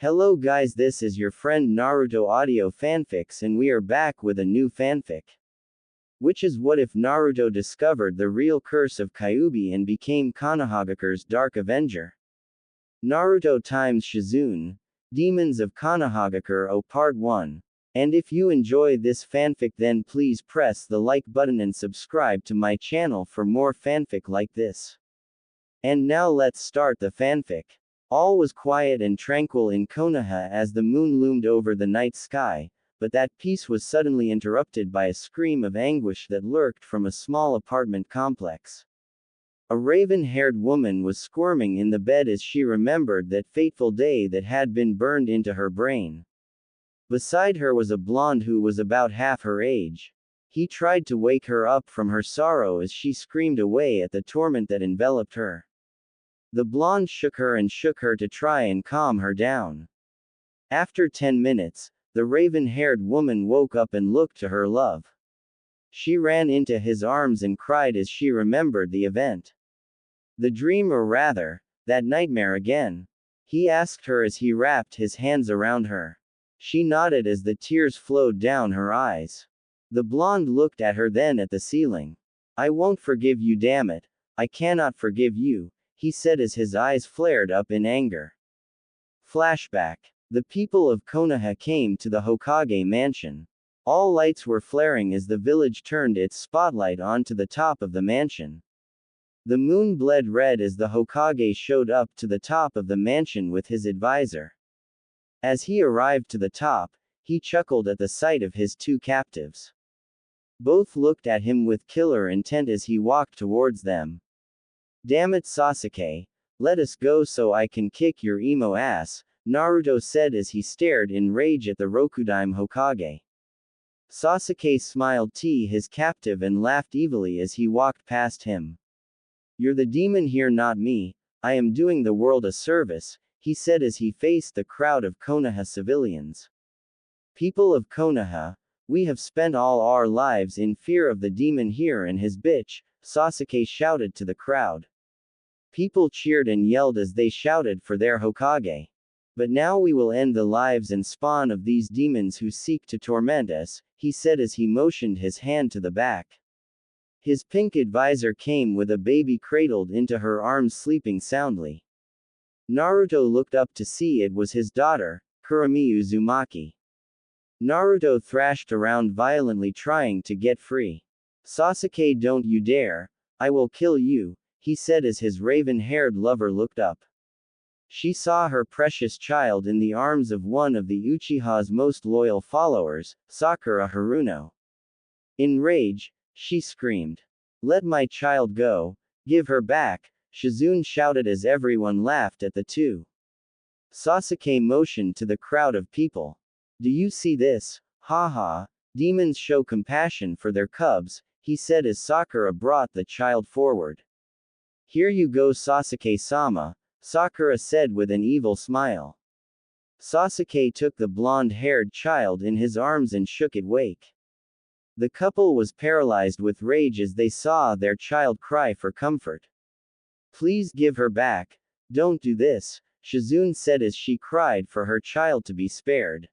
Hello guys, this is your friend Naruto Audio Fanfics and we are back with a new fanfic. Which is what if Naruto discovered the real curse of Kyuubi and became Konohagakure's Dark Avenger? Naruto times Shizune, Demons of Konohagakure Part 1. And if you enjoy this fanfic then please press the like button and subscribe to my channel for more fanfic like this. And now let's start the fanfic. All was quiet and tranquil in Konoha as the moon loomed over the night sky, but that peace was suddenly interrupted by a scream of anguish that lurked from a small apartment complex. A raven-haired woman was squirming in the bed as she remembered that fateful day that had been burned into her brain. Beside her was a blonde who was about half her age. He tried to wake her up from her sorrow as she screamed away at the torment that enveloped her. The blonde shook her to try and calm her down. After 10 minutes, the raven-haired woman woke up and looked to her love. She ran into his arms and cried as she remembered the event. The dream, or rather, that nightmare again? He asked her as he wrapped his hands around her. She nodded as the tears flowed down her eyes. The blonde looked at her, then at the ceiling. "I won't forgive you, damn it. I cannot forgive you," he said as his eyes flared up in anger. Flashback. The people of Konoha came to the Hokage mansion. All lights were flaring as the village turned its spotlight onto the top of the mansion. The moon bled red as the Hokage showed up to the top of the mansion with his advisor. As he arrived to the top, he chuckled at the sight of his two captives. Both looked at him with killer intent as he walked towards them. "Damn it, Sasuke, let us go so I can kick your emo ass," Naruto said as he stared in rage at the Rokudime Hokage. Sasuke smiled to his captive and laughed evilly as he walked past him. "You're the demon here, not me. I am doing the world a service," he said as he faced the crowd of Konoha civilians. "People of Konoha, we have spent all our lives in fear of the demon here and his bitch," Sasuke shouted to the crowd. People cheered and yelled as they shouted for their Hokage. "But now we will end the lives and spawn of these demons who seek to torment us," he said as he motioned his hand to the back. His pink advisor came with a baby cradled into her arms sleeping soundly. Naruto looked up to see it was his daughter, Kurumi Uzumaki. Naruto thrashed around violently trying to get free. "Sasuke, don't you dare, I will kill you," he said as his raven-haired lover looked up. She saw her precious child in the arms of one of the Uchiha's most loyal followers, Sakura Haruno. In rage, she screamed, "Let my child go, give her back," Shizune shouted as everyone laughed at the two. Sasuke motioned to the crowd of people. "Do you see this? Haha, demons show compassion for their cubs," he said as Sakura brought the child forward. "Here you go, Sasuke-sama," Sakura said with an evil smile. Sasuke took the blonde-haired child in his arms and shook it awake. The couple was paralyzed with rage as they saw their child cry for comfort. "Please give her back. Don't do this," Shizune said as she cried for her child to be spared.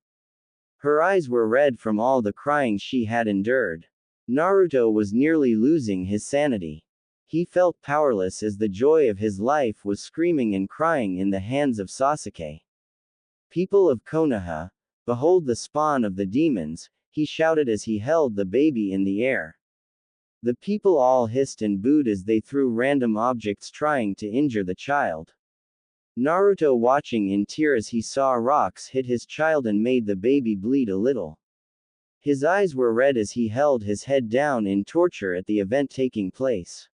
Her eyes were red from all the crying she had endured. Naruto was nearly losing his sanity. He felt powerless as the joy of his life was screaming and crying in the hands of Sasuke. "People of Konoha, behold the spawn of the demons," he shouted as he held the baby in the air. The people all hissed and booed as they threw random objects trying to injure the child. Naruto watching in tears, he saw rocks hit his child and made the baby bleed a little. His eyes were red as he held his head down in torture at the event taking place.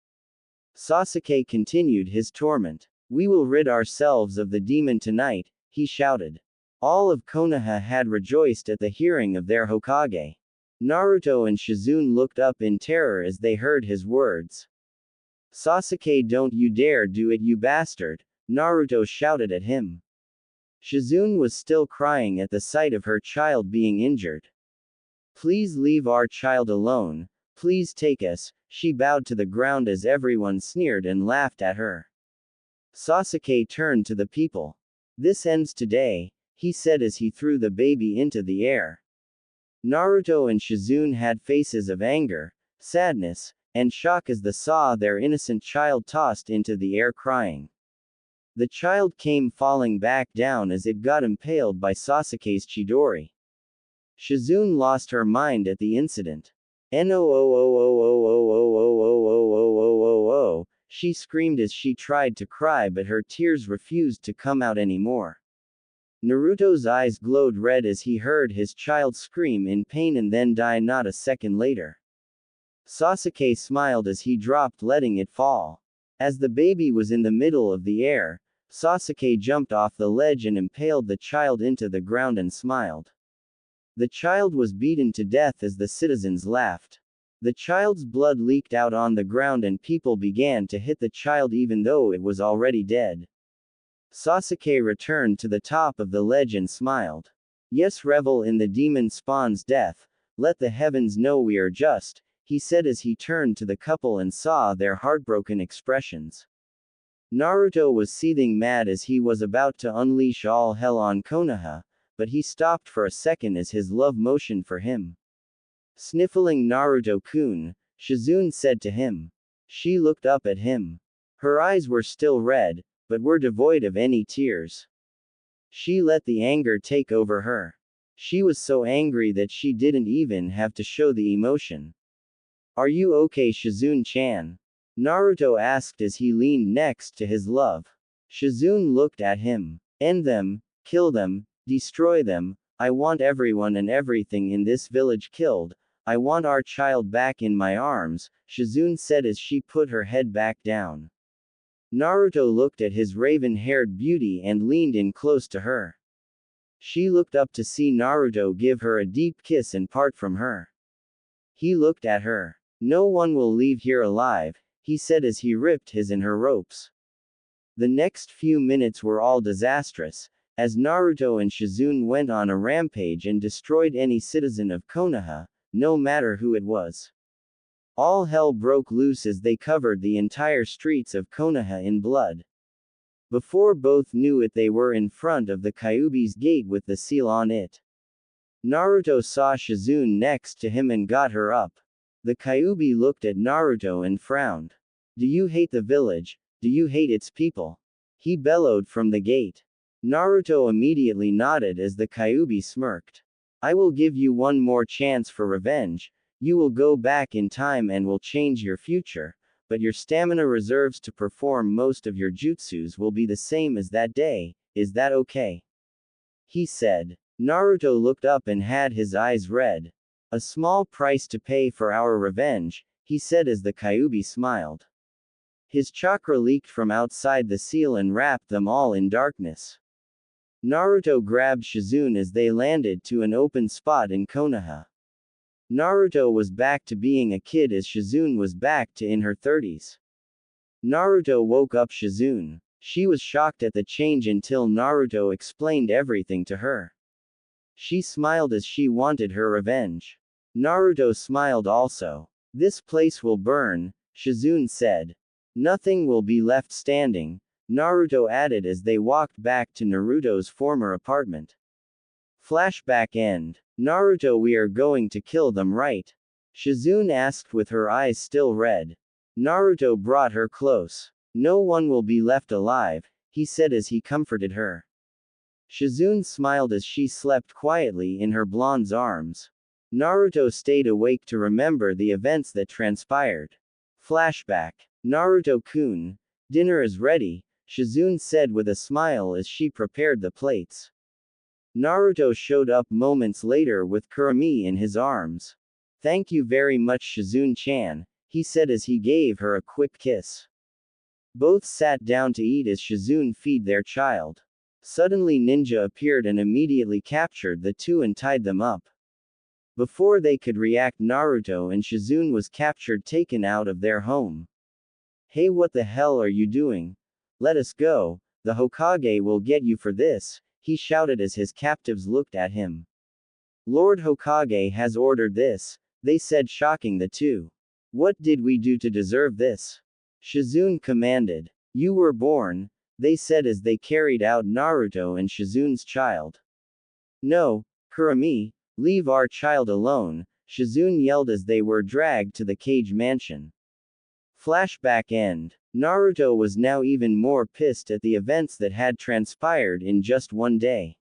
Sasuke continued his torment. "We will rid ourselves of the demon tonight," he shouted. All of Konoha had rejoiced at the hearing of their Hokage. Naruto and Shizune looked up in terror as they heard his words. "Sasuke, don't you dare do it, you bastard," Naruto shouted at him. Shizune was still crying at the sight of her child being injured. "Please leave our child alone. Please take us," she bowed to the ground as everyone sneered and laughed at her. Sasuke turned to the people. "This ends today," he said as he threw the baby into the air. Naruto and Shizune had faces of anger, sadness, and shock as they saw their innocent child tossed into the air crying. The child came falling back down as it got impaled by Sasuke's Chidori. Shizune lost her mind at the incident. No, she screamed as she tried to cry, but her tears refused to come out anymore. Naruto's eyes glowed red as he heard his child scream in pain and then die not a second later. Sasuke smiled as he dropped, letting it fall. As the baby was in the middle of the air, Sasuke jumped off the ledge and impaled the child into the ground and smiled. The child was beaten to death as the citizens laughed. The child's blood leaked out on the ground and people began to hit the child even though it was already dead. Sasuke returned to the top of the ledge and smiled. Yes, revel in the demon spawn's death, let the heavens know we are just, he said as he turned to the couple and saw their heartbroken expressions. Naruto was seething mad as he was about to unleash all hell on Konoha, but he stopped for a second as his love motioned for him. Sniffling Naruto-kun, Shizune said to him. She looked up at him. Her eyes were still red, but were devoid of any tears. She let the anger take over her. She was so angry that she didn't even have to show the emotion. Are you okay, Shizune-chan? Naruto asked as he leaned next to his love. Shizune looked at him. End them, kill them, destroy them, I want everyone and everything in this village killed, I want our child back in my arms, Shizune said as she put her head back down. Naruto looked at his raven-haired beauty and leaned in close to her. She looked up to see Naruto give her a deep kiss and part from her. He looked at her. No one will leave here alive, he said as he ripped his and her ropes. The next few minutes were all disastrous, as Naruto and Shizune went on a rampage and destroyed any citizen of Konoha, no matter who it was. All hell broke loose as they covered the entire streets of Konoha in blood. Before both knew it, they were in front of the Kyuubi's gate with the seal on it. Naruto saw Shizune next to him and got her up. The Kyuubi looked at Naruto and frowned. Do you hate the village? Do you hate its people? He bellowed from the gate. Naruto immediately nodded as the Kyuubi smirked. I will give you one more chance for revenge, you will go back in time and will change your future, but your stamina reserves to perform most of your jutsus will be the same as that day, is that okay? He said. Naruto looked up and had his eyes red. A small price to pay for our revenge, he said as the Kyuubi smiled. His chakra leaked from outside the seal and wrapped them all in darkness. Naruto grabbed Shizune as they landed to an open spot in Konoha. Naruto was back to being a kid as Shizune was back to in her 30s. Naruto woke up Shizune. She was shocked at the change until Naruto explained everything to her. She smiled as she wanted her revenge. Naruto smiled also. This place will burn, Shizune said. Nothing will be left standing, Naruto added as they walked back to Naruto's former apartment. Flashback end. Naruto, we are going to kill them, right? Shizune asked with her eyes still red. Naruto brought her close. No one will be left alive, he said as he comforted her. Shizune smiled as she slept quietly in her blonde's arms. Naruto stayed awake to remember the events that transpired. Flashback. Naruto-kun, dinner is ready, Shizune said with a smile as she prepared the plates. Naruto showed up moments later with Kurami in his arms. Thank you very much, Shizune-chan, he said as he gave her a quick kiss. Both sat down to eat as Shizune fed their child. Suddenly Ninja appeared and immediately captured the two and tied them up. Before they could react, Naruto and Shizune was captured, taken out of their home. Hey, what the hell are you doing? Let us go, the Hokage will get you for this, he shouted as his captives looked at him. Lord Hokage has ordered this, they said, shocking the two. What did we do to deserve this? Shizune commanded. You were born, they said as they carried out Naruto and Shizune's child. No, Kurami, leave our child alone, Shizune yelled as they were dragged to the cage mansion. Flashback end. Naruto was now even more pissed at the events that had transpired in just one day.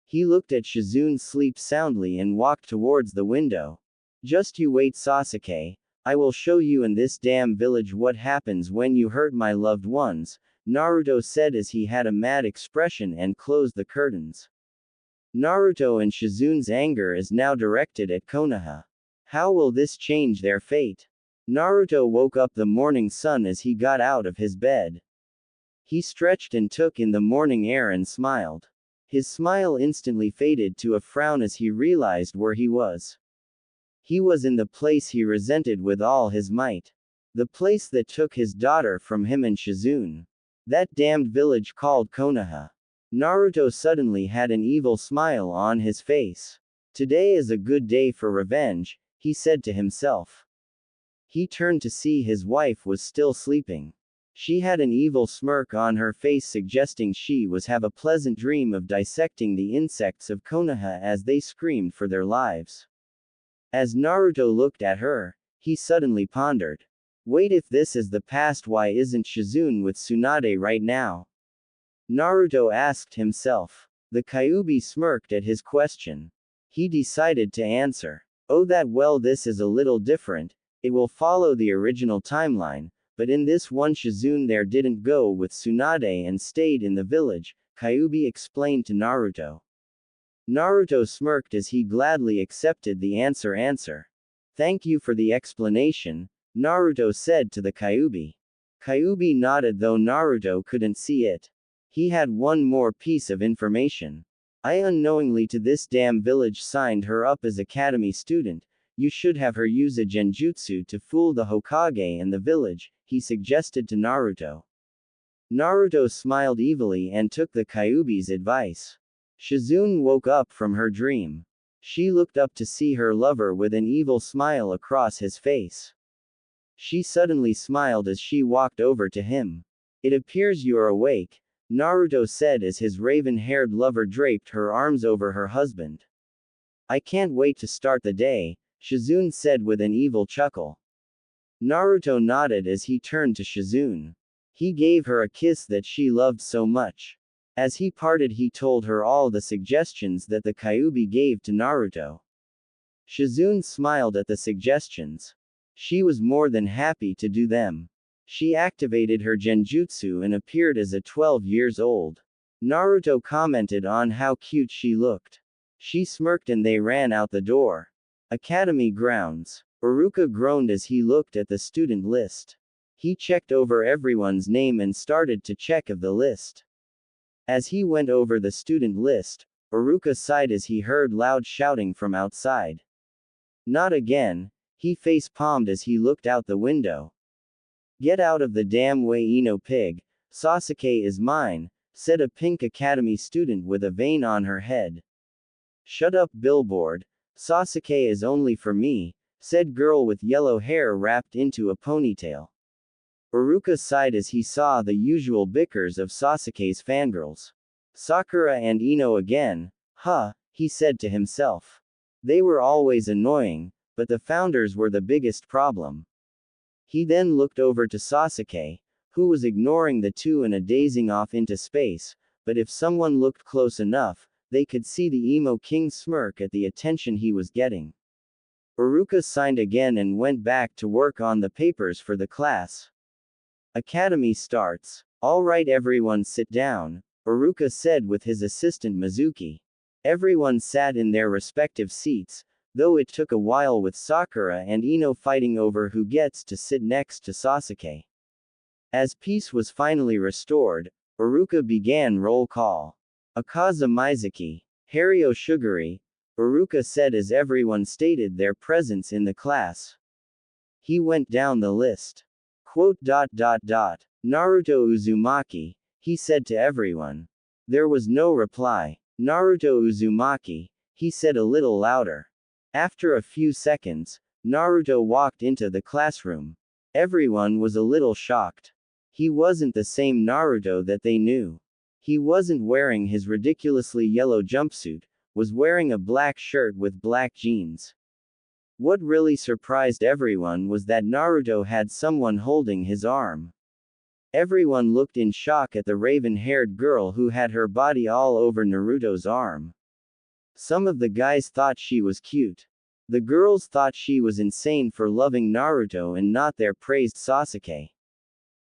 He looked at Shizune sleep soundly and walked towards the window. Just you wait, Sasuke. I will show you in this damn village what happens when you hurt my loved ones, Naruto said as he had a mad expression and closed the curtains. Naruto and Shizune's anger is now directed at Konoha. How will this change their fate? Naruto woke up the morning sun as he got out of his bed. He stretched and took in the morning air and smiled. His smile instantly faded to a frown as he realized where he was. He was in the place he resented with all his might. The place that took his daughter from him and Shizune. That damned village called Konoha. Naruto suddenly had an evil smile on his face. Today is a good day for revenge, he said to himself. He turned to see his wife was still sleeping. She had an evil smirk on her face suggesting she was have a pleasant dream of dissecting the insects of Konoha as they screamed for their lives. As Naruto looked at her, he suddenly pondered. Wait, if this is the past, why isn't Shizune with Tsunade right now? Naruto asked himself. The Kyuubi smirked at his question. He decided to answer. Oh, that well, this is a little different. It will follow the original timeline, but in this one Shizune there didn't go with Tsunade and stayed in the village, Kyuubi explained to Naruto. Naruto smirked as he gladly accepted the answer. Thank you for the explanation, Naruto said to the Kyuubi. Kyuubi nodded though Naruto couldn't see it. He had one more piece of information. I unknowingly to this damn village signed her up as academy student. You should have her use a genjutsu to fool the Hokage and the village, he suggested to Naruto. Naruto smiled evilly and took the Kyuubi's advice. Shizune woke up from her dream. She looked up to see her lover with an evil smile across his face. She suddenly smiled as she walked over to him. It appears you are awake, Naruto said as his raven-haired lover draped her arms over her husband. I can't wait to start the day, Shizune said with an evil chuckle. Naruto nodded as he turned to Shizune. He gave her a kiss that she loved so much. As he parted, he told her all the suggestions that the Kyuubi gave to Naruto. Shizune smiled at the suggestions. She was more than happy to do them. She activated her genjutsu and appeared as a 12 years old. Naruto commented on how cute she looked. She smirked and they ran out the door. Academy grounds. Iruka groaned as he looked at the student list. He checked over everyone's name and started to check of the list. As he went over the student list, Iruka sighed as he heard loud shouting from outside. Not again, he face-palmed as he looked out the window. Get out of the damn way, Ino pig, Sasuke is mine, said a pink academy student with a vein on her head. Shut up, billboard, Sasuke is only for me, said girl with yellow hair wrapped into a ponytail. Iruka sighed as he saw the usual bickers of Sasuke's fangirls. Sakura and Ino again, huh, he said to himself. They were always annoying, but the founders were the biggest problem. He then looked over to Sasuke, who was ignoring the two and dazing off into space, but if someone looked close enough, they could see the emo king smirk at the attention he was getting. Iruka signed again and went back to work on the papers for the class. Academy starts. All right, everyone sit down, Iruka said with his assistant Mizuki. Everyone sat in their respective seats, though it took a while with Sakura and Ino fighting over who gets to sit next to Sasuke. As peace was finally restored, Iruka began roll call. Akaza Mizuki, Hario Shuguri, Iruka said as everyone stated their presence in the class. He went down the list. Naruto Uzumaki, he said to everyone. There was no reply. Naruto Uzumaki, he said a little louder. After a few seconds, Naruto walked into the classroom. Everyone was a little shocked. He wasn't the same Naruto that they knew. He wasn't wearing his ridiculously yellow jumpsuit, was wearing a black shirt with black jeans. What really surprised everyone was that Naruto had someone holding his arm. Everyone looked in shock at the raven-haired girl who had her body all over Naruto's arm. Some of the guys thought she was cute. The girls thought she was insane for loving Naruto and not their praised Sasuke.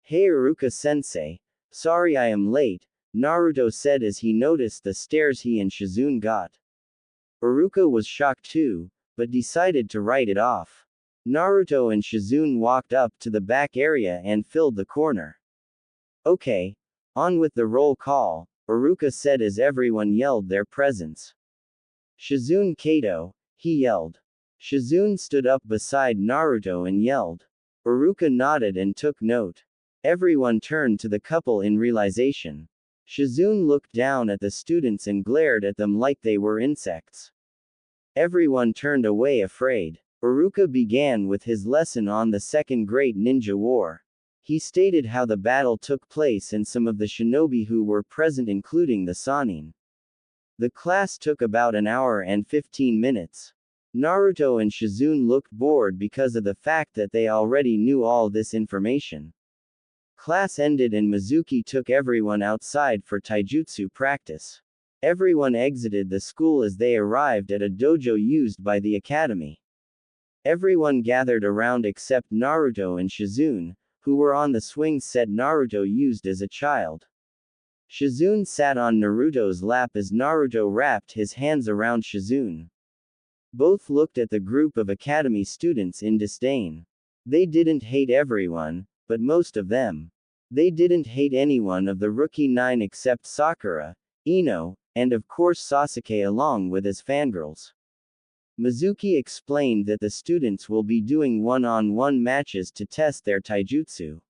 "Hey Iruka-sensei, sorry I am late," Naruto said as he noticed the stares he and Shizune got. Iruka was shocked too, but decided to write it off. Naruto and Shizune walked up to the back area and filled the corner. "Okay, on with the roll call," Iruka said as everyone yelled their presence. "Shizune Kato," he yelled. Shizune stood up beside Naruto and yelled. Iruka nodded and took note. Everyone turned to the couple in realization. Shizune looked down at the students and glared at them like they were insects. Everyone turned away afraid. Iruka began with his lesson on the Second Great Ninja War. He stated how the battle took place and some of the shinobi who were present including the Sannin. The class took about an hour and 15 minutes. Naruto and Shizune looked bored because of the fact that they already knew all this information. Class ended and Mizuki took everyone outside for taijutsu practice. Everyone exited the school as they arrived at a dojo used by the academy. Everyone gathered around except Naruto and Shizune, who were on the swing set Naruto used as a child. Shizune sat on Naruto's lap as Naruto wrapped his hands around Shizune. Both looked at the group of academy students in disdain. They didn't hate everyone, but most of them. They didn't hate anyone of the rookie 9 except Sakura, Ino, and of course Sasuke along with his fangirls. Mizuki explained that the students will be doing one-on-one matches to test their taijutsu.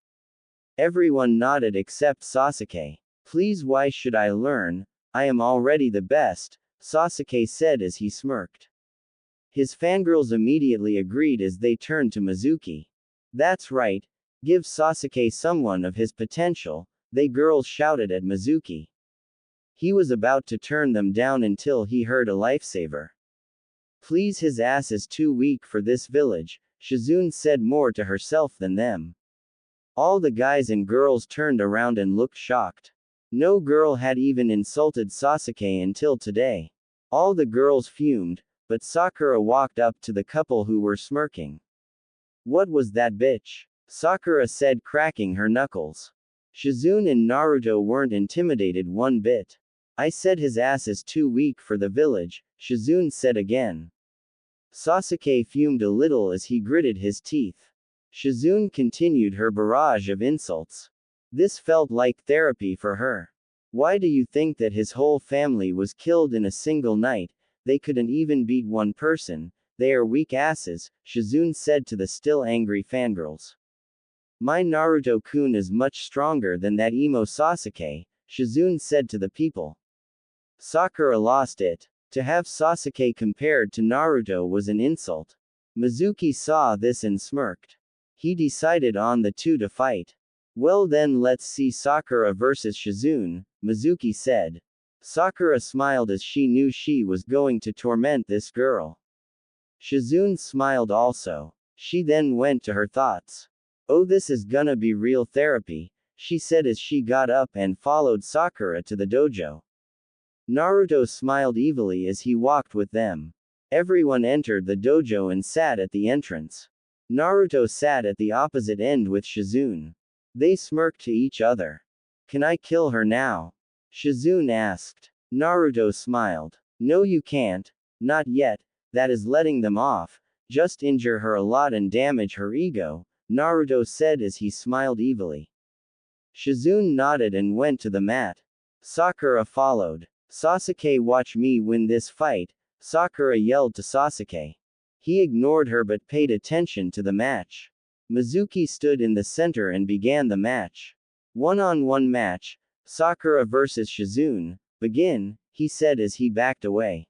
Everyone nodded except Sasuke. "Please, why should I learn? I am already the best," Sasuke said as he smirked. His fangirls immediately agreed as they turned to Mizuki. "That's right. Give Sasuke someone of his potential," they girls shouted at Mizuki. He was about to turn them down until he heard a lifesaver. "Please, his ass is too weak for this village," Shizune said more to herself than them. All the guys and girls turned around and looked shocked. No girl had even insulted Sasuke until today. All the girls fumed, but Sakura walked up to the couple who were smirking. "What was that bitch?" Sakura said, cracking her knuckles. Shizune and Naruto weren't intimidated one bit. "I said his ass is too weak for the village," Shizune said again. Sasuke fumed a little as he gritted his teeth. Shizune continued her barrage of insults. This felt like therapy for her. "Why do you think that his whole family was killed in a single night? They couldn't even beat one person. They are weak asses," Shizune said to the still angry fangirls. "My Naruto-kun is much stronger than that emo Sasuke," Shizune said to the people. Sakura lost it. To have Sasuke compared to Naruto was an insult. Mizuki saw this and smirked. He decided on the two to fight. "Well then, let's see Sakura versus Shizune," Mizuki said. Sakura smiled as she knew she was going to torment this girl. Shizune smiled also. She then went to her thoughts. "Oh, this is gonna be real therapy," she said as she got up and followed Sakura to the dojo. Naruto smiled evilly as he walked with them. Everyone entered the dojo and sat at the entrance. Naruto sat at the opposite end with Shizune. They smirked to each other. "Can I kill her now?" Shizune asked. Naruto smiled. "No, you can't. Not yet. That is letting them off. Just injure her a lot and damage her ego," Naruto said as he smiled evilly. Shizune nodded and went to the mat. Sakura followed. "Sasuke, watch me win this fight," Sakura yelled to Sasuke. He ignored her but paid attention to the match. Mizuki stood in the center and began the match. "One-on-one match, Sakura versus Shizune. Begin," he said as he backed away.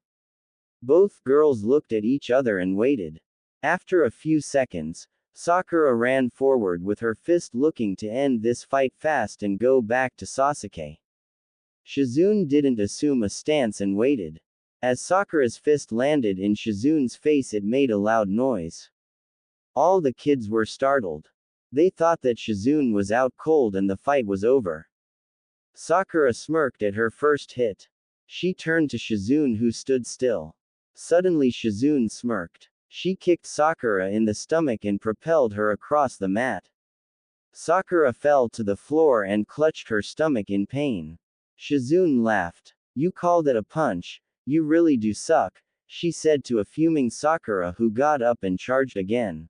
Both girls looked at each other and waited. After a few seconds, Sakura ran forward with her fist looking to end this fight fast and go back to Sasuke. Shizune didn't assume a stance and waited. As Sakura's fist landed in Shizune's face, it made a loud noise. All the kids were startled. They thought that Shizune was out cold and the fight was over. Sakura smirked at her first hit. She turned to Shizune, who stood still. Suddenly Shizune smirked. She kicked Sakura in the stomach and propelled her across the mat. Sakura fell to the floor and clutched her stomach in pain. Shizune laughed. "You called it a punch, you really do suck," she said to a fuming Sakura, who got up and charged again.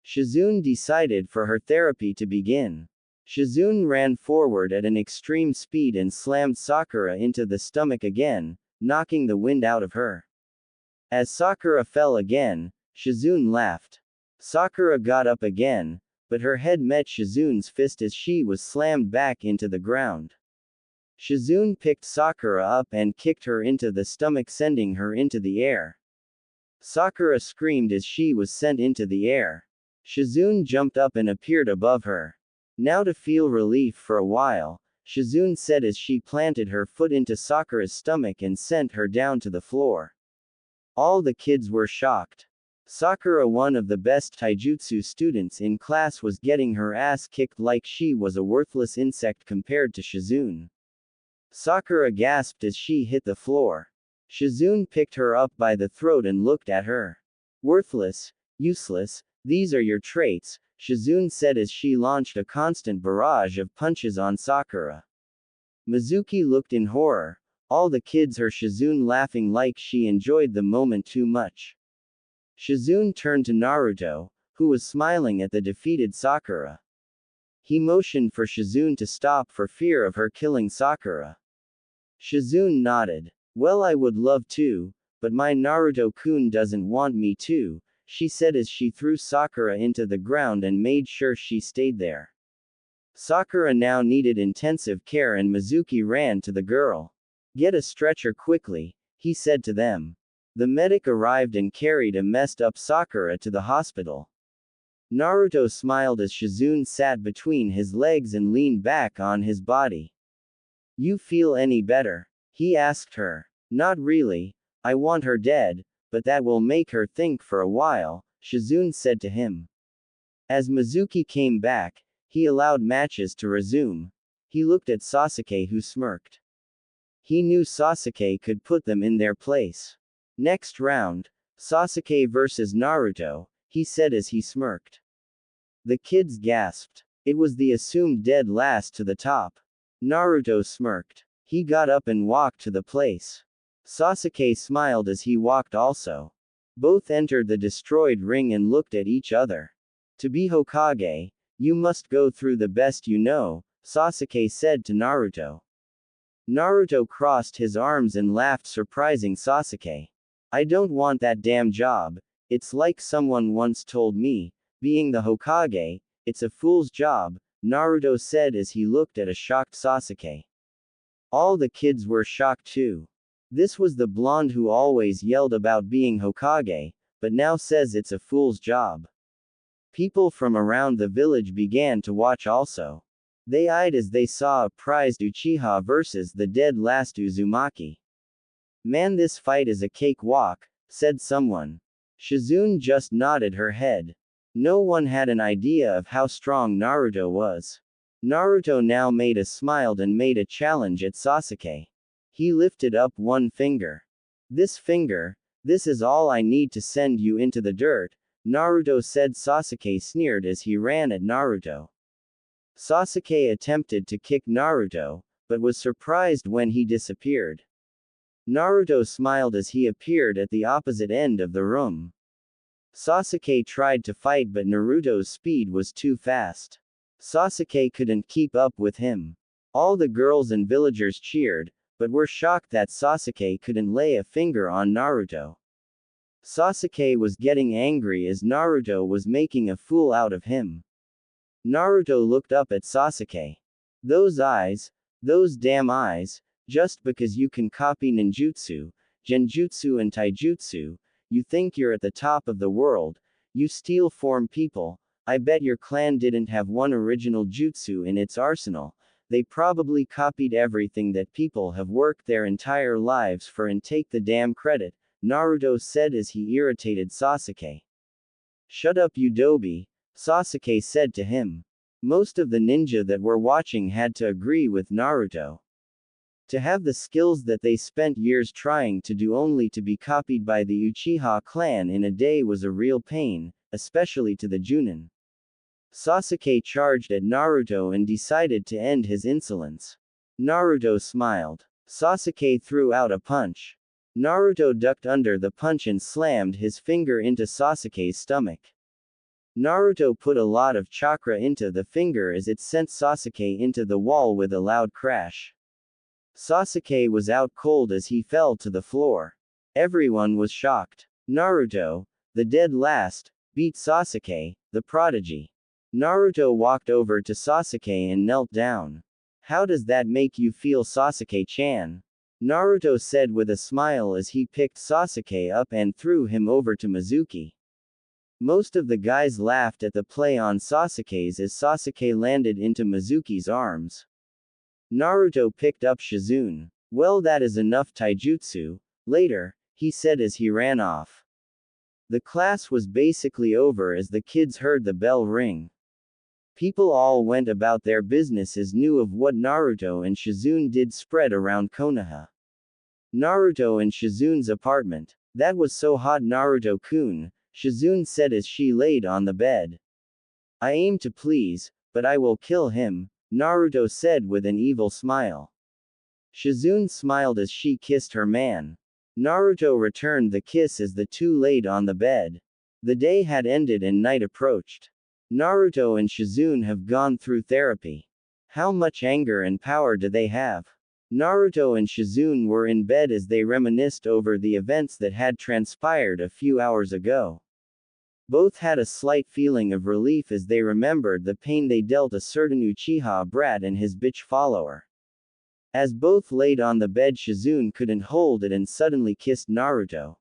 Shizune decided for her therapy to begin. Shizune ran forward at an extreme speed and slammed Sakura into the stomach again, knocking the wind out of her. As Sakura fell again, Shizune laughed. Sakura got up again, but her head met Shizune's fist as she was slammed back into the ground. Shizune picked Sakura up and kicked her into the stomach, sending her into the air. Sakura screamed as she was sent into the air. Shizune jumped up and appeared above her. "Now to feel relief for a while," Shizune said as she planted her foot into Sakura's stomach and sent her down to the floor. All the kids were shocked. Sakura, one of the best taijutsu students in class, was getting her ass kicked like she was a worthless insect compared to Shizune. Sakura gasped as she hit the floor. Shizune picked her up by the throat and looked at her. "Worthless, useless, these are your traits," Shizune said as she launched a constant barrage of punches on Sakura. Mizuki looked in horror. All the kids heard Shizune laughing like she enjoyed the moment too much. Shizune turned to Naruto, who was smiling at the defeated Sakura. He motioned for Shizune to stop for fear of her killing Sakura. Shizune nodded. "Well, I would love to, but my Naruto-kun doesn't want me to," she said as she threw Sakura into the ground and made sure she stayed there. Sakura now needed intensive care and Mizuki ran to the girl. "Get a stretcher quickly," he said to them. The medic arrived and carried a messed up Sakura to the hospital. Naruto smiled as Shizune sat between his legs and leaned back on his body. "You feel any better?" he asked her. "Not really. I want her dead, but that will make her think for a while," Shizune said to him. As Mizuki came back, he allowed matches to resume. He looked at Sasuke, who smirked. He knew Sasuke could put them in their place. "Next round, Sasuke versus Naruto," he said as he smirked. The kids gasped. It was the assumed dead last to the top. Naruto smirked. He got up and walked to the place. Sasuke smiled as he walked also. Both entered the destroyed ring and looked at each other. "To be Hokage, you must go through the best you know," Sasuke said to Naruto. Naruto crossed his arms and laughed, surprising Sasuke. "I don't want that damn job. It's like someone once told me, being the Hokage, it's a fool's job," Naruto said as he looked at a shocked Sasuke. All the kids were shocked too. This was the blonde who always yelled about being Hokage, but now says it's a fool's job. People from around the village began to watch also. They eyed as they saw a prized Uchiha versus the dead last Uzumaki. "Man, this fight is a cakewalk," said someone. Shizune just nodded her head. No one had an idea of how strong Naruto was. Naruto now made a smile and made a challenge at Sasuke. He lifted up one finger. "This finger, this is all I need to send you into the dirt," Naruto said. Sasuke sneered as he ran at Naruto. Sasuke attempted to kick Naruto, but was surprised when he disappeared. Naruto smiled as he appeared at the opposite end of the room. Sasuke tried to fight, but Naruto's speed was too fast. Sasuke couldn't keep up with him. All the girls and villagers cheered, but were shocked that Sasuke couldn't lay a finger on Naruto. Sasuke was getting angry as Naruto was making a fool out of him. Naruto looked up at Sasuke. "Those eyes, those damn eyes, just because you can copy ninjutsu, genjutsu and taijutsu, you think you're at the top of the world, you steal from people. I bet your clan didn't have one original jutsu in its arsenal," they probably copied everything that people have worked their entire lives for and take the damn credit, Naruto said as he irritated Sasuke. Shut up, you doby, Sasuke said to him. Most of the ninja that were watching had to agree with Naruto. To have the skills that they spent years trying to do only to be copied by the Uchiha clan in a day was a real pain, especially to the Junin. Sasuke charged at Naruto and decided to end his insolence. Naruto smiled. Sasuke threw out a punch. Naruto ducked under the punch and slammed his finger into Sasuke's stomach. Naruto put a lot of chakra into the finger as it sent Sasuke into the wall with a loud crash. Sasuke was out cold as he fell to the floor. Everyone was shocked. Naruto, the dead last, beat Sasuke, the prodigy. Naruto walked over to Sasuke and knelt down. How does that make you feel, Sasuke-chan? Naruto said with a smile as he picked Sasuke up and threw him over to Mizuki. Most of the guys laughed at the play on Sasuke's as Sasuke landed into Mizuki's arms. Naruto picked up Shizune. Well, that is enough taijutsu. Later, he said as he ran off. The class was basically over as the kids heard the bell ring. People all went about their businesses, knew of what Naruto and Shizune did spread around Konoha. Naruto and Shizune's apartment. That was so hot, Naruto-kun, Shizune said as she laid on the bed. I aim to please, but I will kill him, Naruto said with an evil smile. Shizune smiled as she kissed her man. Naruto returned the kiss as the two laid on the bed. The day had ended and night approached. Naruto and Shizune have gone through therapy. How much anger and power do they have? Naruto and Shizune were in bed as they reminisced over the events that had transpired a few hours ago. Both had a slight feeling of relief as they remembered the pain they dealt a certain Uchiha brat and his bitch follower. As both laid on the bed, Shizune couldn't hold it and suddenly kissed Naruto.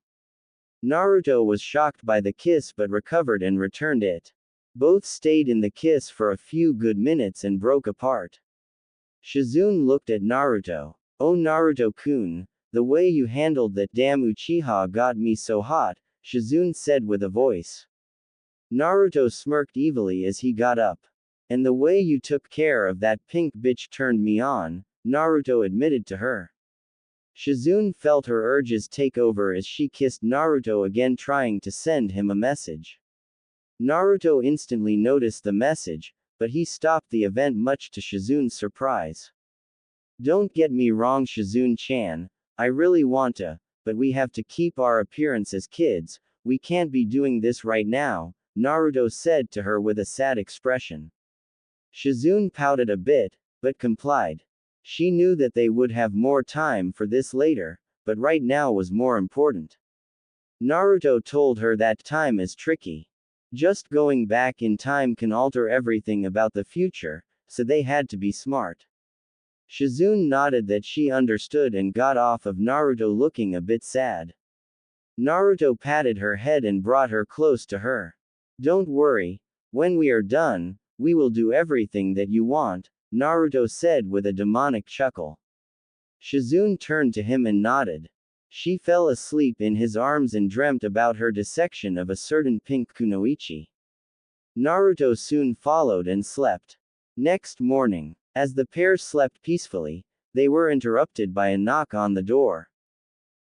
Naruto was shocked by the kiss but recovered and returned it. Both stayed in the kiss for a few good minutes and broke apart. Shizune looked at Naruto. Oh, Naruto-kun, the way you handled that damn Uchiha got me so hot, Shizune said with a voice. Naruto smirked evilly as he got up. And the way you took care of that pink bitch turned me on, Naruto admitted to her. Shizune felt her urges take over as she kissed Naruto again, trying to send him a message. Naruto instantly noticed the message, but he stopped the event much to Shizune's surprise. Don't get me wrong, Shizune-chan, I really want to, but we have to keep our appearance as kids, we can't be doing this right now, Naruto said to her with a sad expression. Shizune pouted a bit, but complied. She knew that they would have more time for this later, but right now was more important. Naruto told her that time is tricky. Just going back in time can alter everything about the future, so they had to be smart. Shizune nodded that she understood and got off of Naruto looking a bit sad. Naruto patted her head and brought her close to her. Don't worry, when we are done, we will do everything that you want, Naruto said with a demonic chuckle. Shizune turned to him and nodded. She fell asleep in his arms and dreamt about her dissection of a certain pink kunoichi. Naruto soon followed and slept. Next morning, as the pair slept peacefully, they were interrupted by a knock on the door.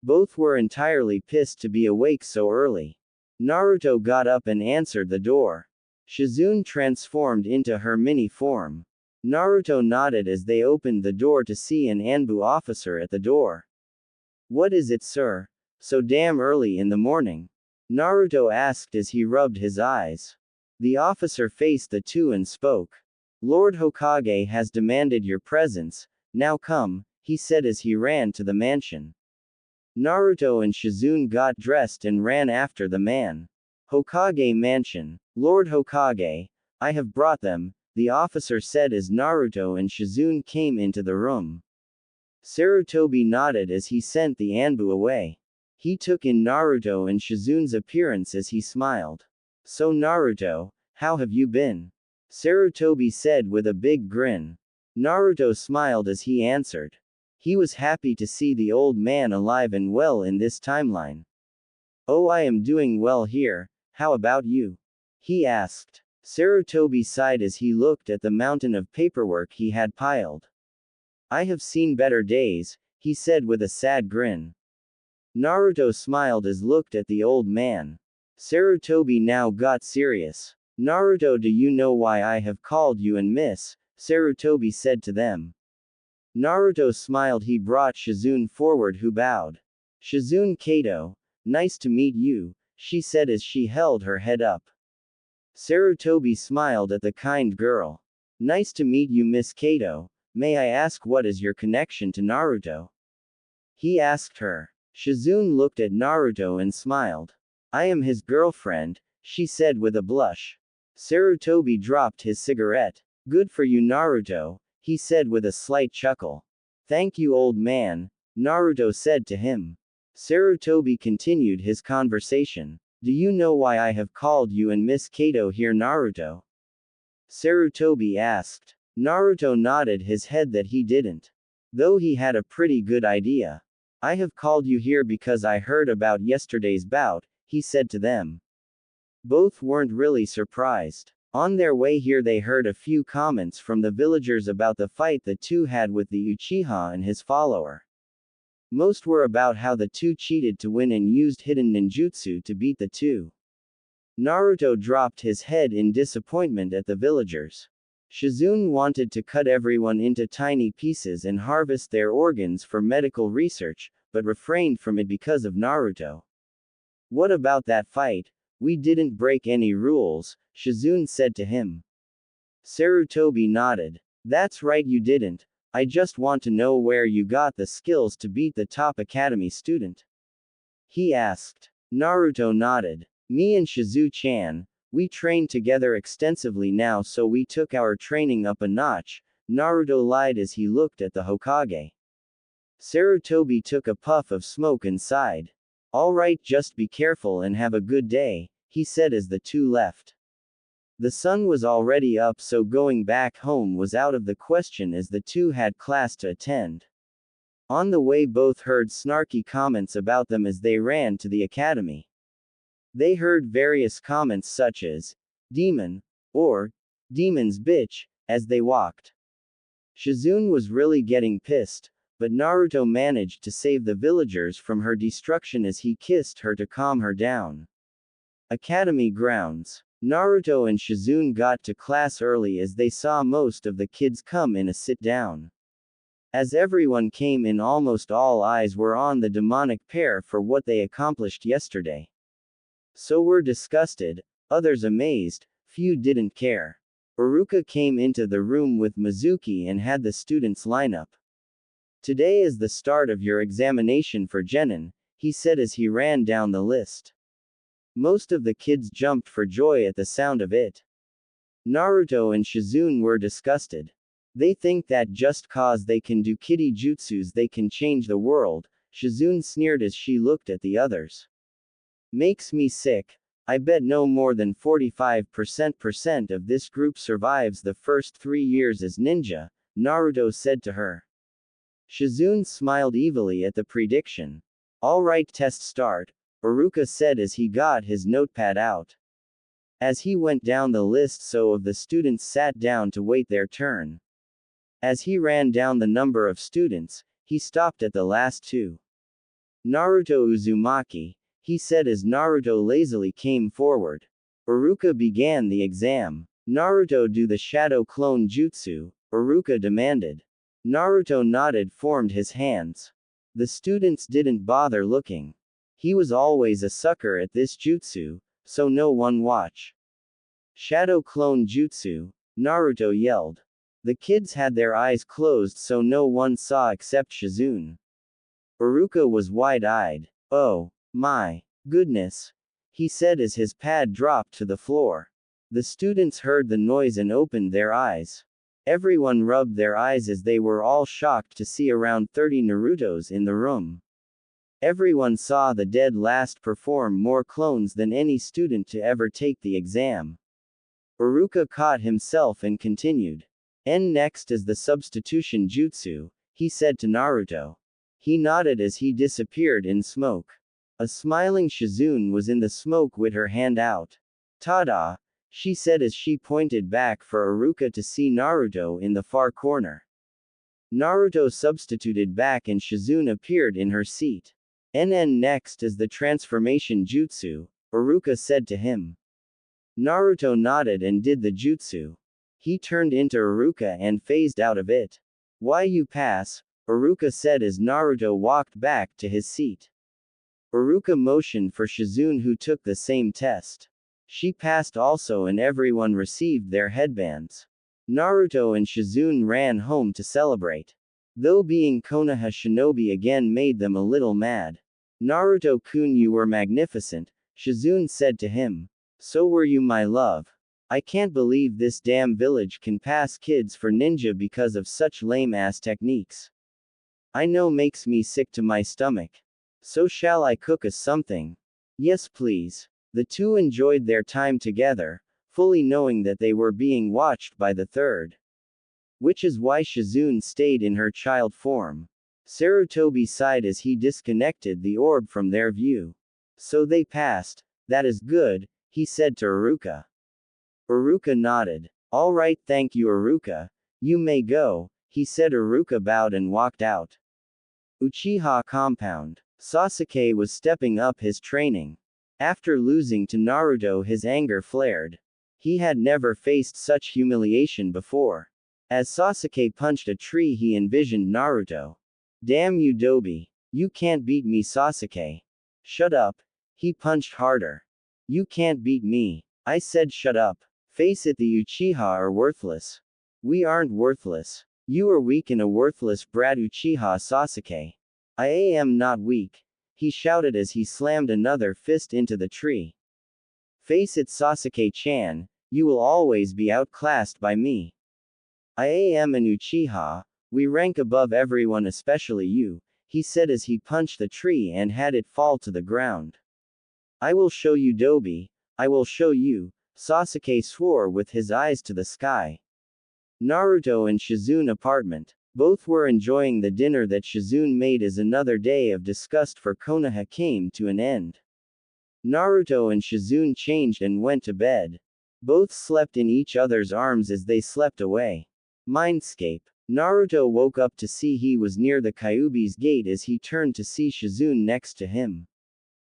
Both were entirely pissed to be awake so early. Naruto got up and answered the door. Shizune transformed into her mini form. Naruto nodded as they opened the door to see an Anbu officer at the door. What is it, sir? So damn early in the morning? Naruto asked as he rubbed his eyes. The officer faced the two and spoke. Lord Hokage has demanded your presence, now come, he said as he ran to the mansion. Naruto and Shizune got dressed and ran after the man. Hokage mansion. Lord Hokage, I have brought them, the officer said as Naruto and Shizune came into the room. Sarutobi nodded as he sent the Anbu away. He took in Naruto and Shizune's appearance as he smiled. So Naruto, how have you been? Sarutobi said with a big grin. Naruto smiled as he answered. He was happy to see the old man alive and well in this timeline. Oh, I am doing well here, how about you? He asked. Sarutobi sighed as he looked at the mountain of paperwork he had piled. I have seen better days, he said with a sad grin. Naruto smiled as looked at the old man. Sarutobi now got serious. Naruto, do you know why I have called you and miss? Sarutobi said to them. Naruto smiled. He brought Shizune forward, who bowed. Shizune Kato, nice to meet you, she said as she held her head up. Sarutobi smiled at the kind girl. Nice to meet you, Miss Kato. May I ask what is your connection to Naruto? He asked her. Shizune looked at Naruto and smiled. I am his girlfriend, she said with a blush. Sarutobi dropped his cigarette. Good for you, Naruto, he said with a slight chuckle. Thank you, old man, Naruto said to him. Sarutobi continued his conversation. Do you know why I have called you and Miss Kato here, Naruto? Sarutobi asked. Naruto nodded his head that he didn't. Though he had a pretty good idea. I have called you here because I heard about yesterday's bout, he said to them. Both weren't really surprised. On their way here they heard a few comments from the villagers about the fight the two had with the Uchiha and his follower. Most were about how the two cheated to win and used hidden ninjutsu to beat the two. Naruto dropped his head in disappointment at the villagers. Shizune wanted to cut everyone into tiny pieces and harvest their organs for medical research, but refrained from it because of Naruto. What about that fight? We didn't break any rules, Shizune said to him. Sarutobi nodded. That's right, you didn't. I just want to know where you got the skills to beat the top academy student. He asked. Naruto nodded. Me and Shizu-chan, we trained together extensively now, so we took our training up a notch, Naruto lied as he looked at the Hokage. Sarutobi took a puff of smoke and sighed. Alright, just be careful and have a good day, he said as the two left. The sun was already up, so going back home was out of the question as the two had class to attend. On the way both heard snarky comments about them as they ran to the academy. They heard various comments such as, demon, or, demon's bitch, as they walked. Shizune was really getting pissed, but Naruto managed to save the villagers from her destruction as he kissed her to calm her down. Academy grounds. Naruto and Shizune got to class early as they saw most of the kids come in a sit-down. As everyone came in, almost all eyes were on the demonic pair for what they accomplished yesterday. Some were disgusted, others amazed, few didn't care. Iruka came into the room with Mizuki and had the students line up. Today is the start of your examination for Genin, he said as he ran down the list. Most of the kids jumped for joy at the sound of it. Naruto and Shizune were disgusted. They think that just cause they can do kiddie jutsus they can change the world, Shizune sneered as she looked at the others. Makes me sick. I bet no more than 45% of this group survives the first 3 years as ninja, Naruto said to her. Shizune smiled evilly at the prediction. Alright, test start, Iruka said as he got his notepad out. As he went down the list, so of the students sat down to wait their turn. As he ran down the number of students, he stopped at the last two. Naruto Uzumaki, he said as Naruto lazily came forward. Iruka began the exam. Naruto, do the shadow clone jutsu, Iruka demanded. Naruto nodded, formed his hands. The students didn't bother looking. He was always a sucker at this jutsu, so no one watch. Shadow clone jutsu, Naruto yelled. The kids had their eyes closed so no one saw except Shizune. Iruka was wide-eyed. Oh my goodness, he said as his pad dropped to the floor. The students heard the noise and opened their eyes. Everyone rubbed their eyes as they were all shocked to see around 30 Narutos in the room. Everyone saw the dead last perform more clones than any student to ever take the exam. Iruka caught himself and continued. And next is the substitution jutsu, he said to Naruto. He nodded as he disappeared in smoke. A smiling Shizune was in the smoke with her hand out. "Tada!" she said as she pointed back for Iruka to see Naruto in the far corner. Naruto substituted back and Shizune appeared in her seat. "NN next is the transformation jutsu," Iruka said to him. Naruto nodded and did the jutsu. He turned into Iruka and phased out of it. "Why you pass?" Iruka said as Naruto walked back to his seat. Iruka motioned for Shizune, who took the same test. She passed also and everyone received their headbands. Naruto and Shizune ran home to celebrate. Though being Konoha shinobi again made them a little mad. "Naruto-kun, you were magnificent," Shizune said to him. "So were you, my love. I can't believe this damn village can pass kids for ninja because of such lame-ass techniques. I know, makes me sick to my stomach. So shall I cook us something?" "Yes, please." The two enjoyed their time together, fully knowing that they were being watched by the third. Which is why Shizune stayed in her child form. Sarutobi sighed as he disconnected the orb from their view. "So they passed. That is good," he said to Iruka. Iruka nodded. "All right, thank you, Iruka. You may go," he said. Iruka bowed and walked out. Uchiha compound. Sasuke was stepping up his training. After losing to Naruto, his anger flared. He had never faced such humiliation before. As Sasuke punched a tree, he envisioned Naruto. "Damn you, Dobi. You can't beat me, Sasuke." "Shut up." He punched harder. "You can't beat me. I said shut up. Face it, the Uchiha are worthless." "We aren't worthless. You are weak and a worthless brat, Uchiha Sasuke." "I am not weak," he shouted as he slammed another fist into the tree. "Face it, Sasuke-chan, you will always be outclassed by me. I am an Uchiha. We rank above everyone, especially you," he said as he punched the tree and had it fall to the ground. "I will show you, Dobi. I will show you," Sasuke swore with his eyes to the sky. Naruto and Shizune apartment. Both were enjoying the dinner that Shizune made as another day of disgust for Konoha came to an end. Naruto and Shizune changed and went to bed. Both slept in each other's arms as they slept away. Mindscape. Naruto woke up to see he was near the Kyuubi's gate as he turned to see Shizune next to him.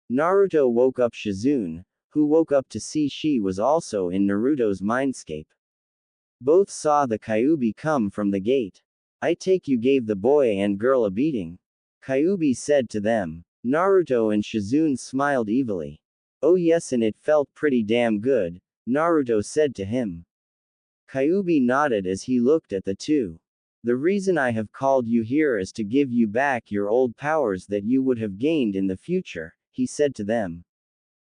Naruto woke up Shizune, who woke up to see she was also in Naruto's mindscape. Both saw the Kyuubi come from the gate. "I take you gave the boy and girl a beating," Kyuubi said to them. Naruto and Shizune smiled evilly. "Oh yes, and it felt pretty damn good," Naruto said to him. Kyuubi nodded as he looked at the two. "The reason I have called you here is to give you back your old powers that you would have gained in the future," he said to them.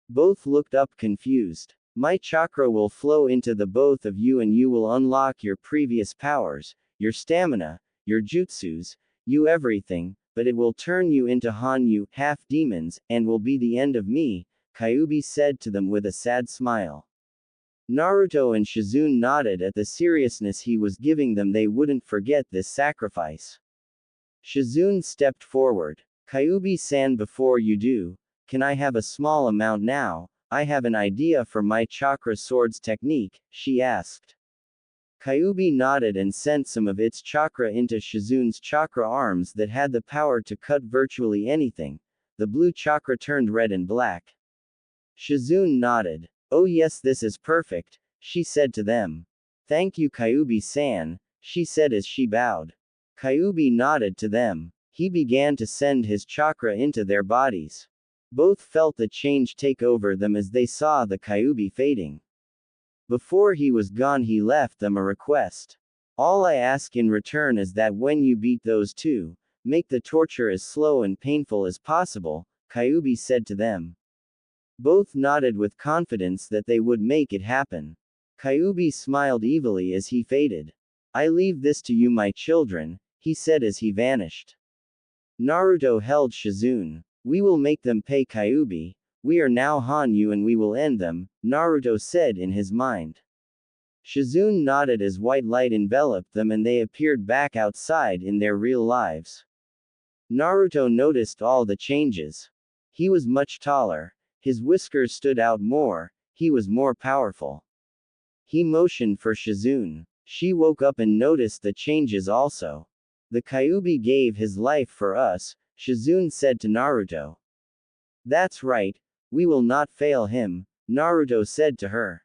Both looked up confused. "My chakra will flow into the both of you and you will unlock your previous powers, your stamina, your jutsus, you everything, but it will turn you into Hanyu, half demons, and will be the end of me," Kyuubi said to them with a sad smile. Naruto and Shizune nodded at the seriousness he was giving them. They wouldn't forget this sacrifice. Shizune stepped forward. "Kyuubi-san, before you do, can I have a small amount now? I have an idea for my chakra swords technique," she asked. Kyuubi nodded and sent some of its chakra into Shizune's chakra arms that had the power to cut virtually anything. The blue chakra turned red and black. Shizune nodded. "Oh yes, this is perfect," she said to them. "Thank you, Kyuubi-san," she said as she bowed. Kyuubi nodded to them. He began to send his chakra into their bodies. Both felt the change take over them as they saw the Kyuubi fading. Before he was gone, he left them a request. "All I ask in return is that when you beat those two, make the torture as slow and painful as possible," Kyuubi said to them. Both nodded with confidence that they would make it happen. Kyuubi smiled evilly as he faded. "I leave this to you, my children," he said as he vanished. Naruto held Shizune. "We will make them pay, Kyuubi. We are now Hanyu and we will end them," Naruto said in his mind. Shizune nodded as white light enveloped them and they appeared back outside in their real lives. Naruto noticed all the changes. He was much taller. His whiskers stood out more. He was more powerful. He motioned for Shizune. She woke up and noticed the changes also. The Kyuubi gave his life for us, Shizune said to Naruto. That's right, we will not fail him, Naruto said to her.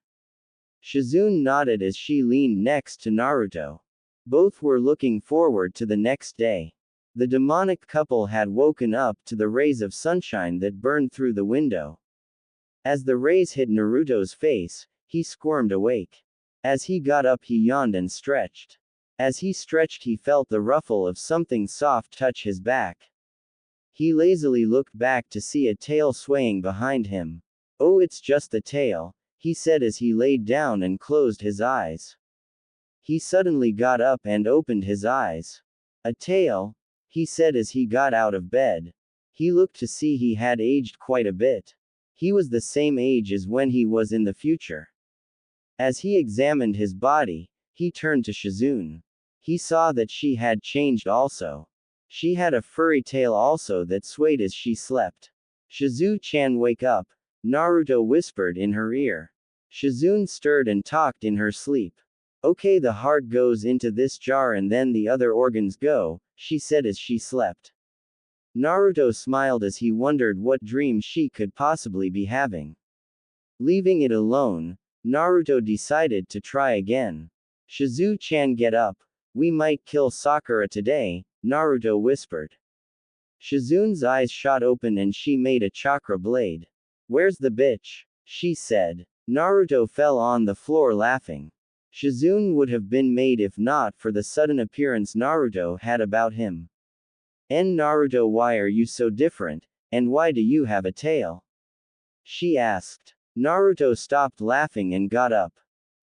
Shizune nodded as she leaned next to Naruto. Both were looking forward to the next day. The demonic couple had woken up to the rays of sunshine that burned through the window. As the rays hit Naruto's face, he squirmed awake. As he got up he yawned and stretched. As he stretched he felt the ruffle of something soft touch his back. He lazily looked back to see a tail swaying behind him. Oh, it's just the tail, he said as he laid down and closed his eyes. He suddenly got up and opened his eyes. A tail, he said as he got out of bed. He looked to see he had aged quite a bit. He was the same age as when he was in the future. As he examined his body, he turned to Shizune. He saw that she had changed also. She had a furry tail also that swayed as she slept. Shizu-chan, wake up, Naruto whispered in her ear. Shizune stirred and talked in her sleep. Okay, the heart goes into this jar and then the other organs go, she said as she slept. Naruto smiled as he wondered what dream she could possibly be having. Leaving it alone, Naruto decided to try again. Shizu-chan, get up, we might kill Sakura today, Naruto whispered. Shizune's eyes shot open and she made a chakra blade. Where's the bitch? She said. Naruto fell on the floor laughing. Shizune would have been made if not for the sudden appearance Naruto had about him. Naruto, why are you so different, and why do you have a tail? She asked. Naruto stopped laughing and got up.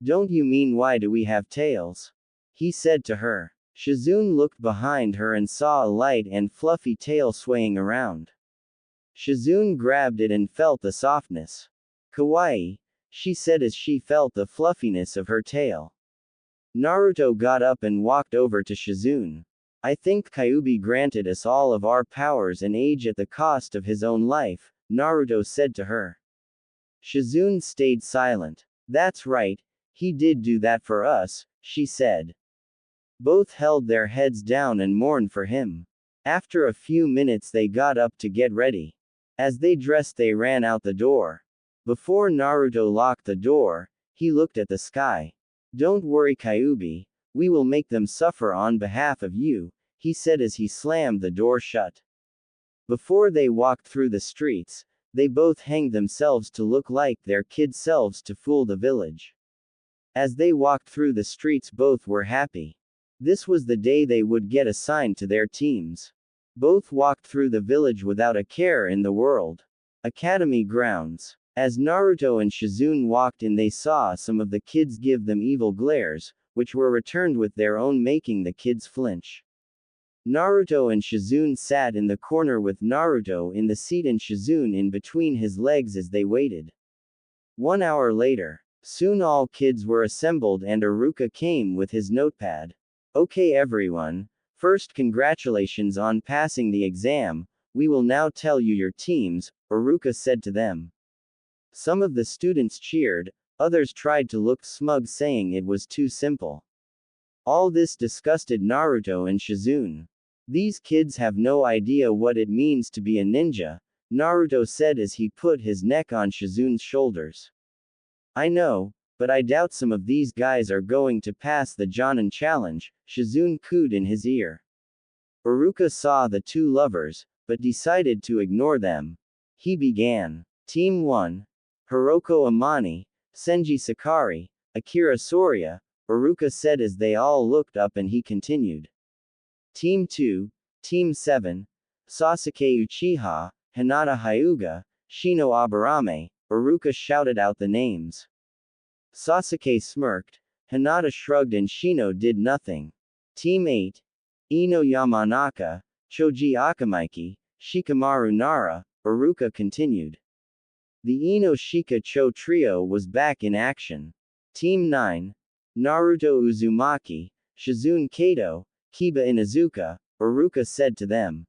Don't you mean why do we have tails? He said to her. Shizune looked behind her and saw a light and fluffy tail swaying around. Shizune grabbed it and felt the softness. Kawaii, she said as she felt the fluffiness of her tail. Naruto got up and walked over to Shizune. I think Kyuubi granted us all of our powers and age at the cost of his own life, Naruto said to her. Shizune stayed silent. That's right, he did do that for us, she said. Both held their heads down and mourned for him. After a few minutes they got up to get ready. As they dressed they ran out the door. Before Naruto locked the door, he looked at the sky. Don't worry Kyuubi, we will make them suffer on behalf of you, he said as he slammed the door shut. Before they walked through the streets, they both hanged themselves to look like their kid selves to fool the village. As they walked through the streets both were happy. This was the day they would get assigned to their teams. Both walked through the village without a care in the world. Academy grounds. As Naruto and Shizune walked in they saw some of the kids give them evil glares, which were returned with their own making the kids flinch. Naruto and Shizune sat in the corner with Naruto in the seat and Shizune in between his legs as they waited. 1 hour later. Soon all kids were assembled and Iruka came with his notepad. Okay everyone, first congratulations on passing the exam, we will now tell you your teams, Iruka said to them. Some of the students cheered, others tried to look smug saying it was too simple. All this disgusted Naruto and Shizune. These kids have no idea what it means to be a ninja, Naruto said as he put his neck on Shizune's shoulders. I know, but I doubt some of these guys are going to pass the Jonin challenge, Shizune cooed in his ear. Iruka saw the two lovers, but decided to ignore them. He began. Team 1. Hiroko Amani, Senji Sakari, Akira Soria, Iruka said as they all looked up and he continued. Team 2, Team 7, Sasuke Uchiha, Hinata Hyuga, Shino Aburame, Iruka shouted out the names. Sasuke smirked, Hinata shrugged and Shino did nothing. Team 8, Ino Yamanaka, Choji Akamaiki, Shikamaru Nara, Iruka continued. The Ino Shika Cho trio was back in action. Team 9, Naruto Uzumaki, Shizune Kato, Kiba Inuzuka, Iruka said to them.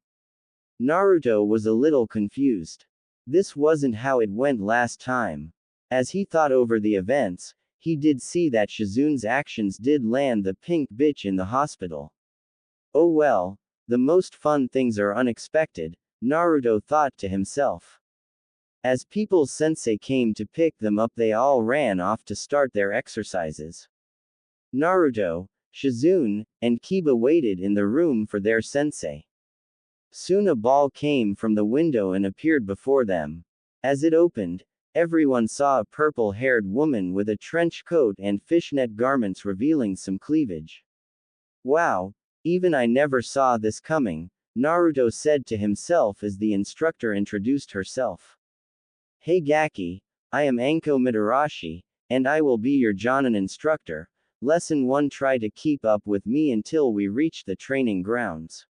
Naruto was a little confused. This wasn't how it went last time. As he thought over the events, he did see that Shizune's actions did land the pink bitch in the hospital. Oh well, the most fun things are unexpected, Naruto thought to himself. As People's Sensei came to pick them up, they all ran off to start their exercises. Naruto, Shizune, and Kiba waited in the room for their sensei. Soon a ball came from the window and appeared before them. As it opened, everyone saw a purple-haired woman with a trench coat and fishnet garments revealing some cleavage. Wow, even I never saw this coming, Naruto said to himself as the instructor introduced herself. Hey Gaki, I am Anko Mitarashi, and I will be your Jonin instructor. Lesson 1, try to keep up with me until we reach the training grounds.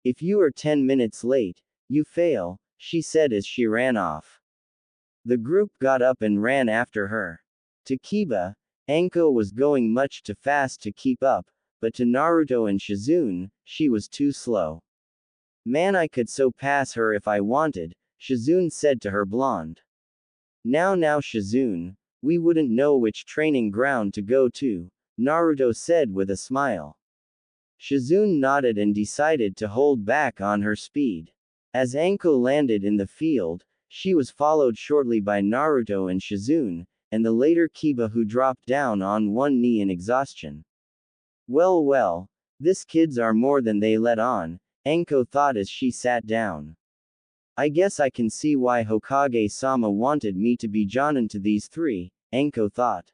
If you are 10 minutes late, you fail, she said as she ran off. The group got up and ran after her. To Kiba, Anko was going much too fast to keep up, but to Naruto and Shizune, she was too slow. Man, I could so pass her if I wanted, Shizune said to her blonde. Now Shizune, we wouldn't know which training ground to go to, Naruto said with a smile. Shizune nodded and decided to hold back on her speed. As Anko landed in the field, she was followed shortly by Naruto and Shizune, and the later Kiba, who dropped down on one knee in exhaustion. Well, these kids are more than they let on, Anko thought as she sat down. I guess I can see why Hokage-sama wanted me to be Jonin to these three, Anko thought.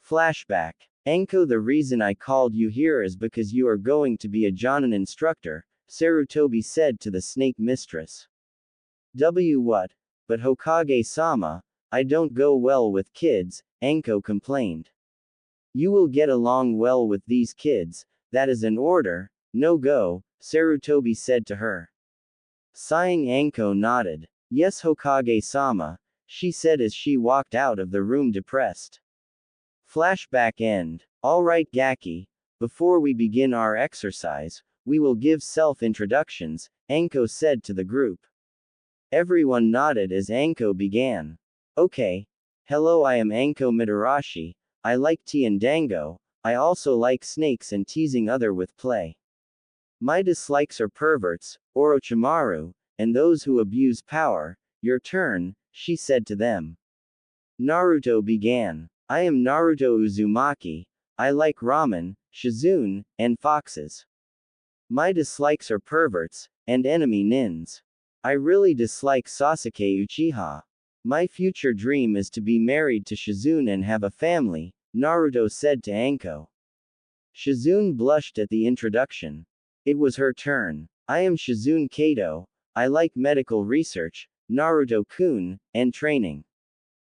Flashback. Anko, the reason I called you here is because you are going to be a Jonin instructor, Sarutobi said to the snake mistress. What? But Hokage-sama, I don't go well with kids, Anko complained. You will get along well with these kids, that is an order, no go, Sarutobi said to her. Sighing, Anko nodded. Yes, Hokage-sama, she said as she walked out of the room depressed. Flashback end. Alright Gaki, before we begin our exercise, we will give self-introductions, Anko said to the group. Everyone nodded as Anko began. Okay. Hello, I am Anko Mitarashi, I like tea and dango, I also like snakes and teasing other with play. My dislikes are perverts, Orochimaru, and those who abuse power. Your turn, she said to them. Naruto began. I am Naruto Uzumaki, I like ramen, Shizune, and foxes. My dislikes are perverts, and enemy nins. I really dislike Sasuke Uchiha. My future dream is to be married to Shizune and have a family, Naruto said to Anko. Shizune blushed at the introduction. It was her turn. I am Shizune Kato, I like medical research, Naruto-kun, and training.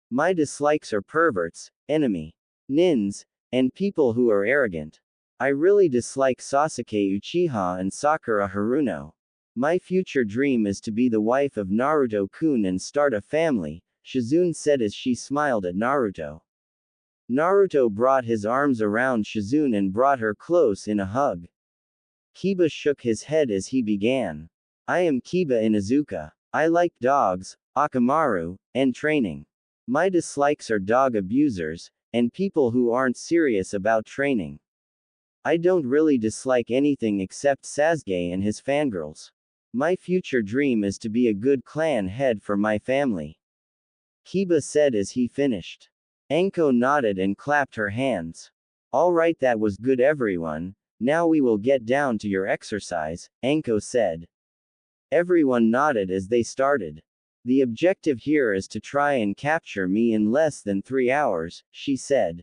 My dislikes are perverts, enemy nins, and people who are arrogant. I really dislike Sasuke Uchiha and Sakura Haruno. My future dream is to be the wife of Naruto-kun and start a family, Shizune said as she smiled at Naruto. Naruto brought his arms around Shizune and brought her close in a hug. Kiba shook his head as he began. I am Kiba Inuzuka. I like dogs, Akamaru, and training. My dislikes are dog abusers, and people who aren't serious about training. I don't really dislike anything except Sasuke and his fangirls. My future dream is to be a good clan head for my family. Kiba said as he finished. Anko nodded and clapped her hands. Alright, that was good everyone, now we will get down to your exercise, Anko said. Everyone nodded as they started. The objective here is to try and capture me in less than 3 hours, she said.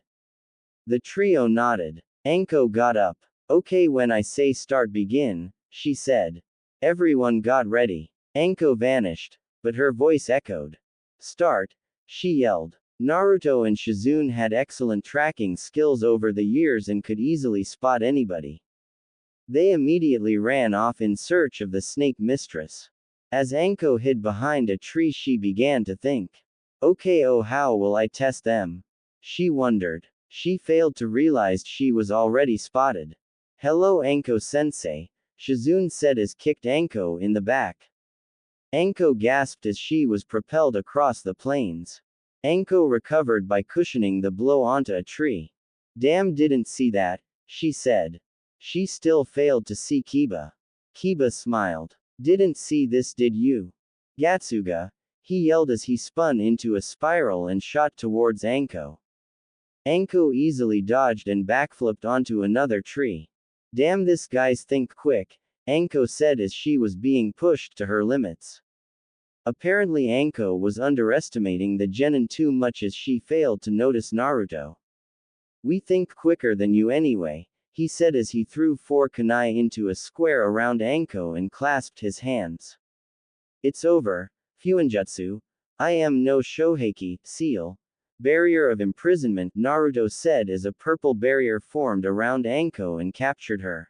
The trio nodded. Anko got up. Okay, when I say start, begin, she said. Everyone got ready. Anko vanished, but her voice echoed. Start, she yelled. Naruto and Shizune had excellent tracking skills over the years and could easily spot anybody. They immediately ran off in search of the snake mistress. As Anko hid behind a tree, she began to think. Okay, oh, how will I test them? She wondered. She failed to realize she was already spotted. Hello Anko-sensei, Shizune said as kicked Anko in the back. Anko gasped as she was propelled across the plains. Anko recovered by cushioning the blow onto a tree. Damn, didn't see that, she said. She still failed to see Kiba. Kiba smiled. Didn't see this, did you? Gatsuga, he yelled as he spun into a spiral and shot towards Anko. Anko easily dodged and backflipped onto another tree. Damn, this guy's think quick, Anko said as she was being pushed to her limits. Apparently Anko was underestimating the genin too much as she failed to notice Naruto. We think quicker than you anyway, he said as he threw 4 kunai into a square around Anko and clasped his hands. It's over, Fuinjutsu. I am no Shoheki, seal. Barrier of imprisonment, Naruto said as a purple barrier formed around Anko and captured her.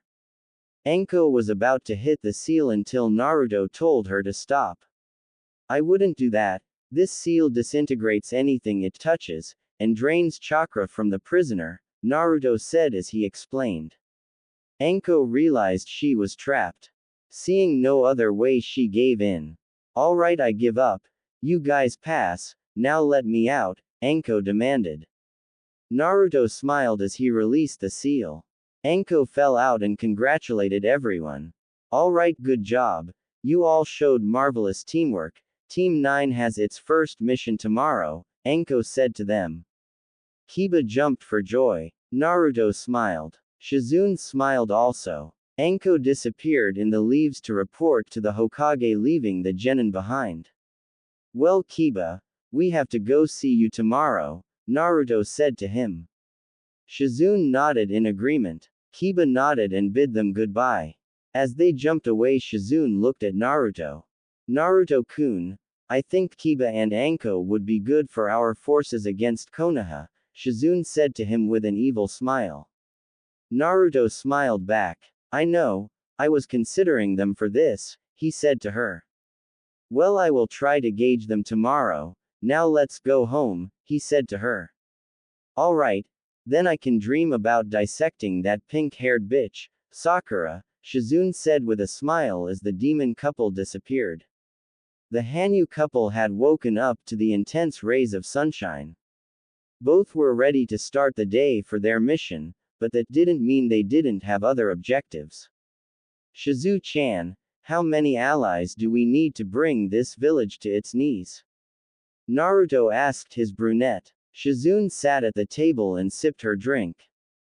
Anko was about to hit the seal until Naruto told her to stop. I wouldn't do that. This seal disintegrates anything it touches, and drains chakra from the prisoner, Naruto said as he explained. Anko realized she was trapped. Seeing no other way, she gave in. Alright, I give up. You guys pass, now let me out, Anko demanded. Naruto smiled as he released the seal. Anko fell out and congratulated everyone. Alright, good job. You all showed marvelous teamwork. Team 9 has its first mission tomorrow, Anko said to them. Kiba jumped for joy. Naruto smiled. Shizune smiled also. Anko disappeared in the leaves to report to the Hokage, leaving the genin behind. Well, Kiba, we have to go see you tomorrow, Naruto said to him. Shizune nodded in agreement. Kiba nodded and bid them goodbye. As they jumped away, Shizune looked at Naruto. Naruto-kun, I think Kiba and Anko would be good for our forces against Konoha, Shizune said to him with an evil smile. Naruto smiled back. I know, I was considering them for this, he said to her. Well, I will try to gauge them tomorrow. Now let's go home, he said to her. Alright, then I can dream about dissecting that pink-haired bitch, Sakura, Shizune said with a smile as the demon couple disappeared. The Hanyu couple had woken up to the intense rays of sunshine. Both were ready to start the day for their mission, but that didn't mean they didn't have other objectives. Shizu-chan, how many allies do we need to bring this village to its knees? Naruto asked his brunette. Shizune sat at the table and sipped her drink.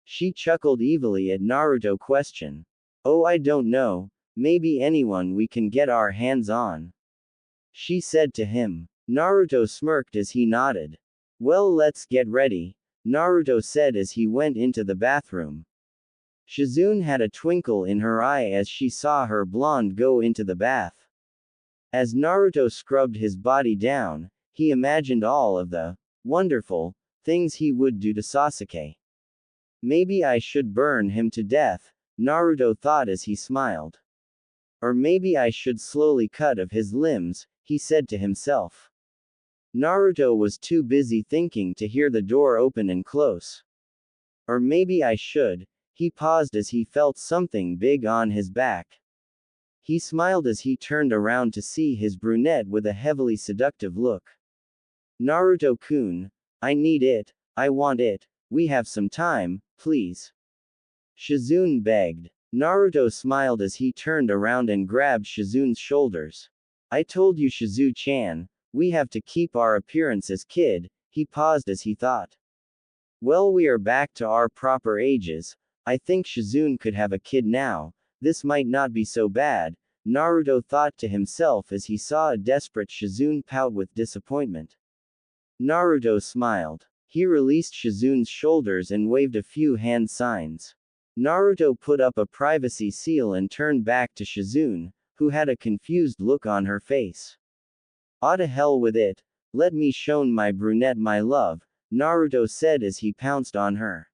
She chuckled evilly at Naruto's question. Oh, I don't know, maybe anyone we can get our hands on, she said to him. Naruto smirked as he nodded. Well, let's get ready, Naruto said as he went into the bathroom. Shizune had a twinkle in her eye as she saw her blonde go into the bath. As Naruto scrubbed his body down, he imagined all of the wonderful things he would do to Sasuke. Maybe I should burn him to death, Naruto thought as he smiled. Or maybe I should slowly cut off his limbs, he said to himself. Naruto was too busy thinking to hear the door open and close. Or maybe I should, he paused as he felt something big on his back. He smiled as he turned around to see his brunette with a heavily seductive look. Naruto-kun, I need it, I want it, we have some time, please. Shizune begged. Naruto smiled as he turned around and grabbed Shizune's shoulders. I told you, Shizu-chan, we have to keep our appearance as kid, he paused as he thought. Well, we are back to our proper ages. I think Shizune could have a kid now, this might not be so bad, Naruto thought to himself as he saw a desperate Shizune pout with disappointment. Naruto smiled. He released Shizune's shoulders and waved a few hand signs. Naruto put up a privacy seal and turned back to Shizune, who had a confused look on her face. "Ah, to hell with it, let me show my brunette my love," Naruto said as he pounced on her.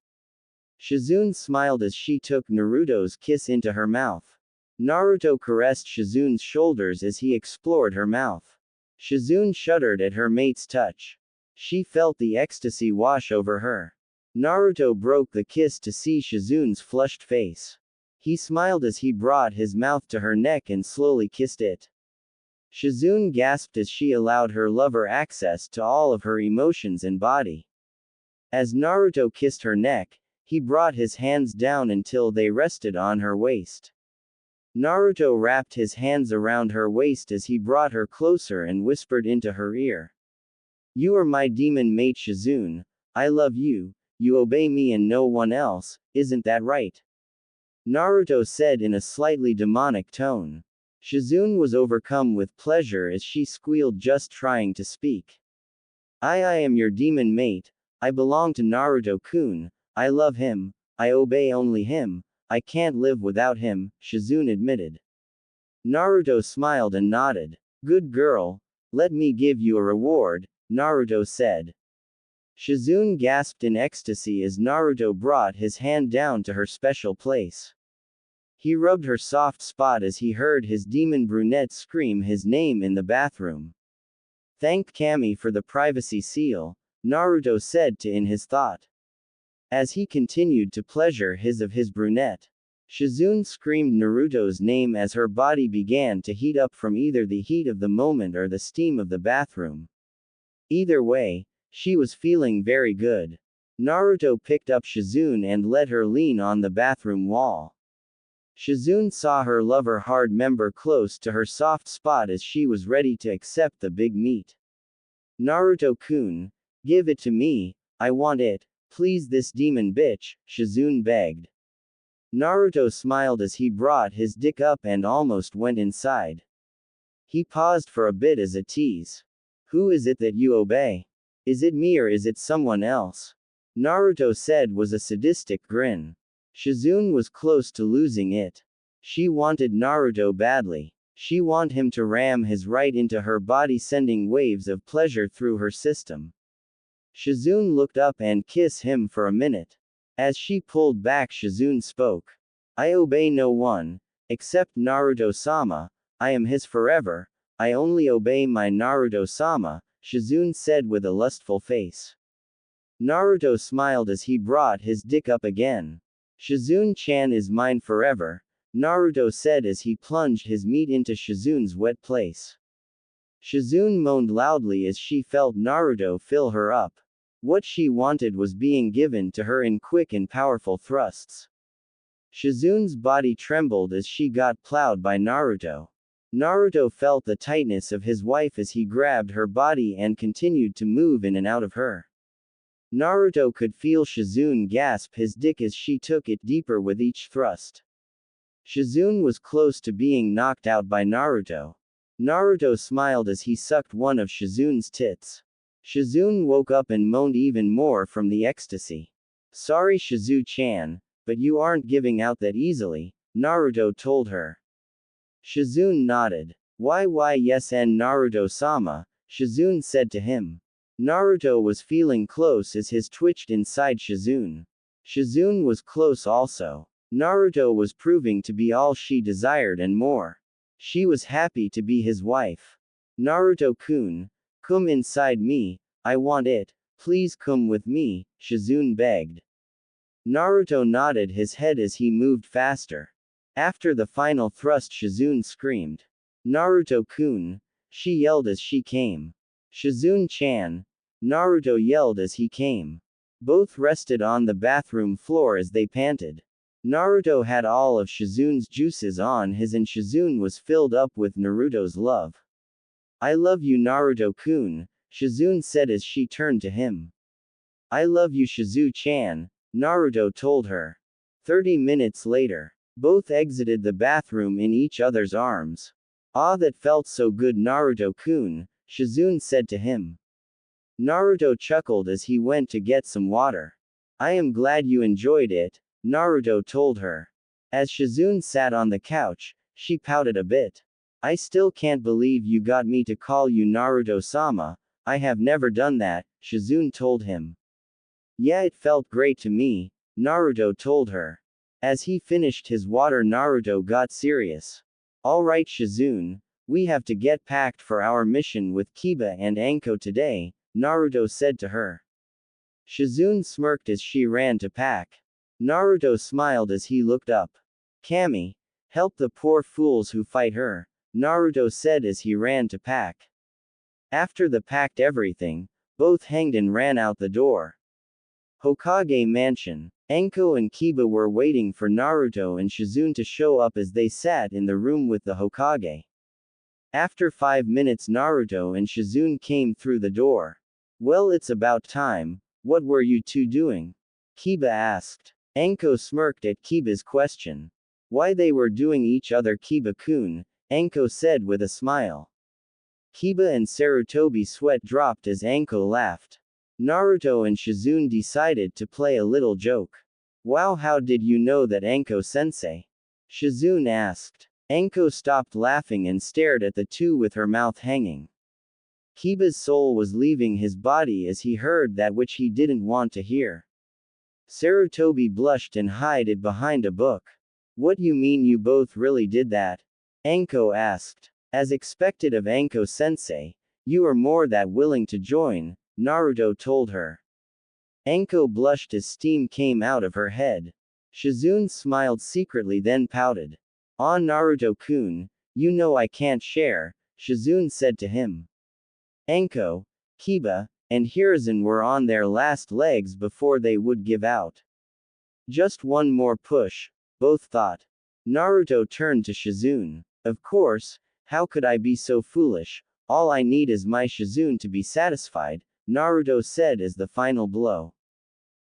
Shizune smiled as she took Naruto's kiss into her mouth. Naruto caressed Shizune's shoulders as he explored her mouth. Shizune shuddered at her mate's touch. She felt the ecstasy wash over her. Naruto broke the kiss to see Shizune's flushed face. He smiled as he brought his mouth to her neck and slowly kissed it. Shizune gasped as she allowed her lover access to all of her emotions and body. As Naruto kissed her neck, he brought his hands down until they rested on her waist. Naruto wrapped his hands around her waist as he brought her closer and whispered into her ear. "You are my demon mate Shizune. I love you, you obey me and no one else, isn't that right?" Naruto said in a slightly demonic tone. Shizune was overcome with pleasure as she squealed, just trying to speak. I am your demon mate, I belong to Naruto-kun, I love him, I obey only him, I can't live without him, Shizune admitted. Naruto smiled and nodded. Good girl, let me give you a reward, Naruto said. Shizune gasped in ecstasy as Naruto brought his hand down to her special place. He rubbed her soft spot as he heard his demon brunette scream his name in the bathroom. Thank Kami for the privacy seal, Naruto said to in his thought. As he continued to pleasure his brunette, Shizune screamed Naruto's name as her body began to heat up from either the heat of the moment or the steam of the bathroom. Either way, she was feeling very good. Naruto picked up Shizune and let her lean on the bathroom wall. Shizune saw her lover hard member close to her soft spot as she was ready to accept the big meat. Naruto-kun, give it to me, I want it, please this demon bitch, Shizune begged. Naruto smiled as he brought his dick up and almost went inside. He paused for a bit as a tease. Who is it that you obey? Is it me or is it someone else? Naruto said was a sadistic grin. Shizune was close to losing it. She wanted Naruto badly. She wanted him to ram his right into her body, sending waves of pleasure through her system. Shizune looked up and kissed him for a minute. As she pulled back, Shizune spoke. I obey no one, except Naruto-sama, I am his forever, I only obey my Naruto-sama, Shizune said with a lustful face. Naruto smiled as he brought his dick up again. Shizune-chan is mine forever, Naruto said as he plunged his meat into Shizune's wet place. Shizune moaned loudly as she felt Naruto fill her up. What she wanted was being given to her in quick and powerful thrusts. Shizune's body trembled as she got plowed by Naruto. Naruto felt the tightness of his wife as he grabbed her body and continued to move in and out of her. Naruto could feel Shizune gasp his dick as she took it deeper with each thrust. Shizune was close to being knocked out by Naruto. Naruto smiled as he sucked one of Shizune's tits. Shizune woke up and moaned even more from the ecstasy. Sorry Shizu-chan, but you aren't giving out that easily, Naruto told her. Shizune nodded. Why yes and Naruto-sama, Shizune said to him. Naruto was feeling close as his twitched inside Shizune. Shizune was close also. Naruto was proving to be all she desired and more. She was happy to be his wife. Naruto-kun, come inside me, I want it, please come with me, Shizune begged. Naruto nodded his head as he moved faster. After the final thrust, Shizune screamed. Naruto-kun, she yelled as she came. Shizune-chan, Naruto yelled as he came. Both rested on the bathroom floor as they panted. Naruto had all of Shizune's juices on his and Shizune was filled up with Naruto's love. I love you Naruto-kun, Shizune said as she turned to him. I love you Shizu-chan, Naruto told her. 30 minutes later, both exited the bathroom in each other's arms. Ah, that felt so good Naruto-kun, Shizune said to him. Naruto chuckled as he went to get some water. I am glad you enjoyed it, Naruto told her. As Shizune sat on the couch, she pouted a bit. I still can't believe you got me to call you Naruto-sama, I have never done that, Shizune told him. Yeah, it felt great to me, Naruto told her. As he finished his water, Naruto got serious. Alright Shizune, we have to get packed for our mission with Kiba and Anko today, Naruto said to her. Shizune smirked as she ran to pack. Naruto smiled as he looked up. Kami, help the poor fools who fight her, Naruto said as he ran to pack. After the packed everything, both hanged and ran out the door. Hokage Mansion. Enko and Kiba were waiting for Naruto and Shizune to show up as they sat in the room with the Hokage. After 5 minutes Naruto and Shizune came through the door. Well, it's about time. What were you two doing? Kiba asked. Enko smirked at Kiba's question. Why they were doing each other Kiba-kun, Enko said with a smile. Kiba and Sarutobi sweat dropped as Enko laughed. Naruto and Shizune decided to play a little joke. Wow, how did you know that, Enko-sensei? Shizune asked. Enko stopped laughing and stared at the two with her mouth hanging. Kiba's soul was leaving his body as he heard that which he didn't want to hear. Sarutobi blushed and hid it behind a book. What you mean you both really did that? Enko asked. As expected of Enko-sensei, you are more that willing to join, Naruto told her. Enko blushed as steam came out of her head. Shizune smiled secretly then pouted. Ah, Naruto-kun, you know I can't share, Shizune said to him. Enko, Kiba, and Hiruzen were on their last legs before they would give out. Just one more push, both thought. Naruto turned to Shizune. Of course, how could I be so foolish? All I need is my Shizune to be satisfied, Naruto said as the final blow.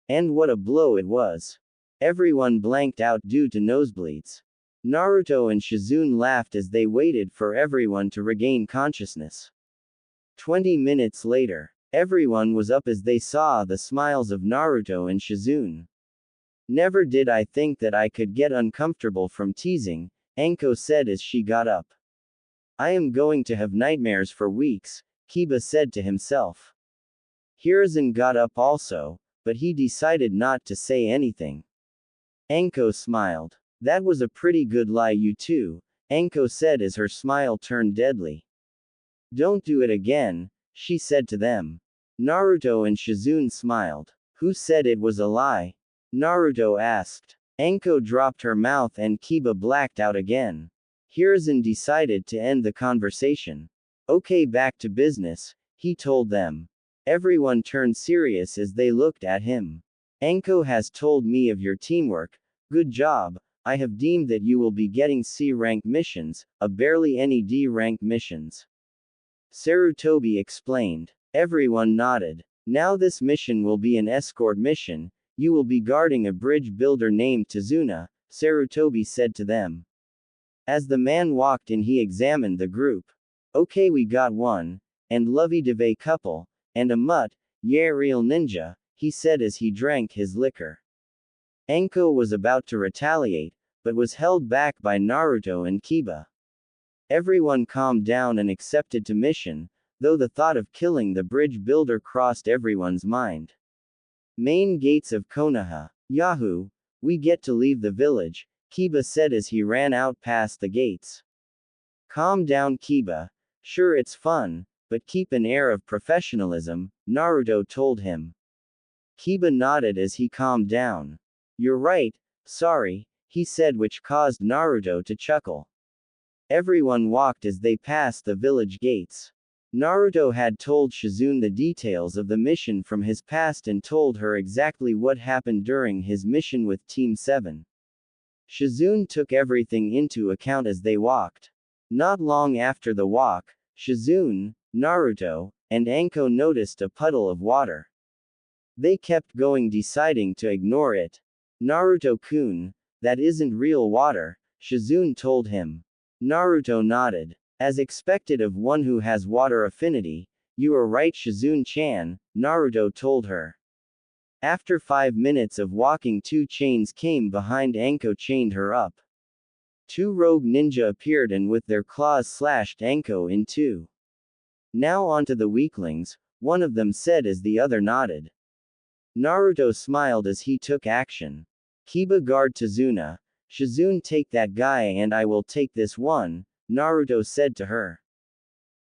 And what a blow it was. Everyone blanked out due to nosebleeds. Naruto and Shizune laughed as they waited for everyone to regain consciousness. 20 minutes later, everyone was up as they saw the smiles of Naruto and Shizune. Never did I think that I could get uncomfortable from teasing, Enko said as she got up. I am going to have nightmares for weeks, Kiba said to himself. Hiruzen got up also, but he decided not to say anything. Enko smiled. That was a pretty good lie, you two, Enko said as her smile turned deadly. Don't do it again, she said to them. Naruto and Shizune smiled. Who said it was a lie? Naruto asked. Enko dropped her mouth and Kiba blacked out again. Hiruzen decided to end the conversation. Okay, back to business, he told them. Everyone turned serious as they looked at him. Enko has told me of your teamwork. Good job. I have deemed that you will be getting C-rank missions, barely any D-rank missions. Sarutobi explained. Everyone nodded. Now this mission will be an escort mission. You will be guarding a bridge builder named Tazuna, Sarutobi said to them. As the man walked in, he examined the group. Okay, we got one, and lovey-dovey couple, and a mutt, yeah, real ninja, he said as he drank his liquor. Enko was about to retaliate, but was held back by Naruto and Kiba. Everyone calmed down and accepted to mission, though the thought of killing the bridge builder crossed everyone's mind. Main gates of Konoha. Yahoo! We get to leave the village, Kiba said as he ran out past the gates. Calm down, Kiba. Sure, it's fun, but keep an air of professionalism, Naruto told him. Kiba nodded as he calmed down. You're right, sorry, he said, which caused Naruto to chuckle. Everyone walked as they passed the village gates. Naruto had told Shizune the details of the mission from his past and told her exactly what happened during his mission with Team 7. Shizune took everything into account as they walked. Not long after the walk, Shizune, Naruto, and Enko noticed a puddle of water. They kept going, deciding to ignore it. Naruto-kun, that isn't real water, Shizune told him. Naruto nodded. As expected of one who has water affinity, you are right, Shizune-chan, Naruto told her. After 5 minutes of walking, 2 chains came behind Enko, chained her up. 2 rogue ninja appeared and with their claws slashed Enko in 2. Now onto the weaklings, one of them said as the other nodded. Naruto smiled as he took action. Kiba, guard Tazuna. Shizune, take that guy and I will take this one, Naruto said to her.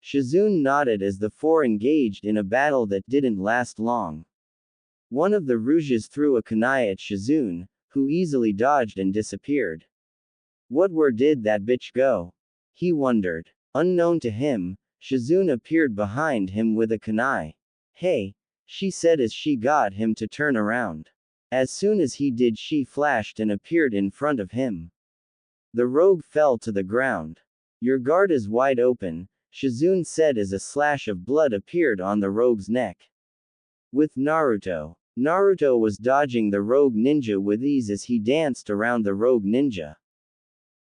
Shizune nodded as the 4 engaged in a battle that didn't last long. One of the Rouges threw a kunai at Shizune, who easily dodged and disappeared. Where did that bitch go? He wondered. Unknown to him, Shizune appeared behind him with a kunai. Hey, she said as she got him to turn around. As soon as he did, she flashed and appeared in front of him. The rogue fell to the ground. Your guard is wide open, Shizune said as a slash of blood appeared on the rogue's neck. With Naruto. Naruto was dodging the rogue ninja with ease as he danced around the rogue ninja.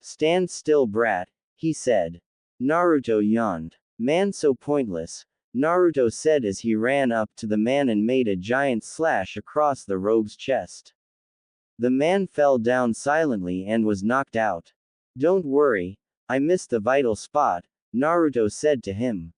Stand still, brat, he said. Naruto yawned. Man, so pointless, Naruto said as he ran up to the man and made a giant slash across the rogue's chest. The man fell down silently and was knocked out. Don't worry, I missed the vital spot, Naruto said to him.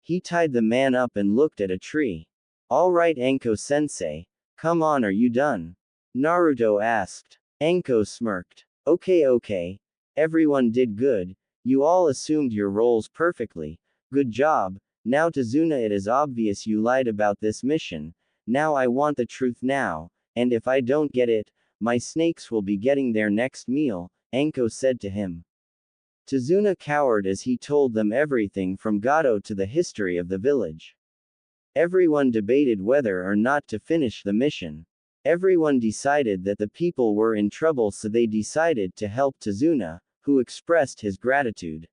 He tied the man up and looked at a tree. Alright, Anko-sensei, come on, are you done? Naruto asked. Anko smirked. Okay, everyone did good, you all assumed your roles perfectly, good job. Now Tazuna, it is obvious you lied about this mission, now I want the truth now, and if I don't get it, my snakes will be getting their next meal, Anko said to him. Tazuna cowered as he told them everything from Gato to the history of the village. Everyone debated whether or not to finish the mission. Everyone decided that the people were in trouble, so they decided to help Tazuna, who expressed his gratitude.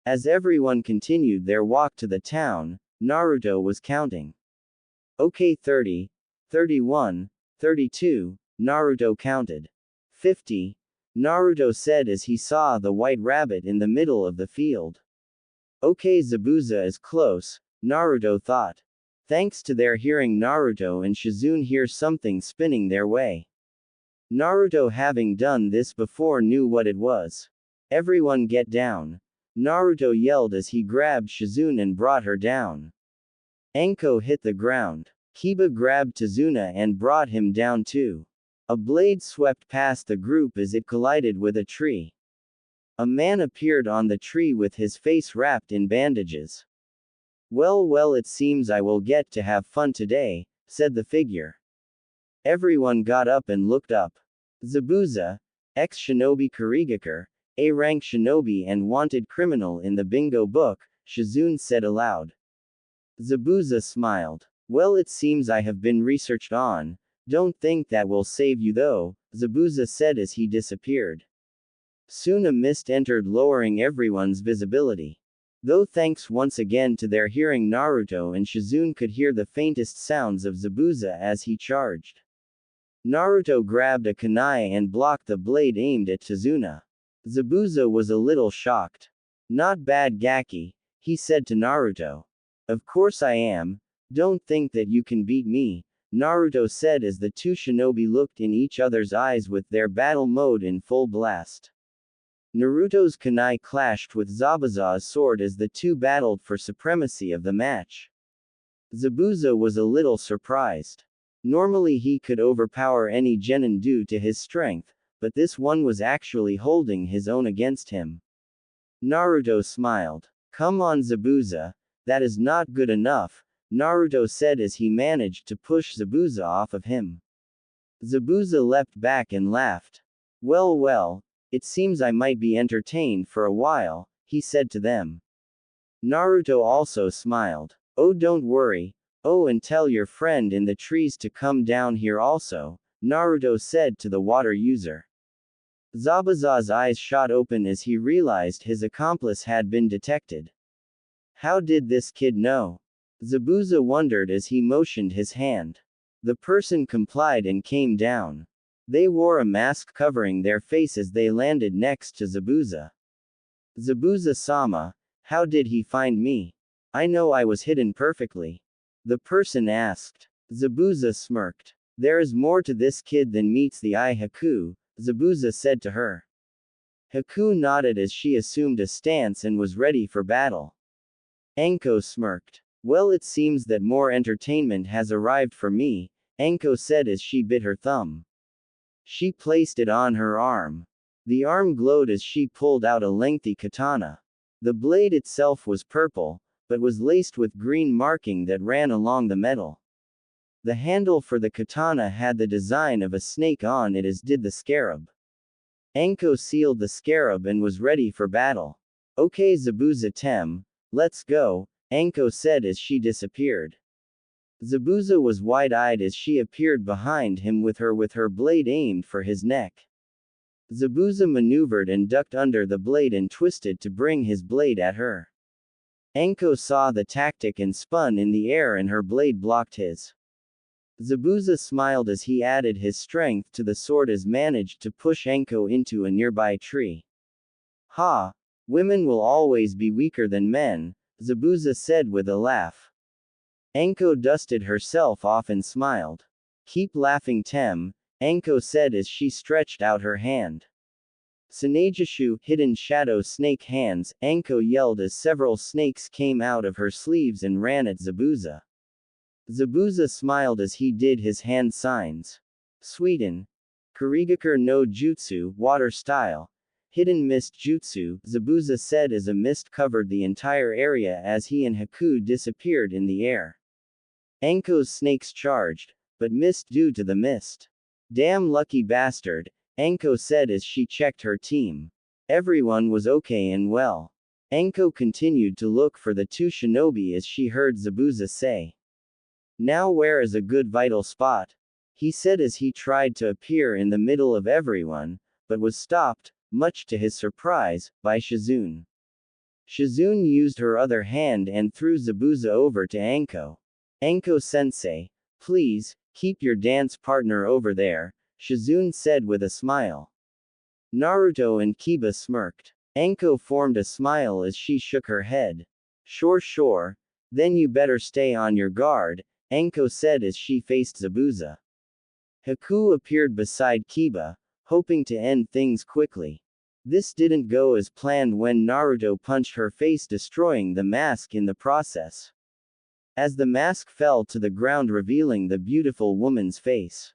As everyone continued their walk to the town, Naruto was counting. Okay, 30, 31, 32, Naruto counted. 50, Naruto said as he saw the white rabbit in the middle of the field. Okay, Zabuza is close, Naruto thought. Thanks to their hearing, Naruto and Shizune hear something spinning their way. Naruto, having done this before, knew what it was. Everyone get down, Naruto yelled as he grabbed Shizune and brought her down. Anko hit the ground. Kiba grabbed Tazuna and brought him down too. A blade swept past the group as it collided with a tree. A man appeared on the tree with his face wrapped in bandages. Well, it seems I will get to have fun today, said the figure. Everyone got up and looked up. Zabuza, ex-shinobi Konohagakure, A-rank shinobi and wanted criminal in the bingo book, Shizune said aloud. Zabuza smiled. Well, it seems I have been researched on. Don't think that will save you though, Zabuza said as he disappeared. Soon a mist entered, lowering everyone's visibility. Though thanks once again to their hearing, Naruto and Shizune could hear the faintest sounds of Zabuza as he charged. Naruto grabbed a kunai and blocked the blade aimed at Tazuna. Zabuza was a little shocked. Not bad, Gaki, he said to Naruto. Of course I am. Don't think that you can beat me, Naruto said as the two shinobi looked in each other's eyes with their battle mode in full blast. Naruto's kunai clashed with Zabuza's sword as the two battled for supremacy of the match. Zabuza was a little surprised. Normally he could overpower any genin due to his strength, but this one was actually holding his own against him. Naruto smiled. Come on, Zabuza, that is not good enough, Naruto said as he managed to push Zabuza off of him. Zabuza leapt back and laughed. Well, it seems I might be entertained for a while, he said to them. Naruto also smiled. Oh, don't worry. Oh, and tell your friend in the trees to come down here also, Naruto said to the water user. Zabuza's eyes shot open as he realized his accomplice had been detected. How did this kid know? Zabuza wondered as he motioned his hand. The person complied and came down. They wore a mask covering their face as they landed next to Zabuza. Zabuza-sama, how did he find me? I know I was hidden perfectly. The person asked. Zabuza smirked. There is more to this kid than meets the eye, Haku, Zabuza said to her. Haku nodded as she assumed a stance and was ready for battle. Anko smirked. Well, it seems that more entertainment has arrived for me, Anko said as she bit her thumb. She placed it on her arm. The arm glowed as she pulled out a lengthy katana. The blade itself was purple, but was laced with green marking that ran along the metal. The handle for the katana had the design of a snake on it, as did the scarab. Anko sealed the scarab and was ready for battle. Okay Zabuza Tem, let's go, Anko said as she disappeared. Zabuza was wide-eyed as she appeared behind him with her blade aimed for his neck. Zabuza maneuvered and ducked under the blade and twisted to bring his blade at her. Anko saw the tactic and spun in the air and her blade blocked his. Zabuza smiled as he added his strength to the sword as managed to push Anko into a nearby tree. Ha! Women will always be weaker than men, Zabuza said with a laugh. Anko dusted herself off and smiled. Keep laughing Tem, Anko said as she stretched out her hand. Sanejishu, hidden shadow snake hands, Anko yelled as several snakes came out of her sleeves and ran at Zabuza. Zabuza smiled as he did his hand signs. Sweden. Kurigakure no Jutsu, water style. Hidden mist jutsu, Zabuza said as a mist covered the entire area as he and Haku disappeared in the air. Anko's snakes charged, but missed due to the mist. Damn lucky bastard, Anko said as she checked her team. Everyone was okay and well. Anko continued to look for the two shinobi as she heard Zabuza say. Now where is a good vital spot? He said as he tried to appear in the middle of everyone, but was stopped, much to his surprise, by Shizune. Shizune used her other hand and threw Zabuza over to Anko. Anko-sensei, please, keep your dance partner over there, Shizune said with a smile. Naruto and Kiba smirked. Anko formed a smile as she shook her head. Sure, then you better stay on your guard, Anko said as she faced Zabuza. Haku appeared beside Kiba, hoping to end things quickly. This didn't go as planned when Naruto punched her face, destroying the mask in the process. As the mask fell to the ground, revealing the beautiful woman's face.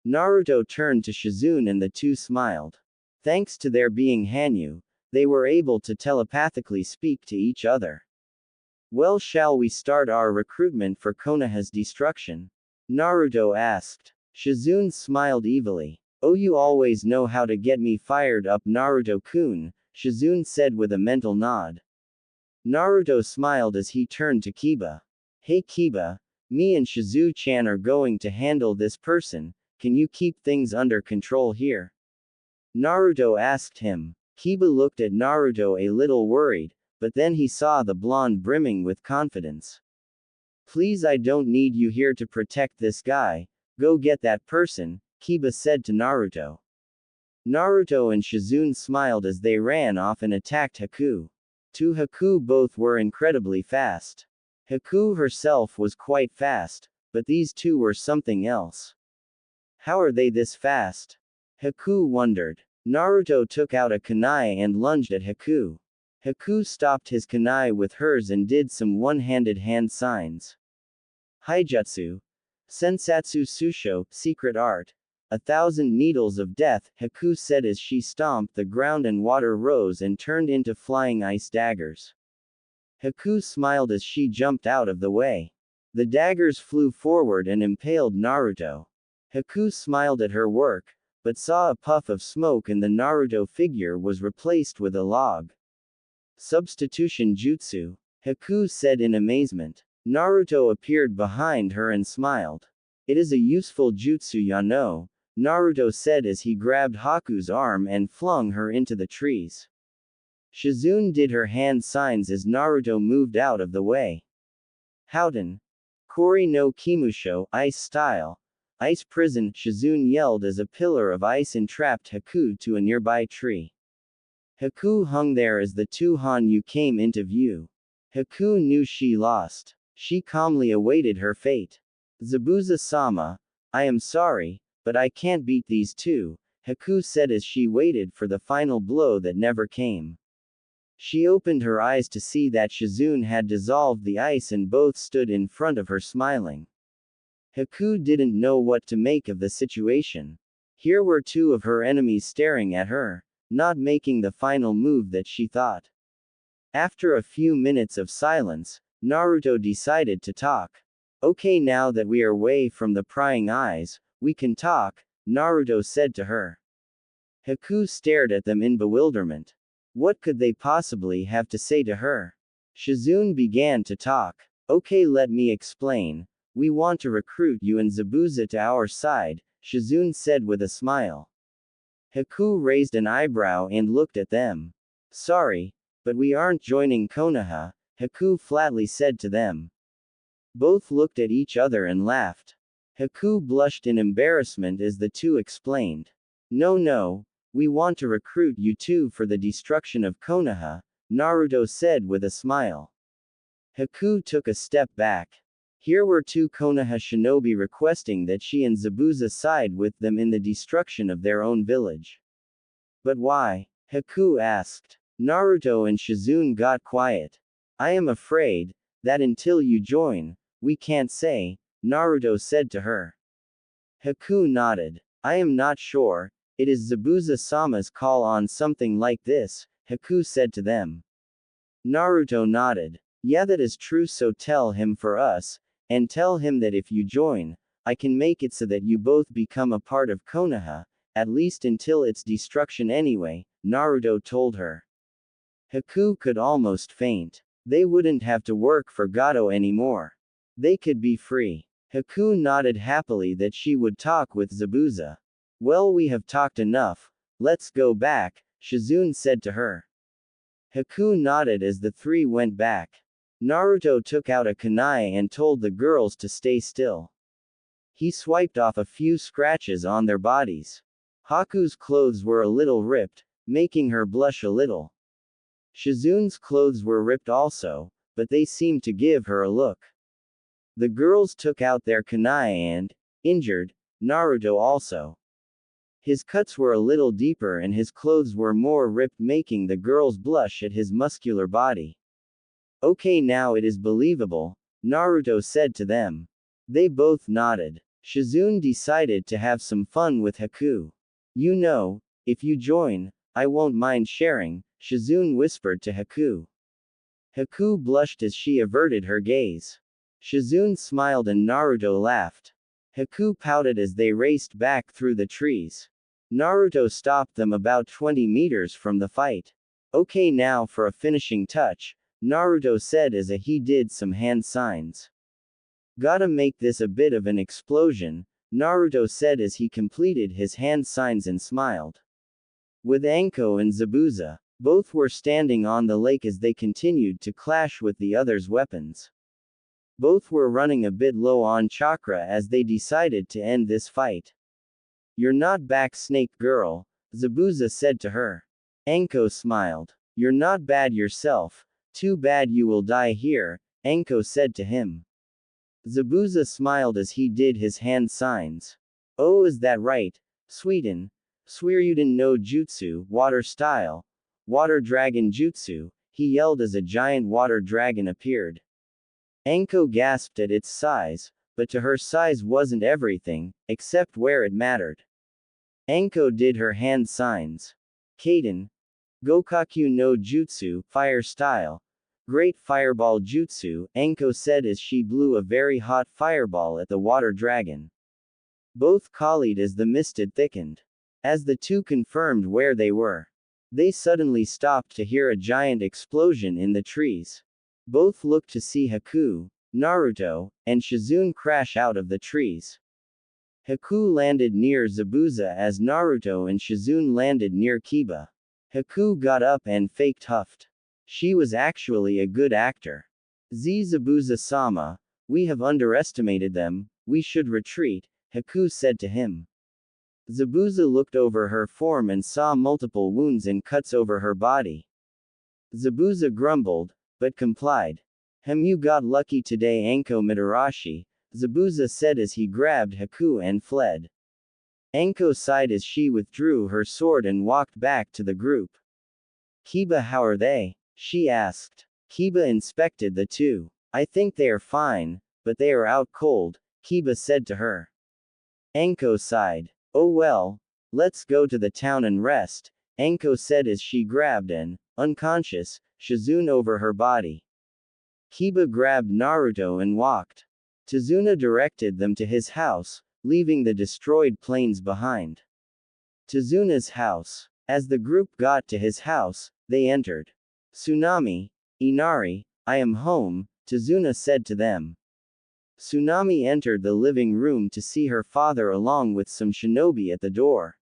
Naruto turned to Shizune and the two smiled. Thanks to their being Hanyu, they were able to telepathically speak to each other. Well, shall we start our recruitment for Konoha's destruction? Naruto asked. Shizune smiled evilly. Oh, you always know how to get me fired up, Naruto-kun, Shizune said with a mental nod. Naruto smiled as he turned to Kiba. Hey Kiba, me and Shizu-chan are going to handle this person, can you keep things under control here? Naruto asked him. Kiba looked at Naruto a little worried, but then he saw the blonde brimming with confidence. Please, I don't need you here to protect this guy, go get that person, Kiba said to Naruto. Naruto and Shizune smiled as they ran off and attacked Haku. To Haku, both were incredibly fast. Haku herself was quite fast, but these two were something else. How are they this fast? Haku wondered. Naruto took out a kunai and lunged at Haku. Haku stopped his kunai with hers and did some one-handed hand signs. Haijutsu. Sensatsu Susho, secret art. 1,000 needles of death, Haku said as she stomped the ground and water rose and turned into flying ice daggers. Haku smiled as she jumped out of the way. The daggers flew forward and impaled Naruto. Haku smiled at her work, but saw a puff of smoke and the Naruto figure was replaced with a log. Substitution jutsu, Haku said in amazement. Naruto appeared behind her and smiled. It is a useful jutsu, ya know, Naruto said as he grabbed Haku's arm and flung her into the trees. Shizune did her hand signs as Naruto moved out of the way. Howden. Kori no Kimusho, ice style. Ice prison, Shizune yelled as a pillar of ice entrapped Haku to a nearby tree. Haku hung there as the two Hanyu came into view. Haku knew she lost. She calmly awaited her fate. Zabuza-sama, I am sorry, but I can't beat these two, Haku said as she waited for the final blow that never came. She opened her eyes to see that Shizune had dissolved the ice and both stood in front of her smiling. Haku didn't know what to make of the situation. Here were two of her enemies staring at her, not making the final move that she thought. After a few minutes of silence, Naruto decided to talk. Okay, now that we are away from the prying eyes, we can talk, Naruto said to her. Haku stared at them in bewilderment. What could they possibly have to say to her? Shizune began to talk. Okay, let me explain. We want to recruit you and Zabuza to our side, Shizune said with a smile. Haku raised an eyebrow and looked at them. Sorry, but we aren't joining Konoha, Haku flatly said to them. Both looked at each other and laughed. Haku blushed in embarrassment as the two explained. No, we want to recruit you two for the destruction of Konoha, Naruto said with a smile. Haku took a step back. Here were two Konoha shinobi requesting that she and Zabuza side with them in the destruction of their own village. But why? Haku asked. Naruto and Shizune got quiet. I am afraid that until you join, we can't say, Naruto said to her. Haku nodded. I am not sure, it is Zabuza-sama's call on something like this, Haku said to them. Naruto nodded. Yeah, that is true, so tell him for us, and tell him that if you join, I can make it so that you both become a part of Konoha, at least until its destruction anyway, Naruto told her. Haku could almost faint. They wouldn't have to work for Gato anymore. They could be free. Haku nodded happily that she would talk with Zabuza. Well, we have talked enough, let's go back, Shizune said to her. Haku nodded as the three went back. Naruto took out a kunai and told the girls to stay still. He swiped off a few scratches on their bodies. Haku's clothes were a little ripped, making her blush a little. Shizune's clothes were ripped also, but they seemed to give her a look. The girls took out their kunai and injured Naruto also. His cuts were a little deeper and his clothes were more ripped, making the girls blush at his muscular body. Okay, now it is believable, Naruto said to them. They both nodded. Shizune decided to have some fun with Haku. You know, if you join, I won't mind sharing, Shizune whispered to Haku. Haku blushed as she averted her gaze. Shizune smiled and Naruto laughed. Haku pouted as they raced back through the trees. Naruto stopped them about 20 meters from the fight. Okay, now for a finishing touch, Naruto said as he did some hand signs. Gotta make this a bit of an explosion, Naruto said as he completed his hand signs and smiled. With Anko and Zabuza, both were standing on the lake as they continued to clash with the others' weapons. Both were running a bit low on chakra as they decided to end this fight. You're not back, Snake Girl, Zabuza said to her. Anko smiled. You're not bad yourself, too bad you will die here, Anko said to him. Zabuza smiled as he did his hand signs. Oh, is that right? Suiden no Jutsu, water style. Water dragon jutsu, he yelled as a giant water dragon appeared. Anko gasped at its size, but to her size wasn't everything, except where it mattered. Anko did her hand signs. Kaden. Gokaku no Jutsu, fire style. Great fireball jutsu, Anko said as she blew a very hot fireball at the water dragon. Both collied as the mist thickened. As the two confirmed where they were, they suddenly stopped to hear a giant explosion in the trees. Both looked to see Haku, Naruto, and Shizune crash out of the trees. Haku landed near Zabuza as Naruto and Shizune landed near Kiba. Haku got up and faked huffed. She was actually a good actor. Zabuza-sama, we have underestimated them, we should retreat, Haku said to him. Zabuza looked over her form and saw multiple wounds and cuts over her body. Zabuza grumbled, but complied. You got lucky today, Anko Mitarashi, Zabuza said as he grabbed Haku and fled. Anko sighed as she withdrew her sword and walked back to the group. Kiba, how are they? She asked. Kiba inspected the two. I think they are fine, but they are out cold, Kiba said to her. Anko sighed. Oh well, let's go to the town and rest, Anko said as she grabbed an unconscious Shizune over her body. Kiba grabbed Naruto and walked. Tazuna directed them to his house, leaving the destroyed planes behind. Tazuna's house. As the group got to his house, they entered. Tsunami, Inari, I am home, Tazuna said to them. Tsunami entered the living room to see her father along with some shinobi at the door.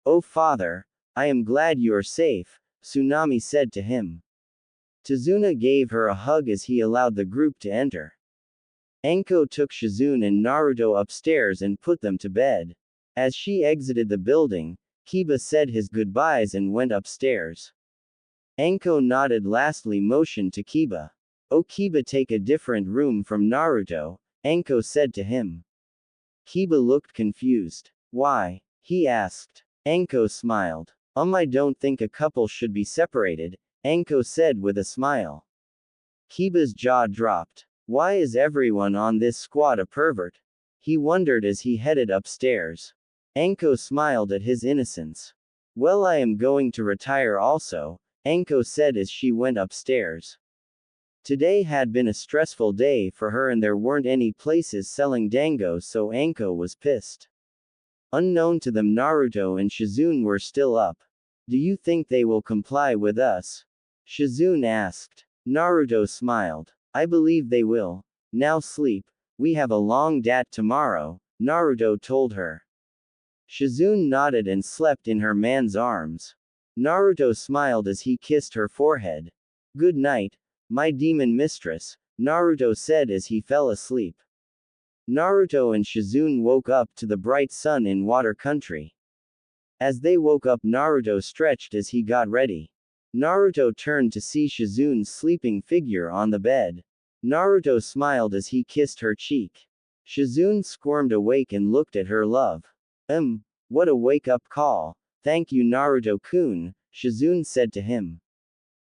Oh father, I am glad you are safe, Tsunami said to him. Tazuna gave her a hug as he allowed the group to enter. Anko took Shizune and Naruto upstairs and put them to bed. As she exited the building, Kiba said his goodbyes and went upstairs. Anko nodded, lastly motioned to Kiba. Oh Kiba, take a different room from Naruto, Anko said to him. Kiba looked confused. Why? He asked. Anko smiled. I don't think a couple should be separated, Anko said with a smile. Kiba's jaw dropped. Why is everyone on this squad a pervert? He wondered as he headed upstairs. Anko smiled at his innocence. Well, I am going to retire also, Anko said as she went upstairs. Today had been a stressful day for her and there weren't any places selling dango, so Anko was pissed. Unknown to them, Naruto and Shizune were still up. Do you think they will comply with us? Shizune asked. Naruto smiled. I believe they will. Now sleep. We have a long date tomorrow, Naruto told her. Shizune nodded and slept in her man's arms. Naruto smiled as he kissed her forehead. Good night, my demon mistress, Naruto said as he fell asleep. Naruto and Shizune woke up to the bright sun in water country. As they woke up, Naruto stretched as he got ready. Naruto turned to see Shizune's sleeping figure on the bed. Naruto smiled as he kissed her cheek. Shizune squirmed awake and looked at her love. What a wake-up call. Thank you Naruto-kun, Shizune said to him.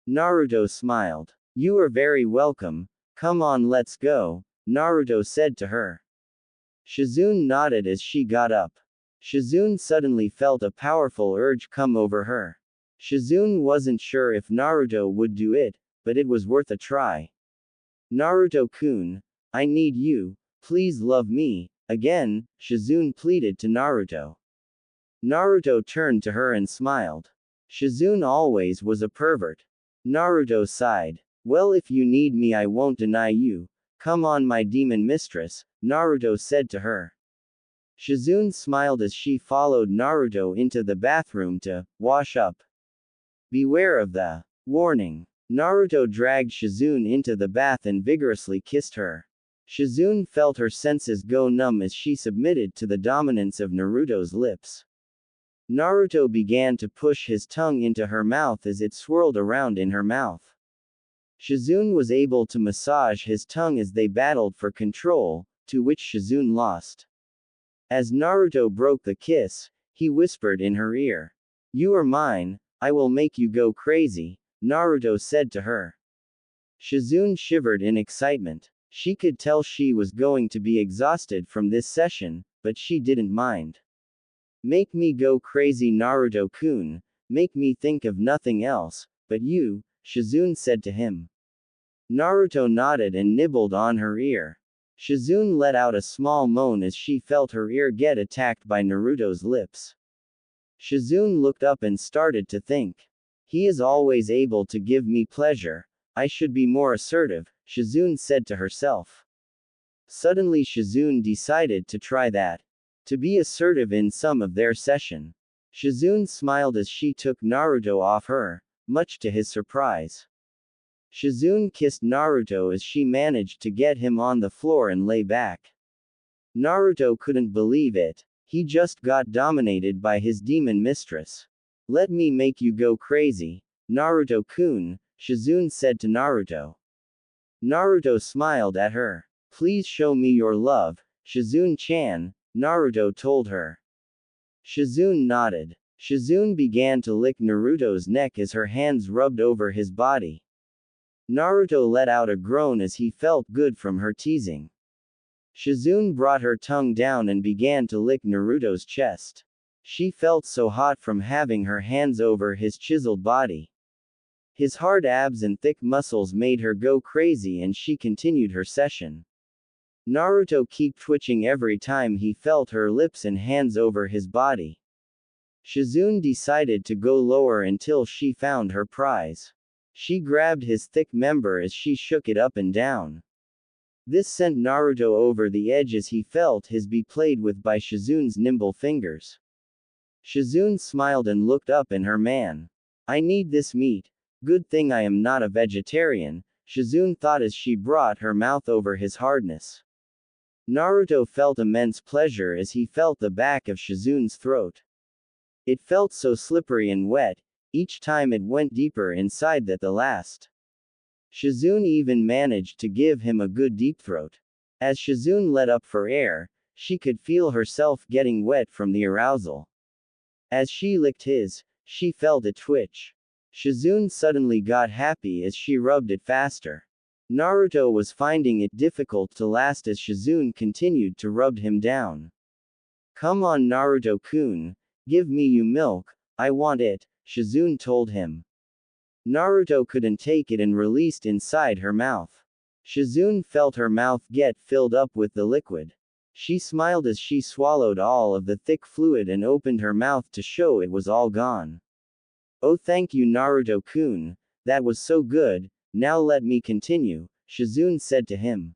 Naruto smiled. You are very welcome. Come on, let's go, Naruto said to her. Shizune nodded as she got up. Shizune suddenly felt a powerful urge come over her. Shizune wasn't sure if Naruto would do it, but it was worth a try. Naruto-kun, I need you, please love me, again, Shizune pleaded to Naruto. Naruto turned to her and smiled. Shizune always was a pervert. Naruto sighed. Well, if you need me I won't deny you. Come on my demon mistress, Naruto said to her. Shizune smiled as she followed Naruto into the bathroom to wash up. Beware of the warning. Naruto dragged Shizune into the bath and vigorously kissed her. Shizune felt her senses go numb as she submitted to the dominance of Naruto's lips. Naruto began to push his tongue into her mouth as it swirled around in her mouth. Shizune was able to massage his tongue as they battled for control, to which Shizune lost. As Naruto broke the kiss, he whispered in her ear. You are mine, I will make you go crazy, Naruto said to her. Shizune shivered in excitement. She could tell she was going to be exhausted from this session, but she didn't mind. Make me go crazy Naruto-kun, make me think of nothing else, but you, Shizune said to him. Naruto nodded and nibbled on her ear. Shizune let out a small moan as she felt her ear get attacked by Naruto's lips. Shizune looked up and started to think. He is always able to give me pleasure, I should be more assertive, Shizune said to herself. Suddenly Shizune decided to try that. To be assertive in some of their session. Shizune smiled as she took Naruto off her, much to his surprise. Shizune kissed Naruto as she managed to get him on the floor and lay back. Naruto couldn't believe it. He just got dominated by his demon mistress. Let me make you go crazy, Naruto-kun, Shizune said to Naruto. Naruto smiled at her. Please show me your love, Shizune-chan, Naruto told her. Shizune nodded. Shizune began to lick Naruto's neck as her hands rubbed over his body. Naruto let out a groan as he felt good from her teasing. Shizune brought her tongue down and began to lick Naruto's chest. She felt so hot from having her hands over his chiseled body. His hard abs and thick muscles made her go crazy and she continued her session. Naruto kept twitching every time he felt her lips and hands over his body. Shizune decided to go lower until she found her prize. She grabbed his thick member as she shook it up and down. This sent Naruto over the edge as he felt his be played with by Shizune's nimble fingers. Shizune smiled and looked up in her man. I need this meat. Good thing I am not a vegetarian, Shizune thought as she brought her mouth over his hardness. Naruto felt immense pleasure as he felt the back of Shizune's throat. It felt so slippery and wet, each time it went deeper inside that the last. Shizune even managed to give him a good deep throat. As Shizune let up for air, she could feel herself getting wet from the arousal. As she licked his, she felt it twitch. Shizune suddenly got happy as she rubbed it faster. Naruto was finding it difficult to last as Shizune continued to rub him down. Come on Naruto-kun, give me you milk, I want it, Shizune told him. Naruto couldn't take it and released inside her mouth. Shizune felt her mouth get filled up with the liquid. She smiled as she swallowed all of the thick fluid and opened her mouth to show it was all gone. Oh thank you Naruto-kun, that was so good, now let me continue, Shizune said to him.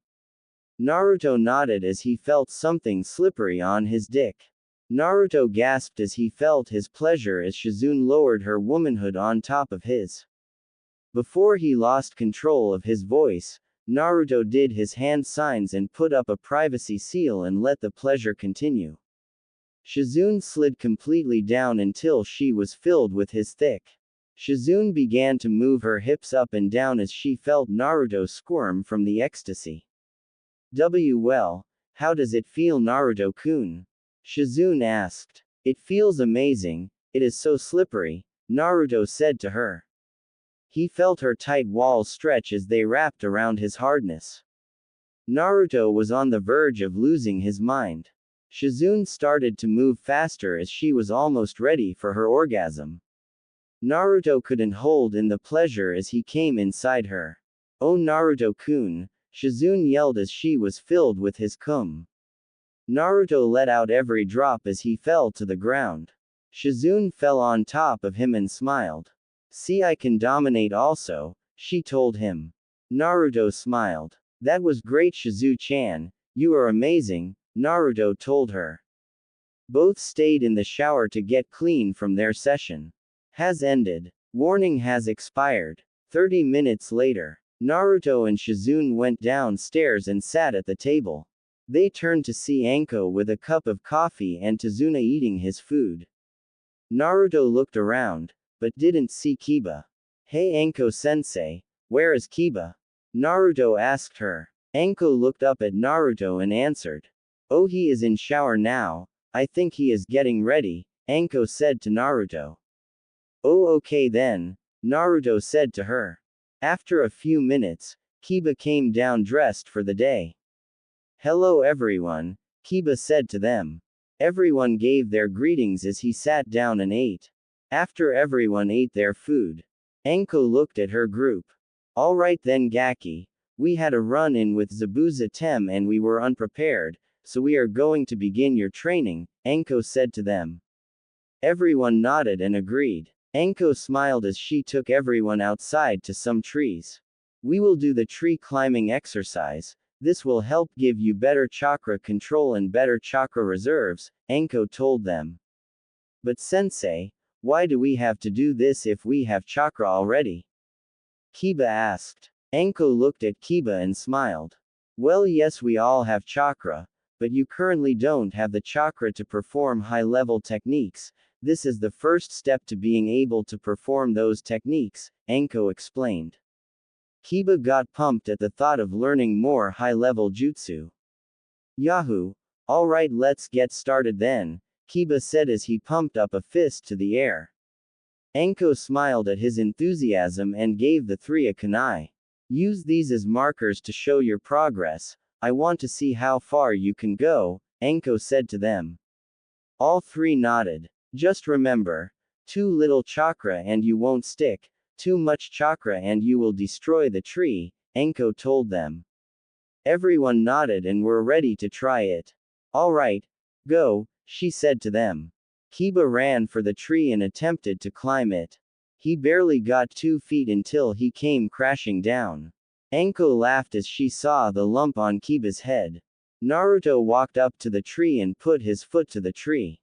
Naruto nodded as he felt something slippery on his dick. Naruto gasped as he felt his pleasure as Shizune lowered her womanhood on top of his. Before he lost control of his voice, Naruto did his hand signs and put up a privacy seal and let the pleasure continue. Shizune slid completely down until she was filled with his thick. Shizune began to move her hips up and down as she felt Naruto squirm from the ecstasy. Well, how does it feel Naruto-kun? Shizune asked. It feels amazing, it is so slippery, Naruto said to her. He felt her tight walls stretch as they wrapped around his hardness. Naruto was on the verge of losing his mind. Shizune started to move faster as she was almost ready for her orgasm. Naruto couldn't hold in the pleasure as he came inside her. Oh Naruto-kun, Shizune yelled as she was filled with his cum. Naruto let out every drop as he fell to the ground. Shizune fell on top of him and smiled. See I can dominate also, she told him. Naruto smiled. That was great Shizu-chan, you are amazing, Naruto told her. Both stayed in the shower to get clean from their session. Has ended. Warning has expired. 30 minutes later, Naruto and Shizune went downstairs and sat at the table. They turned to see Anko with a cup of coffee and Tazuna eating his food. Naruto looked around, but didn't see Kiba. Hey Anko-sensei, where is Kiba? Naruto asked her. Anko looked up at Naruto and answered. Oh he is in shower now, I think he is getting ready, Anko said to Naruto. Oh okay then, Naruto said to her. After a few minutes, Kiba came down dressed for the day. Hello everyone, Kiba said to them. Everyone gave their greetings as he sat down and ate. After everyone ate their food, Anko looked at her group. Alright then Gaki, we had a run-in with Zabuza Tem and we were unprepared, so we are going to begin your training, Anko said to them. Everyone nodded and agreed. Anko smiled as she took everyone outside to some trees. We will do the tree climbing exercise, this will help give you better chakra control and better chakra reserves, Anko told them. But sensei, why do we have to do this if we have chakra already? Kiba asked. Anko looked at Kiba and smiled. Well yes we all have chakra, but you currently don't have the chakra to perform high-level techniques. This is the first step to being able to perform those techniques, Anko explained. Kiba got pumped at the thought of learning more high-level jutsu. Yahoo! Alright let's get started then, Kiba said as he pumped up a fist to the air. Anko smiled at his enthusiasm and gave the three a kunai. Use these as markers to show your progress, I want to see how far you can go, Anko said to them. All three nodded. Just remember, too little chakra and you won't stick, too much chakra and you will destroy the tree, Anko told them. Everyone nodded and were ready to try it. All right, go, she said to them. Kiba ran for the tree and attempted to climb it. He barely got 2 feet until he came crashing down. Anko laughed as she saw the lump on Kiba's head. Naruto walked up to the tree and put his foot to the tree.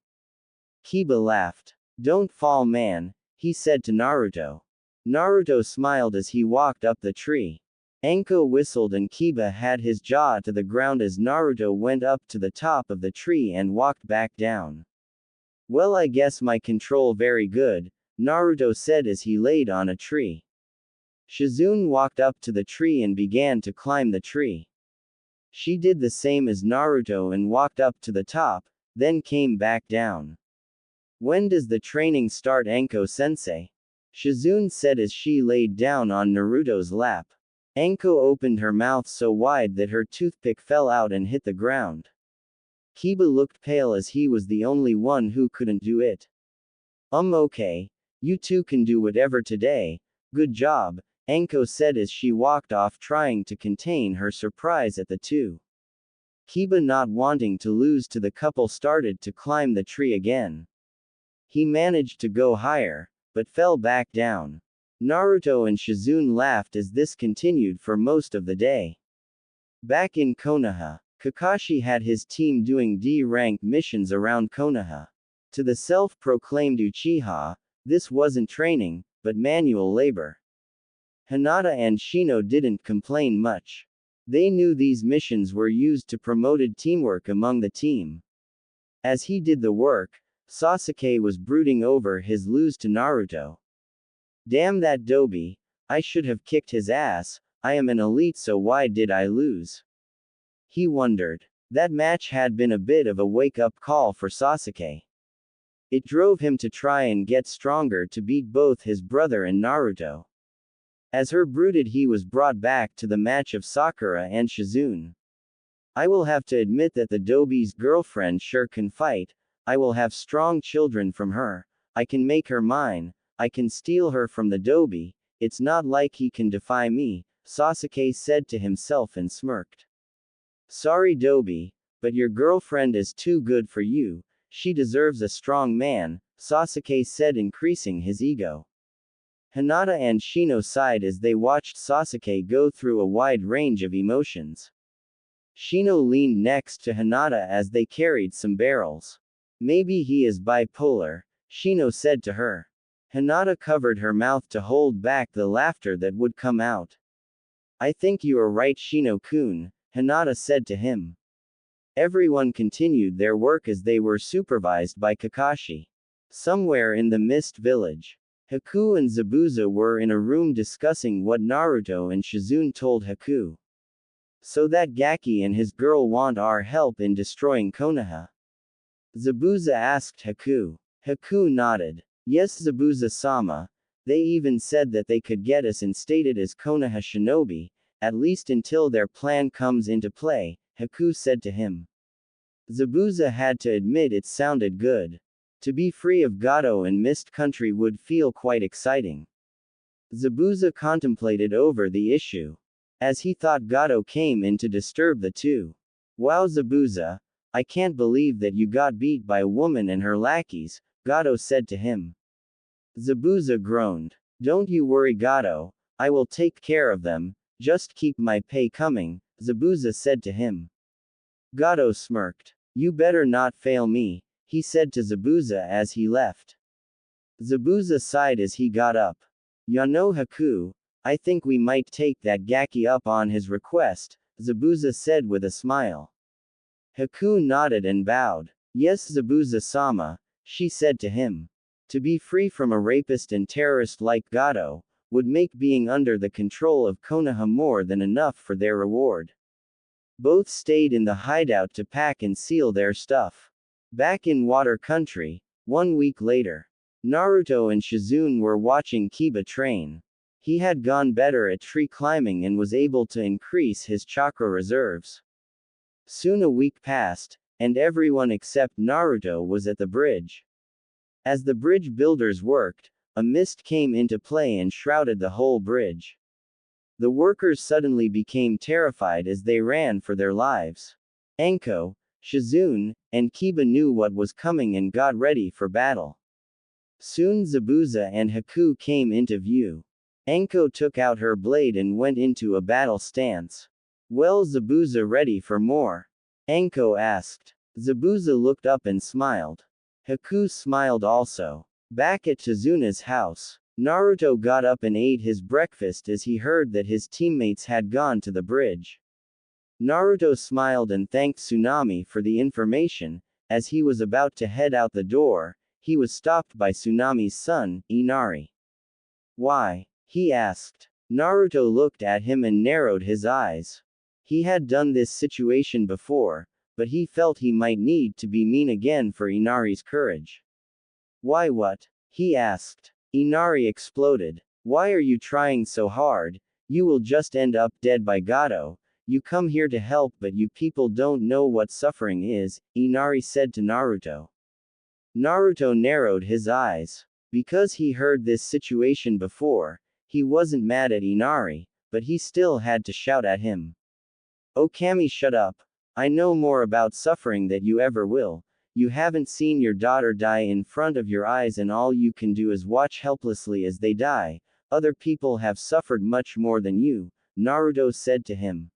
Kiba laughed. Don't fall, man, he said to Naruto. Naruto smiled as he walked up the tree. Anko whistled and Kiba had his jaw to the ground as Naruto went up to the top of the tree and walked back down. Well, I guess my control very good, Naruto said as he laid on a tree. Shizune walked up to the tree and began to climb the tree. She did the same as Naruto and walked up to the top, then came back down. When does the training start, Anko-sensei? Shizune said as she laid down on Naruto's lap. Anko opened her mouth so wide that her toothpick fell out and hit the ground. Kiba looked pale as he was the only one who couldn't do it. Okay. You two can do whatever today. Good job, Anko said as she walked off trying to contain her surprise at the two. Kiba, not wanting to lose to the couple, started to climb the tree again. He managed to go higher, but fell back down. Naruto and Shizune laughed as this continued for most of the day. Back in Konoha, Kakashi had his team doing D-rank missions around Konoha. To the self-proclaimed Uchiha, this wasn't training, but manual labor. Hinata and Shino didn't complain much. They knew these missions were used to promoted teamwork among the team. As he did the work, Sasuke was brooding over his lose to Naruto. Damn that Dobi, I should have kicked his ass, I am an elite, so why did I lose? He wondered. That match had been a bit of a wake-up call for Sasuke. It drove him to try and get stronger to beat both his brother and Naruto. As her brooded, he was brought back to the match of Sakura and Shizune. I will have to admit that the Dobi's girlfriend sure can fight. I will have strong children from her. I can make her mine. I can steal her from the Dobi. It's not like he can defy me, Sasuke said to himself and smirked. Sorry Dobi, but your girlfriend is too good for you. She deserves a strong man, Sasuke said, increasing his ego. Hinata and Shino sighed as they watched Sasuke go through a wide range of emotions. Shino leaned next to Hinata as they carried some barrels. Maybe he is bipolar, Shino said to her. Hinata covered her mouth to hold back the laughter that would come out. I think you are right, Shino-kun, Hinata said to him. Everyone continued their work as they were supervised by Kakashi. Somewhere in the Mist Village, Haku and Zabuza were in a room discussing what Naruto and Shizune told Haku. So that Gaki and his girl want our help in destroying Konoha? Zabuza asked Haku. Haku nodded. Yes, Zabuza-sama. They even said that they could get us instated as Konoha shinobi, at least until their plan comes into play, Haku said to him. Zabuza had to admit it sounded good. To be free of Gato and Mist Country would feel quite exciting. Zabuza contemplated over the issue. As he thought Gato came in to disturb the two. Wow, Zabuza, I can't believe that you got beat by a woman and her lackeys, Gato said to him. Zabuza groaned. Don't you worry, Gato, I will take care of them, just keep my pay coming, Zabuza said to him. Gato smirked. You better not fail me, he said to Zabuza as he left. Zabuza sighed as he got up. Yano Haku, I think we might take that Gaki up on his request, Zabuza said with a smile. Haku nodded and bowed. Yes, Zabuza-sama, she said to him. To be free from a rapist and terrorist like Gato, would make being under the control of Konoha more than enough for their reward. Both stayed in the hideout to pack and seal their stuff. Back in Water Country, 1 week later, Naruto and Shizune were watching Kiba train. He had gone better at tree climbing and was able to increase his chakra reserves. Soon a week passed, and everyone except Naruto was at the bridge. As the bridge builders worked, a mist came into play and shrouded the whole bridge. The workers suddenly became terrified as they ran for their lives. Anko, Shizune, and Kiba knew what was coming and got ready for battle. Soon Zabuza and Haku came into view. Anko took out her blade and went into a battle stance. "Well, Zabuza, ready for more?" Anko asked. Zabuza looked up and smiled. Haku smiled also. Back at Chizuna's house, Naruto got up and ate his breakfast as he heard that his teammates had gone to the bridge. Naruto smiled and thanked Tsunami for the information. As he was about to head out the door, he was stopped by Tsunami's son, Inari. "Why?" he asked. Naruto looked at him and narrowed his eyes. He had done this situation before, but he felt he might need to be mean again for Inari's courage. "Why, what?" he asked. Inari exploded. "Why are you trying so hard? You will just end up dead by Gato. You come here to help, but you people don't know what suffering is," Inari said to Naruto. Naruto narrowed his eyes. Because he heard this situation before, he wasn't mad at Inari, but he still had to shout at him. "Oh Kami, shut up. I know more about suffering than you ever will. You haven't seen your daughter die in front of your eyes and all you can do is watch helplessly as they die. Other people have suffered much more than you," Naruto said to him.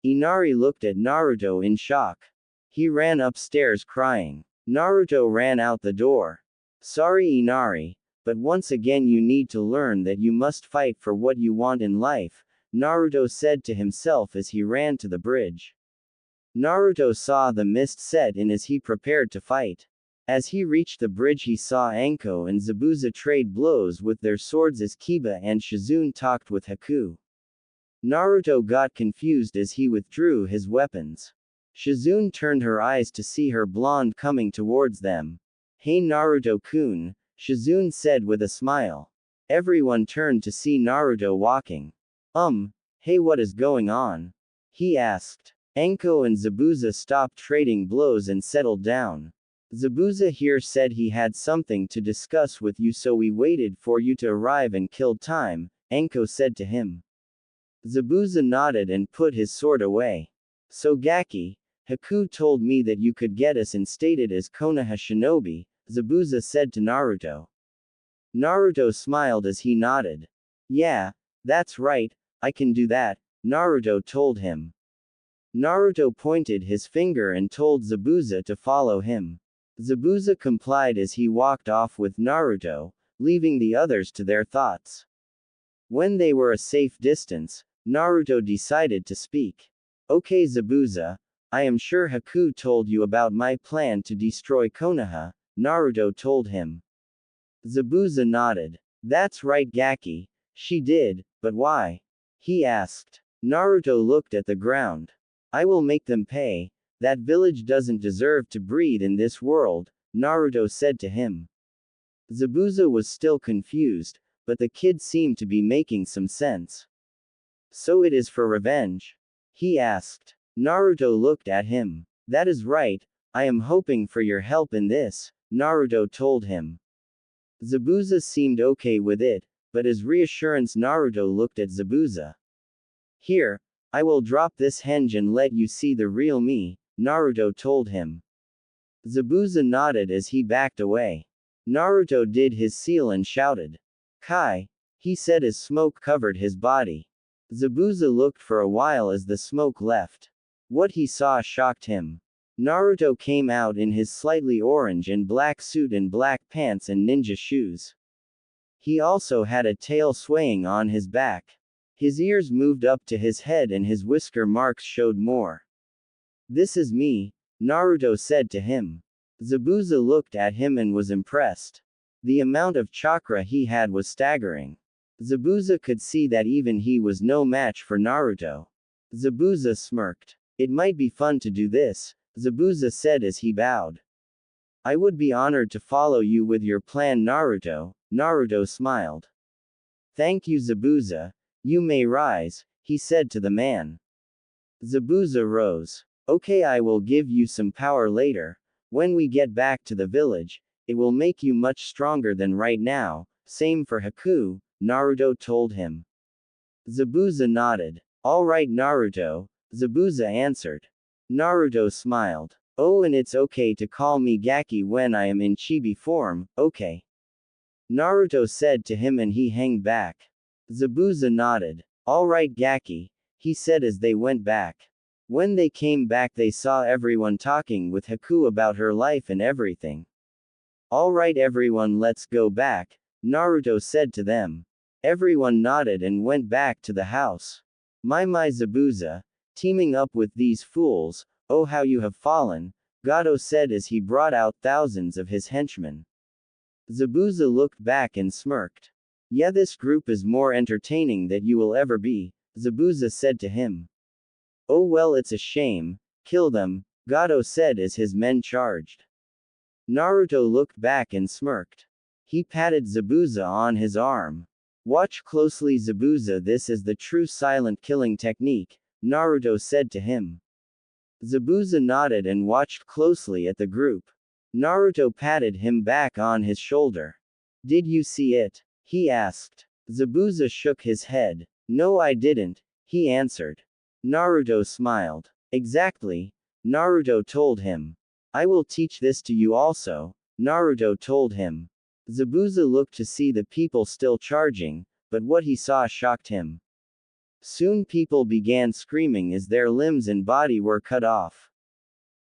Inari looked at Naruto in shock. He ran upstairs crying. Naruto ran out the door. "Sorry Inari, but once again you need to learn that you must fight for what you want in life," Naruto said to himself as he ran to the bridge. Naruto saw the mist set in as he prepared to fight. As he reached the bridge he saw Anko and Zabuza trade blows with their swords as Kiba and Shizune talked with Haku. Naruto got confused as he withdrew his weapons. Shizune turned her eyes to see her blonde coming towards them. "Hey Naruto-kun," Shizune said with a smile. Everyone turned to see Naruto walking. Hey, what is going on?" he asked. Anko and Zabuza stopped trading blows and settled down. "Zabuza here said he had something to discuss with you, so we waited for you to arrive and killed time," Anko said to him. Zabuza nodded and put his sword away. "So Gaki, Haku told me that you could get us instated as Konoha shinobi," Zabuza said to Naruto. Naruto smiled as he nodded. "Yeah, that's right, I can do that," Naruto told him. Naruto pointed his finger and told Zabuza to follow him. Zabuza complied as he walked off with Naruto, leaving the others to their thoughts. When they were a safe distance, Naruto decided to speak. "Okay Zabuza, I am sure Haku told you about my plan to destroy Konoha," Naruto told him. Zabuza nodded. "That's right Gaki, she did, but why?" he asked. Naruto looked at the ground. "I will make them pay. That village doesn't deserve to breathe in this world," Naruto said to him. Zabuza was still confused, but the kid seemed to be making some sense. "So it is for revenge?" he asked. Naruto looked at him. "That is right, I am hoping for your help in this," Naruto told him. Zabuza seemed okay with it, but as reassurance Naruto looked at Zabuza. "Here, I will drop this henge and let you see the real me," Naruto told him. Zabuza nodded as he backed away. Naruto did his seal and shouted. "Kai!" he said as smoke covered his body. Zabuza looked for a while as the smoke left. What he saw shocked him. Naruto came out in his slightly orange and black suit and black pants and ninja shoes. He also had a tail swaying on his back. His ears moved up to his head and his whisker marks showed more. "This is me," Naruto said to him. Zabuza looked at him and was impressed. The amount of chakra he had was staggering. Zabuza could see that even he was no match for Naruto. Zabuza smirked. "It might be fun to do this," Zabuza said as he bowed. "I would be honored to follow you with your plan Naruto," Naruto smiled. "Thank you Zabuza. You may rise," he said to the man. Zabuza rose. "Okay, I will give you some power later. When we get back to the village, it will make you much stronger than right now, same for Haku," Naruto told him. Zabuza nodded. Alright Naruto, Zabuza answered. Naruto smiled. Oh, and it's okay to call me Gaki when I am in chibi form, okay. Naruto said to him and he hanged back. Zabuza nodded. Alright Gaki, he said as they went back. When they came back they saw everyone talking with Haku about her life and everything. Alright everyone, let's go back, Naruto said to them. Everyone nodded and went back to the house. My Zabuza, teaming up with these fools, oh how you have fallen, Gato said as he brought out thousands of his henchmen. Zabuza looked back and smirked. Yeah, this group is more entertaining than you will ever be, Zabuza said to him. Oh well, it's a shame, kill them, Gato said as his men charged. Naruto looked back and smirked. He patted Zabuza on his arm. Watch closely Zabuza, this is the true silent killing technique, Naruto said to him. Zabuza nodded and watched closely at the group. Naruto patted him back on his shoulder. Did you see it? He asked. Zabuza shook his head. No, I didn't, he answered. Naruto smiled. Exactly, Naruto told him. I will teach this to you also, Naruto told him. Zabuza looked to see the people still charging, but what he saw shocked him. Soon people began screaming as their limbs and body were cut off.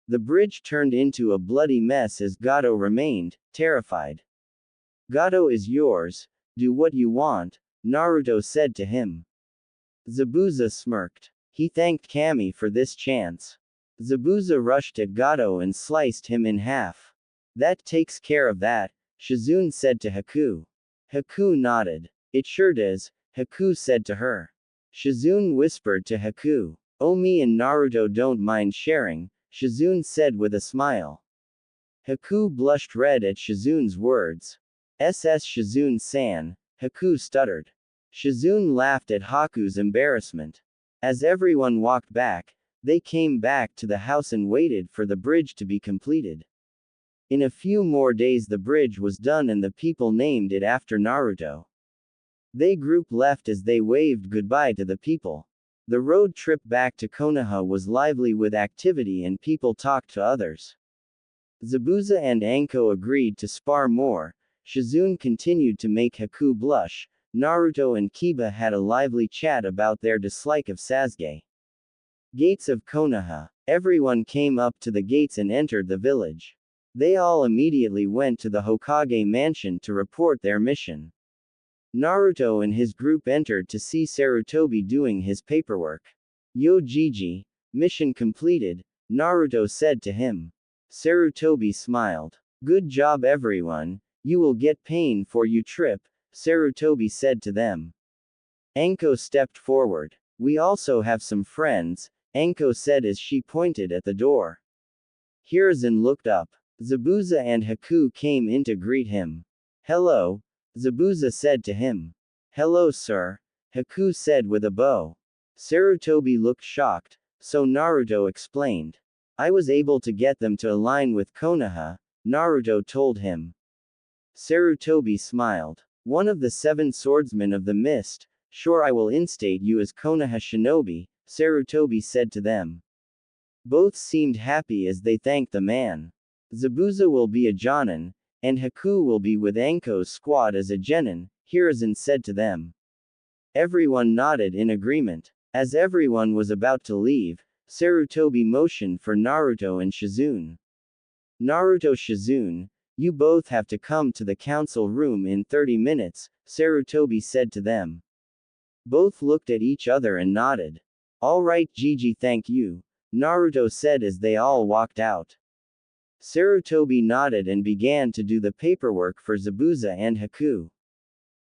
The bridge turned into a bloody mess as Gato remained, terrified. Gato is yours, do what you want, Naruto said to him. Zabuza smirked. He thanked Kami for this chance. Zabuza rushed at Gato and sliced him in half. That takes care of that, Shizune said to Haku. Haku nodded. It sure does, Haku said to her. Shizune whispered to Haku. Oh, me and Naruto don't mind sharing, Shizune said with a smile. Haku blushed red at Shizune's words. SS Shizune-san, Haku stuttered. Shizune laughed at Haku's embarrassment. As everyone walked back, they came back to the house and waited for the bridge to be completed. In a few more days the bridge was done and the people named it after Naruto. They group left as they waved goodbye to the people. The road trip back to Konoha was lively with activity and people talked to others. Zabuza and Anko agreed to spar more, Shizune continued to make Haku blush, Naruto and Kiba had a lively chat about their dislike of Sasuke. Gates of Konoha. Everyone came up to the gates and entered the village. They all immediately went to the Hokage mansion to report their mission. Naruto and his group entered to see Sarutobi doing his paperwork. Yo Gigi, mission completed, Naruto said to him. Sarutobi smiled. Good job everyone, you will get pain for you trip, Sarutobi said to them. Anko stepped forward. We also have some friends, Anko said as she pointed at the door. Hiruzen looked up. Zabuza and Haku came in to greet him. Hello, Zabuza said to him. Hello sir, Haku said with a bow. Sarutobi looked shocked, so Naruto explained. I was able to get them to align with Konoha, Naruto told him. Sarutobi smiled. One of the 7 swordsmen of the mist, sure I will instate you as Konoha shinobi, Sarutobi said to them. Both seemed happy as they thanked the man. Zabuza will be a Jonin, and Haku will be with Anko's squad as a Genin, Hiruzen said to them. Everyone nodded in agreement. As everyone was about to leave, Sarutobi motioned for Naruto and Shizune. Naruto Shizune, you both have to come to the council room in 30 minutes, Sarutobi said to them. Both looked at each other and nodded. Alright Gigi, thank you, Naruto said as they all walked out. Sarutobi nodded and began to do the paperwork for Zabuza and Haku.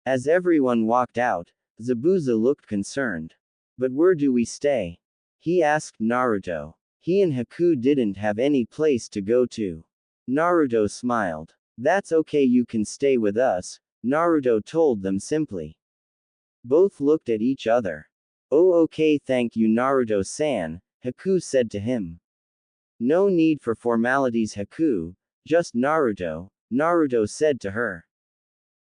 As everyone walked out, Zabuza looked concerned. But where do we stay? He asked Naruto. He and Haku didn't have any place to go to. Naruto smiled. That's okay, you can stay with us, Naruto told them simply. Both looked at each other. Oh okay, thank you Naruto-san, Haku said to him. No need for formalities Haku, just Naruto, Naruto said to her.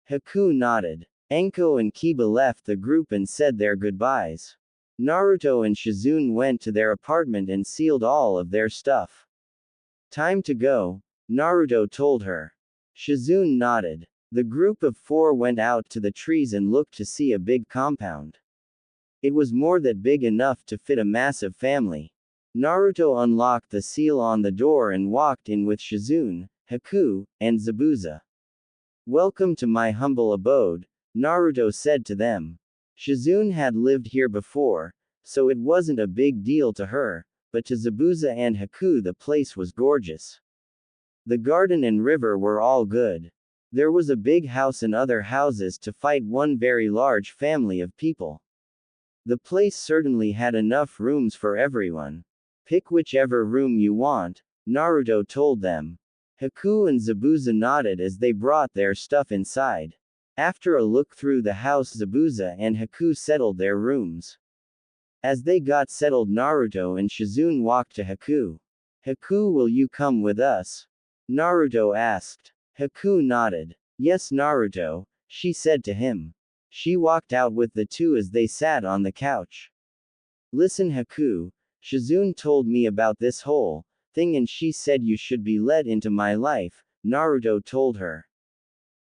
Haku nodded. Anko and Kiba left the group and said their goodbyes. Naruto and Shizune went to their apartment and sealed all of their stuff. Time to go, Naruto told her. Shizune nodded. The group of four went out to the trees and looked to see a big compound. It was more than big enough to fit a massive family. Naruto unlocked the seal on the door and walked in with Shizune, Haku, and Zabuza. Welcome to my humble abode, Naruto said to them. Shizune had lived here before, so it wasn't a big deal to her, but to Zabuza and Haku the place was gorgeous. The garden and river were all good. There was a big house and other houses to fight one very large family of people. The place certainly had enough rooms for everyone. Pick whichever room you want, Naruto told them. Haku and Zabuza nodded as they brought their stuff inside. After a look through the house, Zabuza and Haku settled their rooms. As they got settled, Naruto and Shizune walked to Haku. Haku, will you come with us? Naruto asked. Haku nodded. Yes, Naruto, she said to him. She walked out with the two as they sat on the couch. Listen, Haku, Shizune told me about this whole thing and she said you should be let into my life, Naruto told her.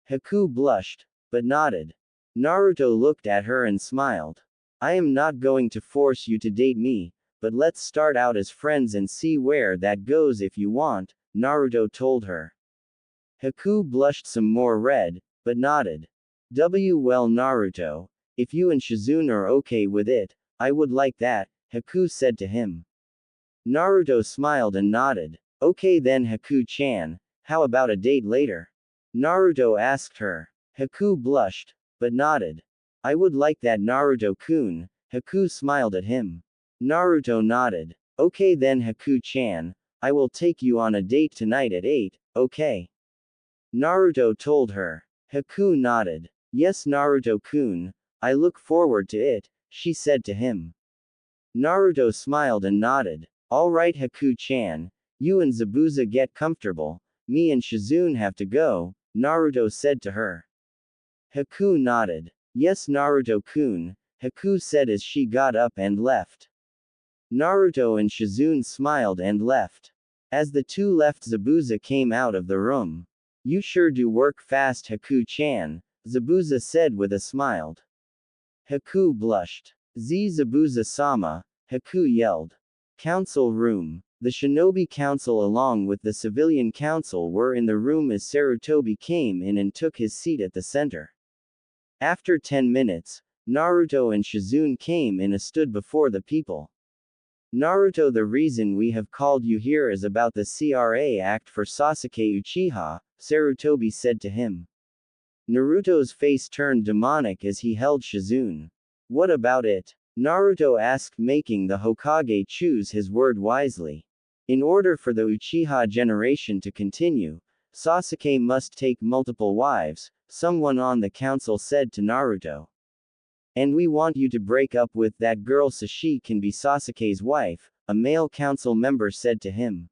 Haku blushed, but nodded. Naruto looked at her and smiled. I am not going to force you to date me, but let's start out as friends and see where that goes if you want, Naruto told her. Haku blushed some more red, but nodded. Well, Naruto, if you and Shizune are okay with it, I would like that, Haku said to him. Naruto smiled and nodded. Okay then, Haku-chan, how about a date later? Naruto asked her. Haku blushed, but nodded. I would like that, Naruto-kun, Haku smiled at him. Naruto nodded. Okay then, Haku-chan, I will take you on a date tonight at 8, okay? Naruto told her. Haku nodded. Yes, Naruto-kun, I look forward to it, she said to him. Naruto smiled and nodded. Alright, Haku-chan, you and Zabuza get comfortable, me and Shizune have to go, Naruto said to her. Haku nodded. Yes, Naruto-kun, Haku said as she got up and left. Naruto and Shizune smiled and left. As the two left, Zabuza came out of the room. You sure do work fast, Haku-chan, Zabuza said with a smile. Haku blushed. Zabuza-sama, Haku yelled. Council room. The Shinobi Council along with the Civilian Council were in the room as Sarutobi came in and took his seat at the center. After 10 minutes, Naruto and Shizune came in and stood before the people. Naruto, the reason we have called you here is about the CRA Act for Sasuke Uchiha, Sarutobi said to him. Naruto's face turned demonic as he held Shizune. What about it? Naruto asked, making the Hokage choose his word wisely. In order for the Uchiha generation to continue, Sasuke must take multiple wives, someone on the council said to Naruto. And we want you to break up with that girl so she can be Sasuke's wife, a male council member said to him.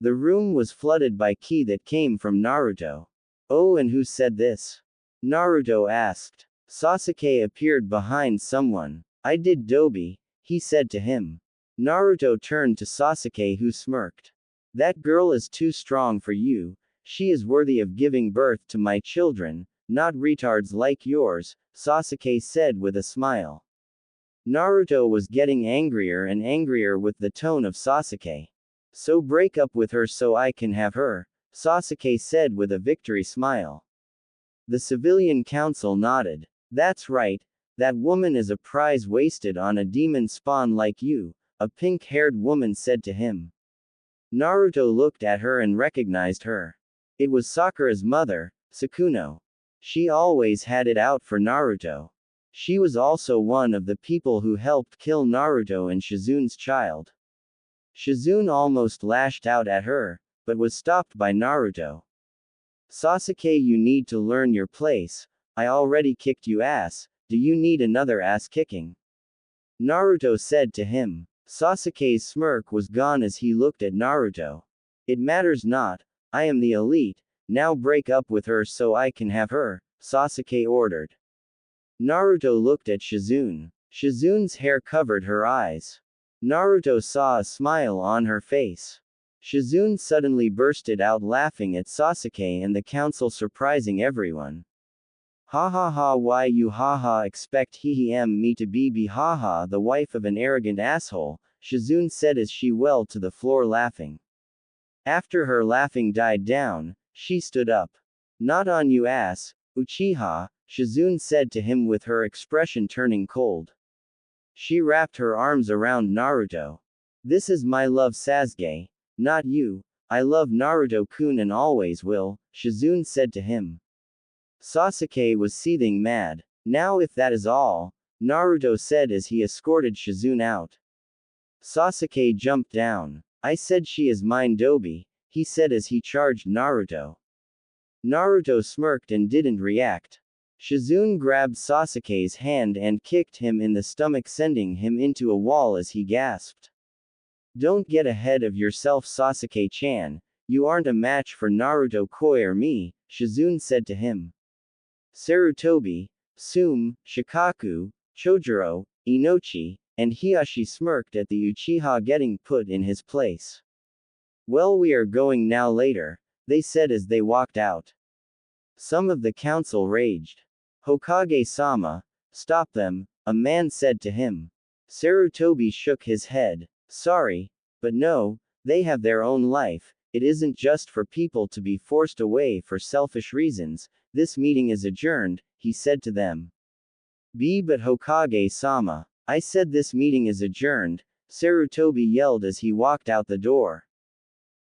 The room was flooded by ki that came from Naruto. Oh, and who said this? Naruto asked. Sasuke appeared behind someone. I did, Dobi, he said to him. Naruto turned to Sasuke, who smirked. That girl is too strong for you, she is worthy of giving birth to my children, not retards like yours, Sasuke said with a smile. Naruto was getting angrier and angrier with the tone of Sasuke. So break up with her so I can have her, Sasuke said with a victory smile. The Civilian Council nodded. That's right, that woman is a prize wasted on a demon spawn like you, a pink-haired woman said to him. Naruto looked at her and recognized her. It was Sakura's mother, Sukuna. She always had it out for Naruto. She was also one of the people who helped kill Naruto and Shizune's child. Shizune almost lashed out at her, but was stopped by Naruto. Sasuke, you need to learn your place. I already kicked you ass, do you need another ass kicking? Naruto said to him. Sasuke's smirk was gone as he looked at Naruto. It matters not, I am the elite, now break up with her so I can have her, Sasuke ordered. Naruto looked at Shizune. Shizune's hair covered her eyes. Naruto saw a smile on her face. Shizune suddenly bursted out laughing at Sasuke and the council, surprising everyone. Ha ha ha, why you haha expect me to be haha the wife of an arrogant asshole, Shizune said as she fell to the floor laughing. After her laughing died down, she stood up. Not on you ass, Uchiha, Shizune said to him with her expression turning cold. She wrapped her arms around Naruto. This is my love Sasuke, not you. I love Naruto-kun and always will, Shizune said to him. Sasuke was seething mad. Now if that is all, Naruto said as he escorted Shizune out. Sasuke jumped down. I said she is mine Dobi, he said as he charged Naruto. Naruto smirked and didn't react. Shizune grabbed Sasuke's hand and kicked him in the stomach, sending him into a wall as he gasped. Don't get ahead of yourself Sasuke-chan, you aren't a match for Naruto-koi or me, Shizune said to him. Sarutobi, Tsume, Shikaku, Chojuro, Inochi, and Hiashi smirked at the Uchiha getting put in his place. Well, we are going now later, they said as they walked out. Some of the council raged. Hokage-sama, stop them, a man said to him. Sarutobi shook his head. Sorry, but no, they have their own life, it isn't just for people to be forced away for selfish reasons. This meeting is adjourned, he said to them. But Hokage-sama, I said this meeting is adjourned, Sarutobi yelled as he walked out the door.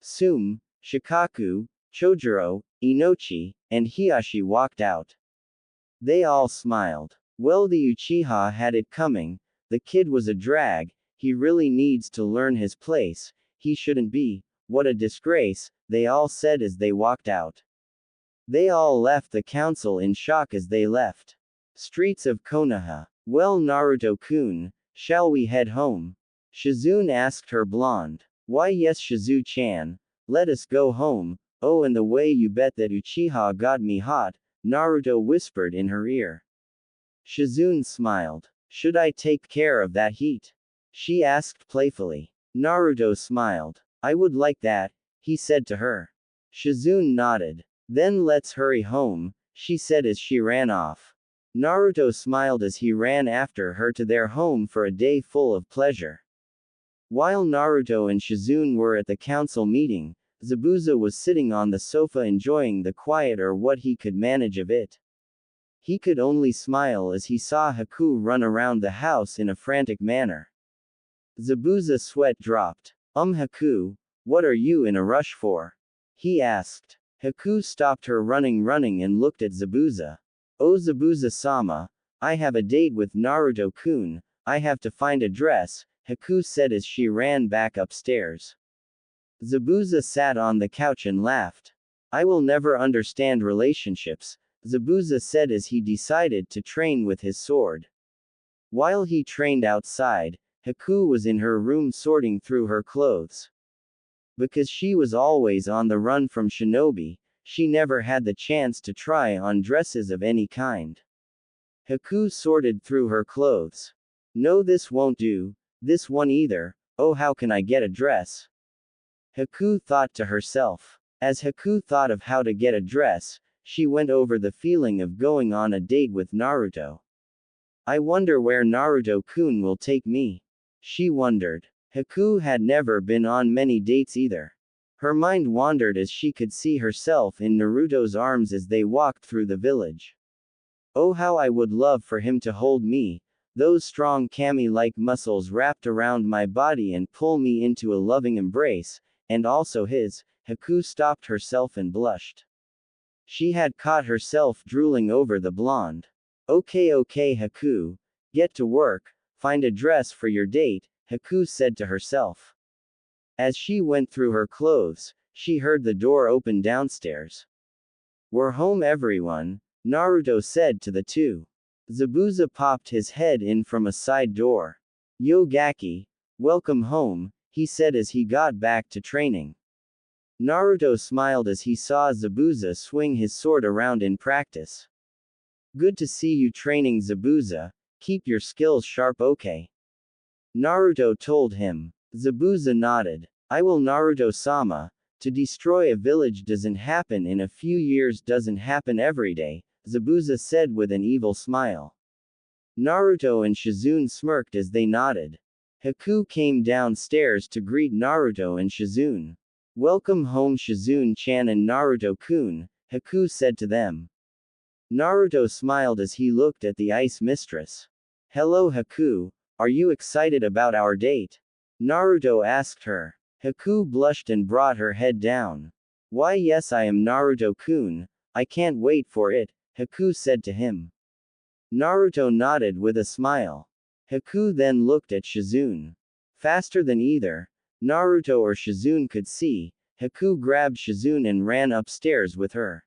Tsume, Shikaku, Chojuro, Inochi, and Hiashi walked out. They all smiled. Well, the Uchiha had it coming, the kid was a drag, he really needs to learn his place, he shouldn't be, what a disgrace, they all said as they walked out. They all left the council in shock as they left. Streets of Konoha. Well, Naruto-kun, shall we head home? Shizune asked her blonde. Why yes Shizu-chan, let us go home. Oh, and the way you bet that Uchiha got me hot, Naruto whispered in her ear. Shizune smiled. Should I take care of that heat? She asked playfully. Naruto smiled. I would like that, he said to her. Shizune nodded. Then let's hurry home, she said as she ran off. Naruto smiled as he ran after her to their home for a day full of pleasure. While Naruto and Shizune were at the council meeting, Zabuza was sitting on the sofa enjoying the quiet or what he could manage of it. He could only smile as he saw Haku run around the house in a frantic manner. Zabuza's sweat dropped. Haku, what are you in a rush for? He asked. Haku stopped her running and looked at Zabuza. Oh Zabuza-sama, I have a date with Naruto-kun, I have to find a dress, Haku said as she ran back upstairs. Zabuza sat on the couch and laughed. I will never understand relationships, Zabuza said as he decided to train with his sword. While he trained outside, Haku was in her room sorting through her clothes. Because she was always on the run from shinobi, she never had the chance to try on dresses of any kind. Haku sorted through her clothes. No, this won't do, this one either, oh how can I get a dress? Haku thought to herself. As Haku thought of how to get a dress, she went over the feeling of going on a date with Naruto. I wonder where Naruto-kun will take me. She wondered. Haku had never been on many dates either. Her mind wandered as she could see herself in Naruto's arms as they walked through the village. Oh how I would love for him to hold me, those strong kami-like muscles wrapped around my body and pull me into a loving embrace, and also his. Haku stopped herself and blushed. She had caught herself drooling over the blonde. Okay Haku, get to work, find a dress for your date, Haku said to herself. As she went through her clothes, she heard the door open downstairs. We're home everyone, Naruto said to the two. Zabuza popped his head in from a side door. Yo Gaki, welcome home, he said as he got back to training. Naruto smiled as he saw Zabuza swing his sword around in practice. Good to see you training Zabuza. Keep your skills sharp, okay? Naruto told him. Zabuza nodded. I will, Naruto-sama. To destroy a village doesn't happen in a few years, doesn't happen every day, Zabuza said with an evil smile. Naruto and Shizune smirked as they nodded. Haku came downstairs to greet Naruto and Shizune. Welcome home, Shizune-chan and Naruto-kun, Haku said to them. Naruto smiled as he looked at the ice mistress. Hello, Haku. Are you excited about our date? Naruto asked her. Haku blushed and brought her head down. Why, yes, I am Naruto-kun. I can't wait for it, Haku said to him. Naruto nodded with a smile. Haku then looked at Shizune. Faster than either Naruto or Shizune could see, Haku grabbed Shizune and ran upstairs with her.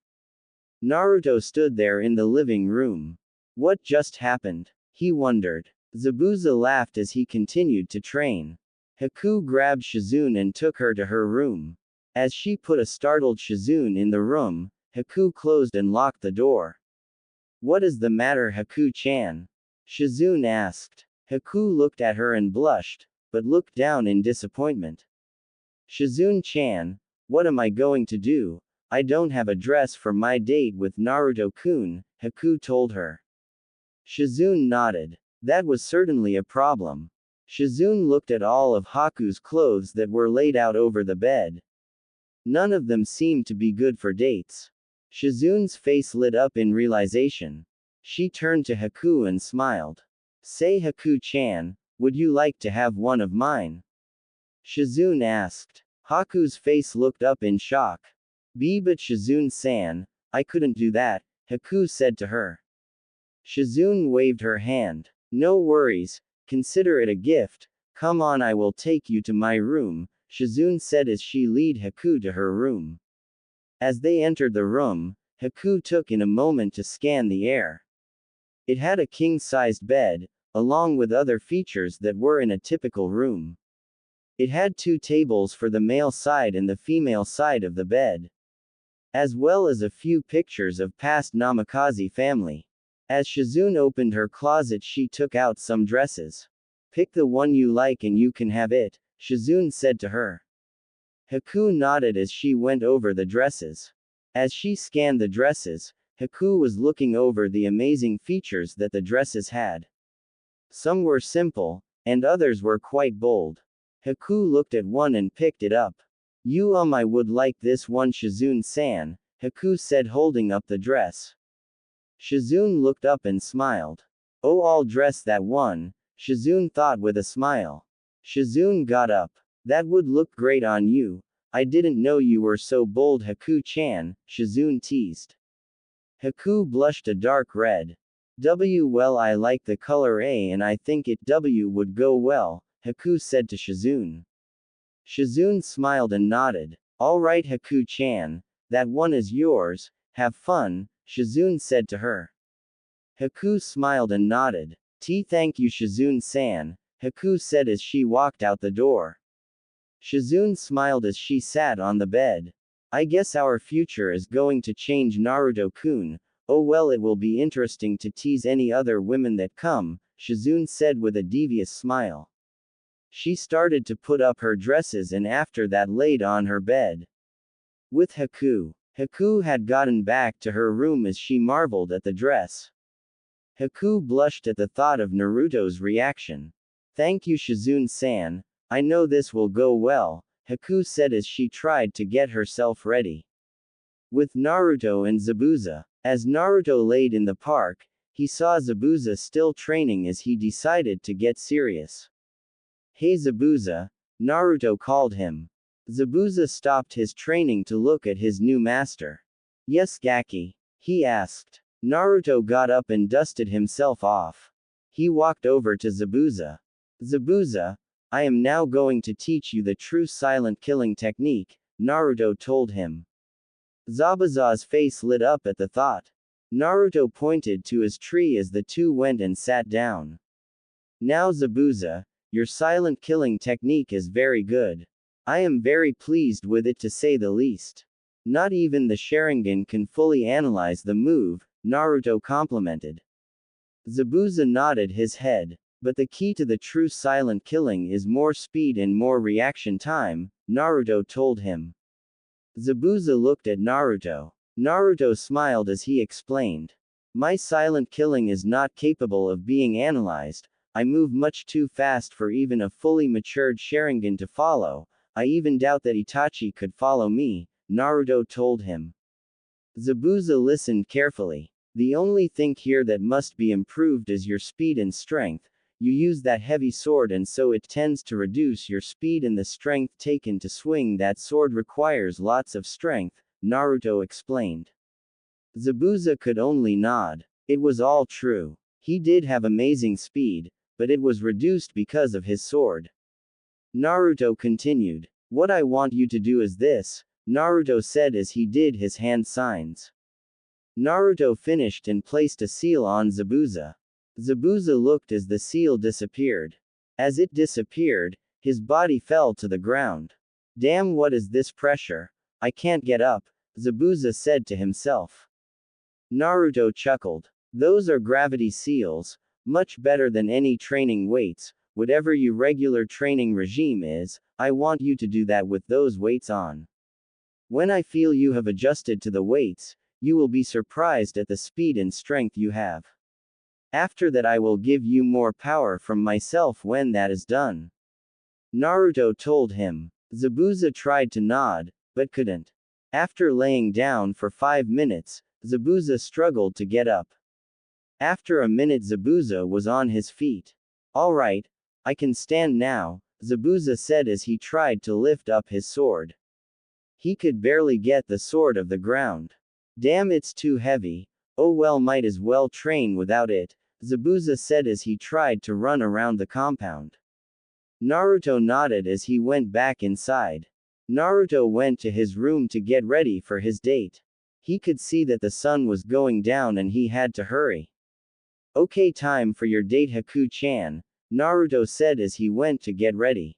Naruto stood there in the living room. What just happened? He wondered. Zabuza laughed as he continued to train. Haku grabbed Shizune and took her to her room. As she put a startled Shizune in the room, Haku closed and locked the door. What is the matter, Haku-chan? Shizune asked. Haku looked at her and blushed, but looked down in disappointment. Shizune-chan, what am I going to do? I don't have a dress for my date with Naruto-kun, Haku told her. Shizune nodded. That was certainly a problem. Shizune looked at all of Haku's clothes that were laid out over the bed. None of them seemed to be good for dates. Shizune's face lit up in realization. She turned to Haku and smiled. Say, Haku-chan, would you like to have one of mine? Shizune asked. Haku's face looked up in shock. But Shizune-san, I couldn't do that, Haku said to her. Shizune waved her hand. No worries, consider it a gift. Come on, I will take you to my room, Shizune said as she led Haku to her room. As they entered the room, Haku took in a moment to scan the air. It had a king-sized bed, along with other features that were in a typical room. It had 2 tables for the male side and the female side of the bed, as well as a few pictures of past Namikaze family. As Shizune opened her closet, she took out some dresses. Pick the one you like and you can have it, Shizune said to her. Haku nodded as she went over the dresses. As she scanned the dresses, Haku was looking over the amazing features that the dresses had. Some were simple, and others were quite bold. Haku looked at one and picked it up. I would like this one, Shizune-san, Haku said, holding up the dress. Shizune looked up and smiled. Oh, I'll dress that one, Shizune thought with a smile. Shizune got up. That would look great on you. I didn't know you were so bold, Haku-chan, Shizune teased. Haku blushed a dark red. Well, I like the color A and I think it would go well, Haku said to Shizune. Shizune smiled and nodded. Alright, Haku-chan, that one is yours, have fun, Shizune said to her. Haku smiled and nodded. Thank you, Shizune-san, Haku said as she walked out the door. Shizune smiled as she sat on the bed. I guess our future is going to change, Naruto-kun. Oh well, it will be interesting to tease any other women that come, Shizune said with a devious smile. She started to put up her dresses and after that laid on her bed with Haku. Haku had gotten back to her room as she marveled at the dress. Haku blushed at the thought of Naruto's reaction. Thank you, Shizune-san, I know this will go well, Haku said as she tried to get herself ready. With Naruto and Zabuza. As Naruto laid in the park, he saw Zabuza still training as he decided to get serious. Hey Zabuza, Naruto called him. Zabuza stopped his training to look at his new master. Yes, Gaki? He asked. Naruto got up and dusted himself off. He walked over to Zabuza. Zabuza, I am now going to teach you the true silent killing technique, Naruto told him. Zabuza's face lit up at the thought. Naruto pointed to his tree as the two went and sat down. Now Zabuza, your silent killing technique is very good. I am very pleased with it to say the least. Not even the Sharingan can fully analyze the move, Naruto complimented. Zabuza nodded his head. But the key to the true silent killing is more speed and more reaction time, Naruto told him. Zabuza looked at Naruto. Naruto smiled as he explained. My silent killing is not capable of being analyzed. I move much too fast for even a fully matured Sharingan to follow. I even doubt that Itachi could follow me, Naruto told him. Zabuza listened carefully. The only thing here that must be improved is your speed and strength. You use that heavy sword and so it tends to reduce your speed, and the strength taken to swing that sword requires lots of strength, Naruto explained. Zabuza could only nod. It was all true. He did have amazing speed, but it was reduced because of his sword. Naruto continued. What I want you to do is this, Naruto said as he did his hand signs. Naruto finished and placed a seal on Zabuza. Zabuza looked as the seal disappeared. As it disappeared, his body fell to the ground. Damn, what is this pressure? I can't get up, Zabuza said to himself. Naruto chuckled. Those are gravity seals, much better than any training weights. Whatever your regular training regime is, I want you to do that with those weights on. When I feel you have adjusted to the weights, you will be surprised at the speed and strength you have. After that I will give you more power from myself when that is done. Naruto told him. Zabuza tried to nod, but couldn't. After laying down for 5 minutes, Zabuza struggled to get up. After a minute Zabuza was on his feet. Alright, I can stand now, Zabuza said as he tried to lift up his sword. He could barely get the sword off the ground. Damn, it's too heavy. Oh well, might as well train without it, Zabuza said as he tried to run around the compound. Naruto nodded as he went back inside. Naruto went to his room to get ready for his date. He could see that the sun was going down and he had to hurry. Okay, time for your date, Haku-chan, Naruto said as he went to get ready.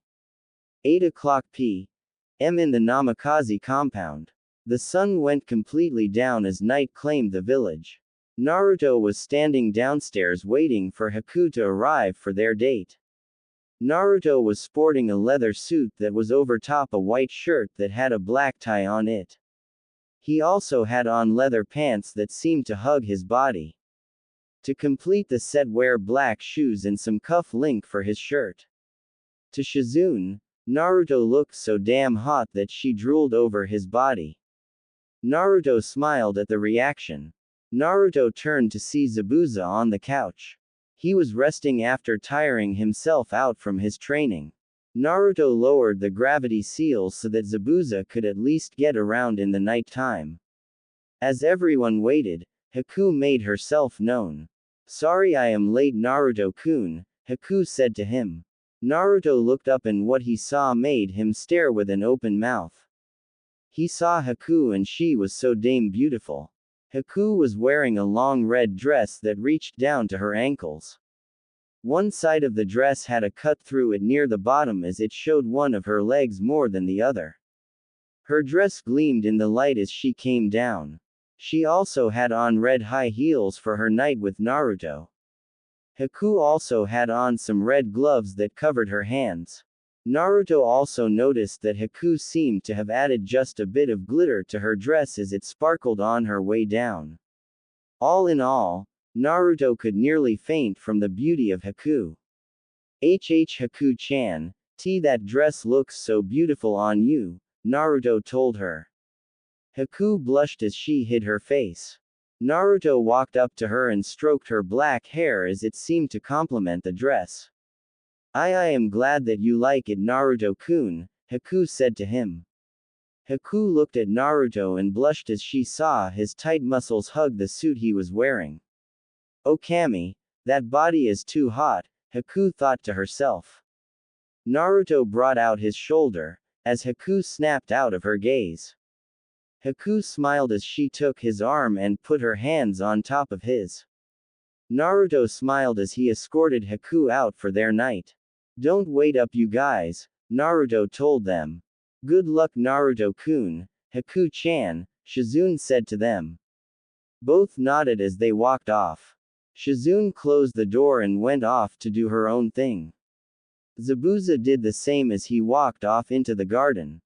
8 o'clock p.m. in the Namikaze compound. The sun went completely down as night claimed the village. Naruto was standing downstairs waiting for Haku to arrive for their date. Naruto was sporting a leather suit that was over top a white shirt that had a black tie on it. He also had on leather pants that seemed to hug his body. To complete the set, wear black shoes and some cuff link for his shirt. To Shizune, Naruto looked so damn hot that she drooled over his body. Naruto smiled at the reaction. Naruto turned to see Zabuza on the couch. He was resting after tiring himself out from his training. Naruto lowered the gravity seals so that Zabuza could at least get around in the night time. As everyone waited, Haku made herself known. Sorry I am late, Naruto-kun, Haku said to him. Naruto looked up and what he saw made him stare with an open mouth. He saw Haku and she was so damn beautiful. Haku was wearing a long red dress that reached down to her ankles. One side of the dress had a cut through it near the bottom as it showed one of her legs more than the other. Her dress gleamed in the light as she came down. She also had on red high heels for her night with Naruto. Haku also had on some red gloves that covered her hands. Naruto also noticed that Haku seemed to have added just a bit of glitter to her dress as it sparkled on her way down. All in all, Naruto could nearly faint from the beauty of Haku. Haku-chan, that dress looks so beautiful on you, Naruto told her. Haku blushed as she hid her face. Naruto walked up to her and stroked her black hair as it seemed to complement the dress. I am glad that you like it, Naruto-kun, Haku said to him. Haku looked at Naruto and blushed as she saw his tight muscles hug the suit he was wearing. Oh Kami, that body is too hot, Haku thought to herself. Naruto brought out his shoulder, as Haku snapped out of her gaze. Haku smiled as she took his arm and put her hands on top of his. Naruto smiled as he escorted Haku out for their night. Don't wait up you guys, Naruto told them. Good luck Naruto-kun, Haku-chan, Shizune said to them. Both nodded as they walked off. Shizune closed the door and went off to do her own thing. Zabuza did the same as he walked off into the garden.